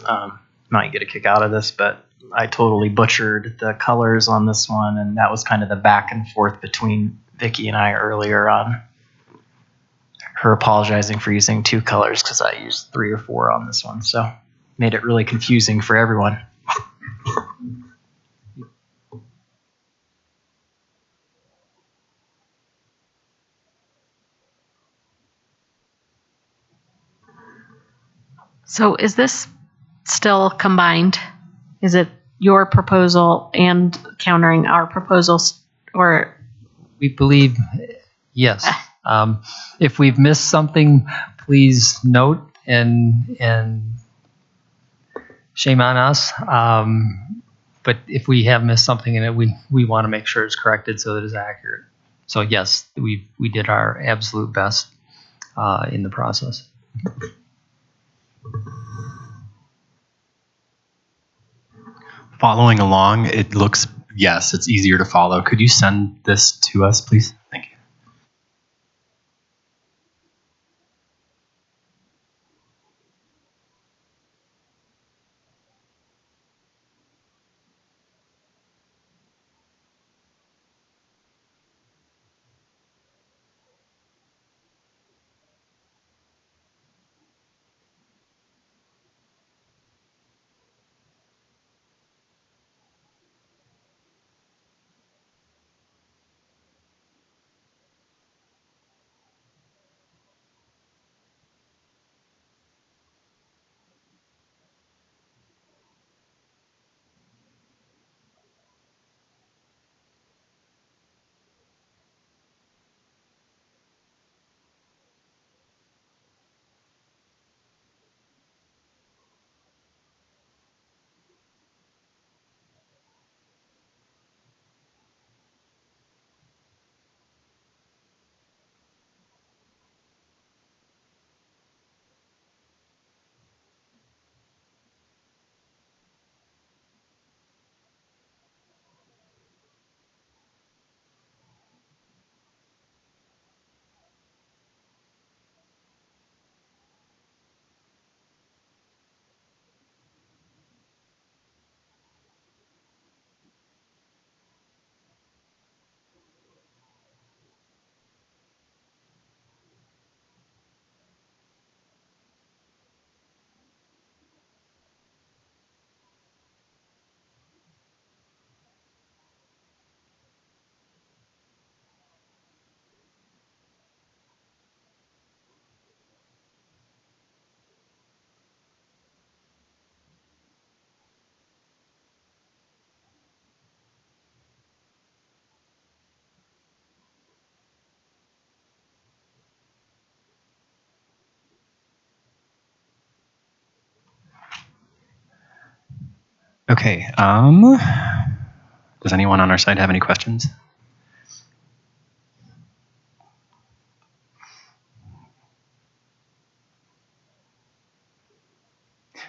might get a kick out of this, but I totally butchered the colors on this one, and that was kind of the back and forth between Vicki and I earlier on her apologizing for using 2 colors because I used 3 or 4 on this one, so made it really confusing for everyone. So is this still combined? Is it your proposal and countering our proposals, or? We believe, yes. If we've missed something, please note, and shame on us. But if we have missed something in it, we want to make sure it's corrected so that it's accurate. So yes, we did our absolute best in the process. Following along, it looks, yes, it's easier to follow. Could you send this to us, please? Thank you. Okay. Does anyone on our side have any questions?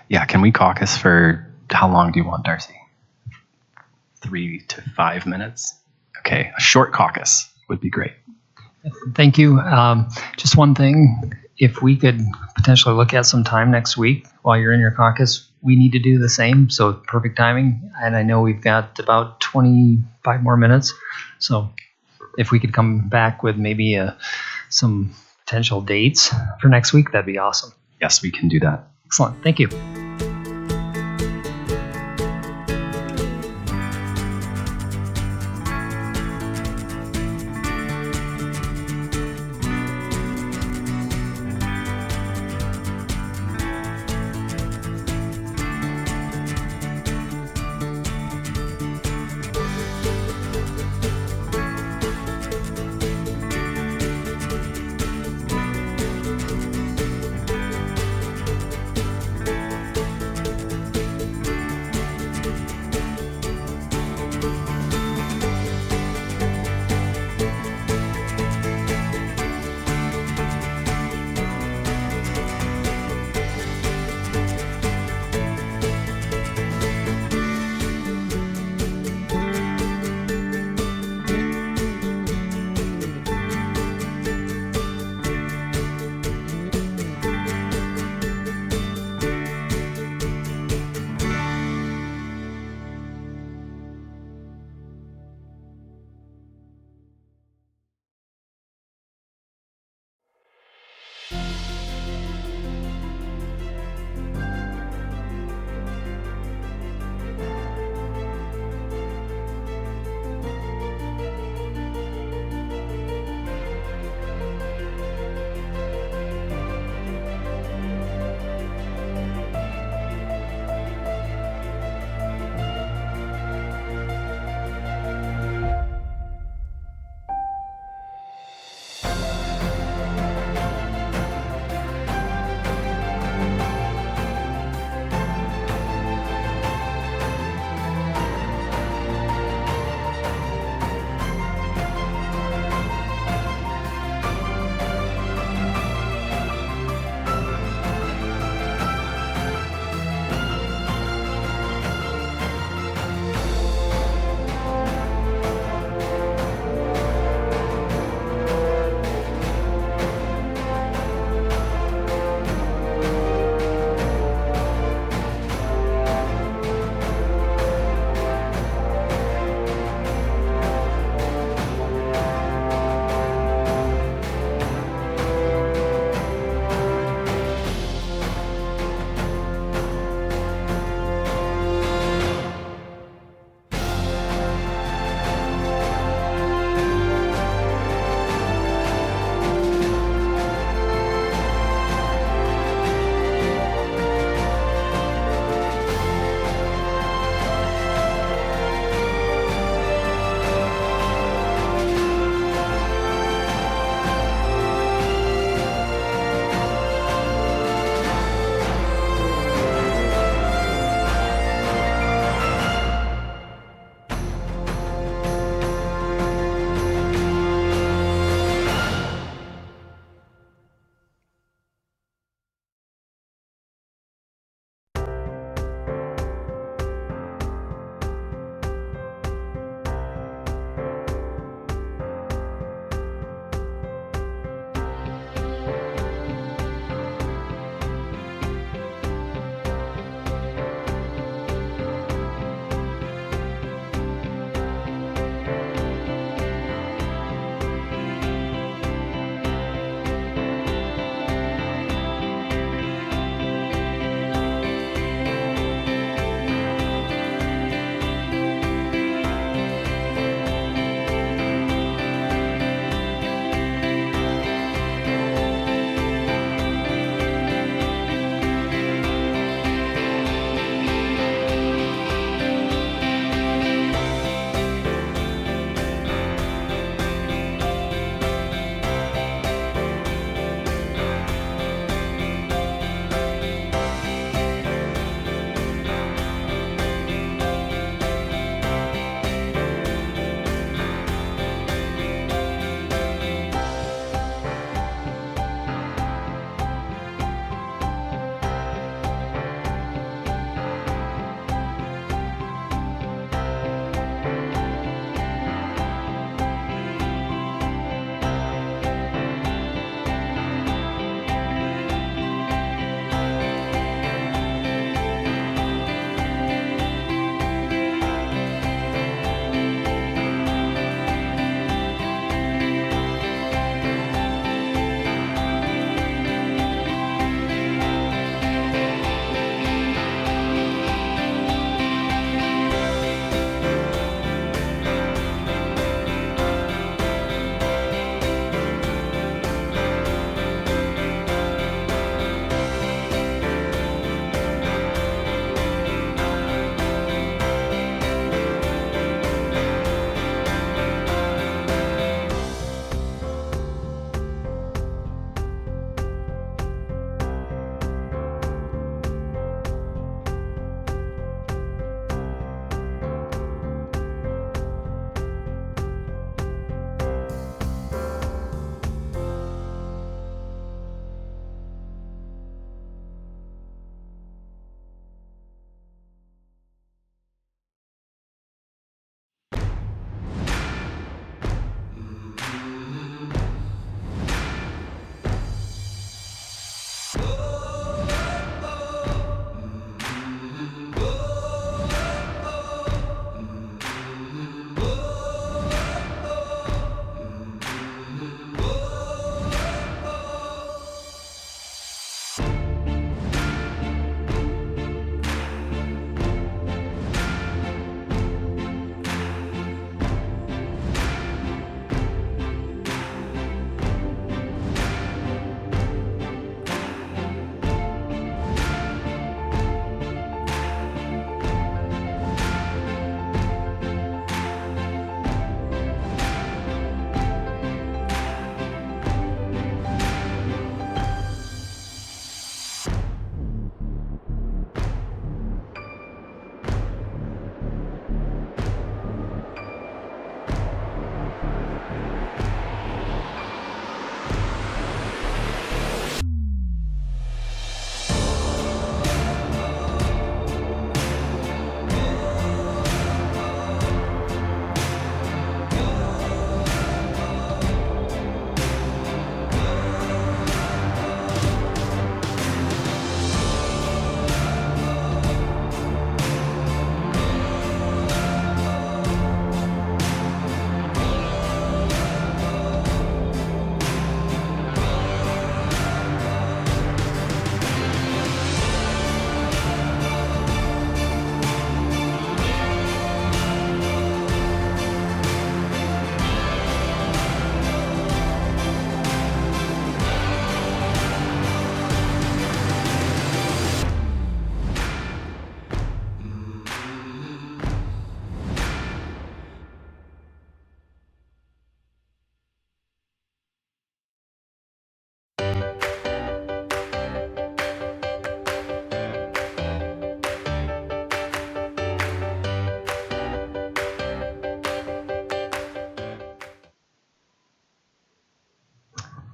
Yeah, can we caucus for how long do you want, Darcy? 3 to 5 minutes? Okay, a short caucus would be great. Thank you. Just one thing, if we could potentially look at some time next week while you're in your caucus, we need to do the same. So perfect timing. And I know we've got about 25 more minutes. So if we could come back with maybe some potential dates for next week, that'd be awesome. Yes, we can do that. Excellent. Thank you.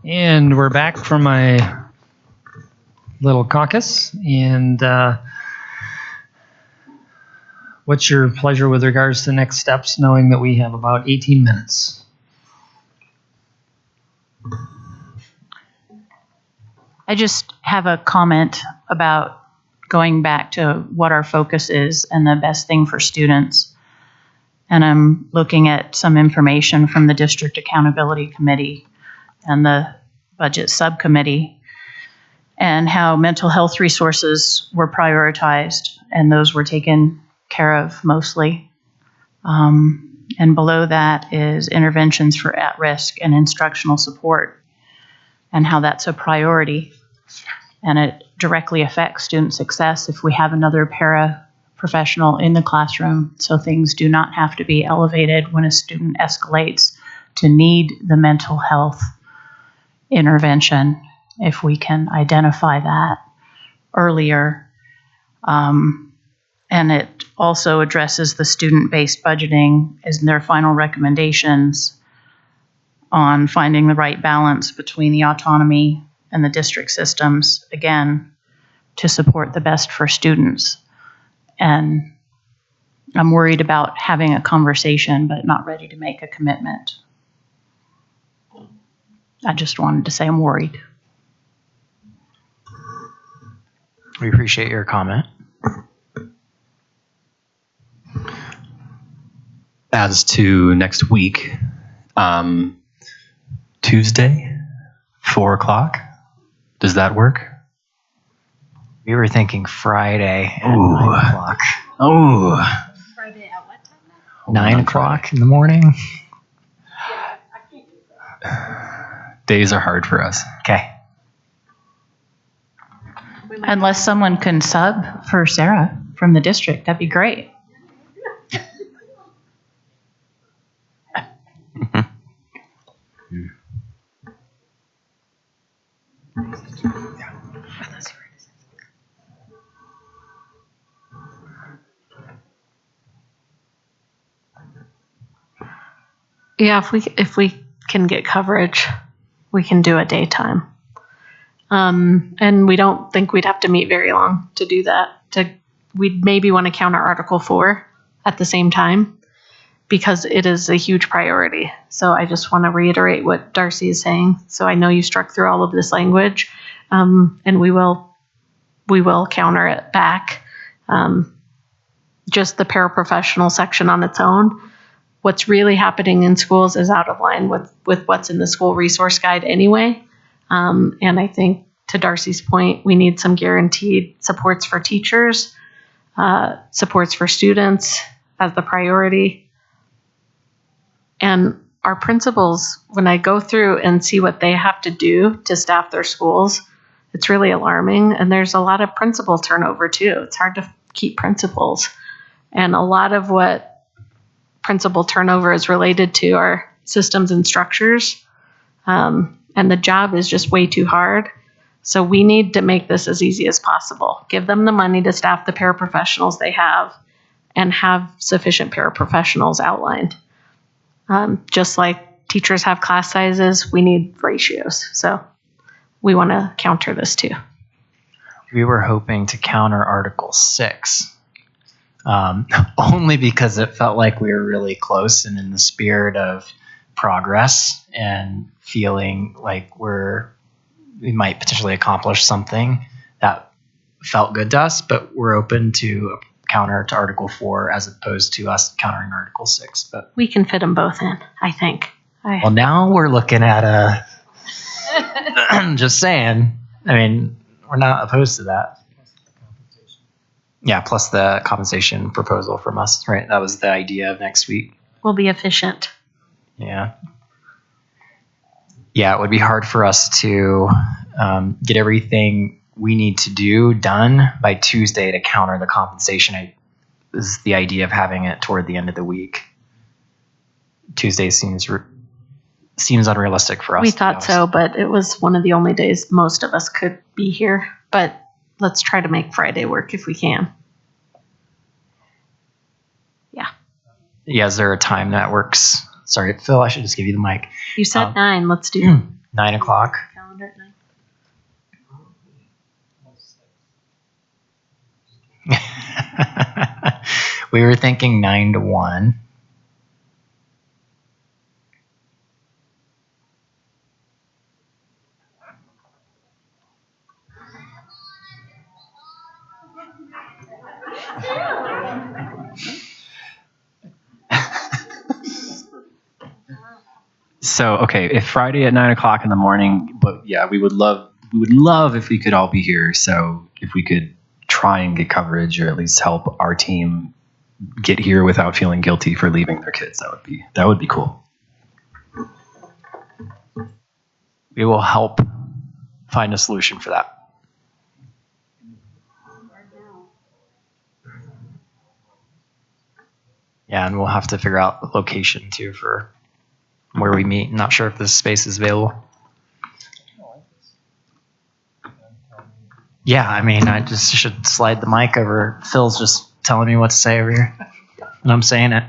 And we're back from my little caucus. And what's your pleasure with regards to next steps, knowing that we have about 18 minutes? I just have a comment about going back to what our focus is and the best thing for students. And I'm looking at some information from the District Accountability Committee and the Budget Subcommittee, and how mental health resources were prioritized, and those were taken care of mostly. And below that is interventions for at-risk and instructional support, and how that's a priority. And it directly affects student success if we have another paraprofessional in the classroom, so things do not have to be elevated when a student escalates to need the mental health intervention, if we can identify that earlier. And it also addresses the student-based budgeting as their final recommendations on finding the right balance between the autonomy and the district systems, again, to support the best for students. And I'm worried about having a conversation, but not ready to make a commitment. I just wanted to say I'm worried. We appreciate your comment. As to next week, Tuesday, 4 o'clock. Does that work? We were thinking Friday at Ooh. 9 o'clock. Oh, Friday at what time? 9 o'clock in the morning? days are hard for us. Okay. Unless someone can sub for Sarah from the district, that'd be great. Yeah, if we can get coverage, we can do a daytime. And we don't think we'd have to meet very long to do that. We'd maybe want to counter Article 4 at the same time, because it is a huge priority. So I just want to reiterate what Darcy is saying. So I know you struck through all of this language, and we will counter it back. Just the paraprofessional section on its own. What's really happening in schools is out of line with what's in the school resource guide anyway. And I think, to Darcy's point, we need some guaranteed supports for teachers, supports for students as the priority. And our principals, when I go through and see what they have to do to staff their schools, it's really alarming. And there's a lot of principal turnover too. It's hard to keep principals. And a lot of what principal turnover is related to our systems and structures. And the job is just way too hard. So we need to make this as easy as possible. Give them the money to staff the paraprofessionals they have, and have sufficient paraprofessionals outlined. Just like teachers have class sizes, we need ratios. So we want to counter this too. We were hoping to counter Article 6, only because it felt like we were really close, and in the spirit of progress and feeling like we might potentially accomplish something that felt good to us, but we're open to counter to Article 4 as opposed to us countering Article 6. But We can fit them both in, I think. well, now we're looking at just saying. I mean, we're not opposed to that. Yeah, plus the compensation proposal from us, right? That was the idea of next week. We'll be efficient. Yeah. Yeah, it would be hard for us to get everything we need to do done by Tuesday to counter the compensation. This is the idea of having it toward the end of the week. Tuesday seems unrealistic for us. We thought so, but it was one of the only days most of us could be here. But let's try to make Friday work if we can. Yeah, is there a time that works? Sorry, Phil, I should just give you the mic. You said 9. Let's do 9 o'clock. Calendar at 9. We were thinking 9 to 1. So, okay, if Friday at 9 o'clock in the morning, but yeah, we would love if we could all be here. So if we could try and get coverage or at least help our team get here without feeling guilty for leaving their kids, that would be cool. We will help find a solution for that. Yeah, and we'll have to figure out the location too for where we meet. Not sure if this space is available. Yeah, I mean, I just should slide the mic over. Phil's just telling me what to say over here, and I'm saying it.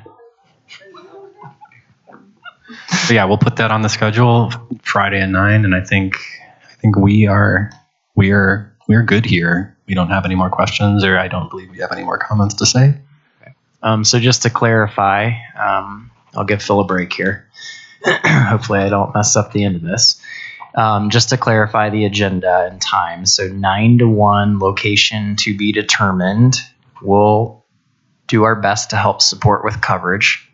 But yeah, we'll put that on the schedule Friday at 9, and I think we are good here. We don't have any more questions, or I don't believe we have any more comments to say. So just to clarify, I'll give Phil a break here. Hopefully I don't mess up the end of this. Just to clarify the agenda and time. So 9 to 1, location to be determined. We'll do our best to help support with coverage.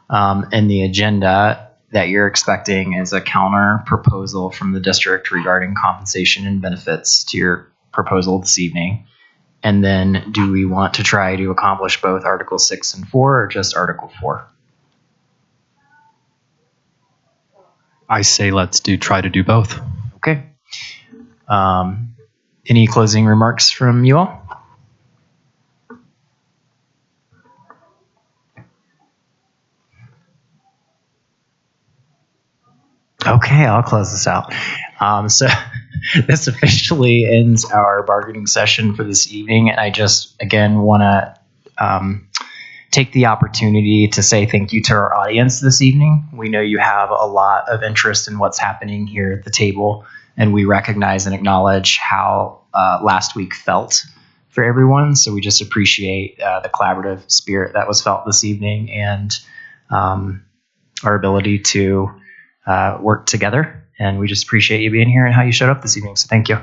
And the agenda that you're expecting is a counter proposal from the district regarding compensation and benefits to your proposal this evening. And then do we want to try to accomplish both Article 6 and 4 or just Article 4? I say let's try to do both. Okay. Any closing remarks from you all? Okay, I'll close this out. So this officially ends our bargaining session for this evening. And I just, again, want to take the opportunity to say thank you to our audience this evening. We know you have a lot of interest in what's happening here at the table, and we recognize and acknowledge how last week felt for everyone. So we just appreciate the collaborative spirit that was felt this evening and our ability to work together. And we just appreciate you being here and how you showed up this evening. So thank you.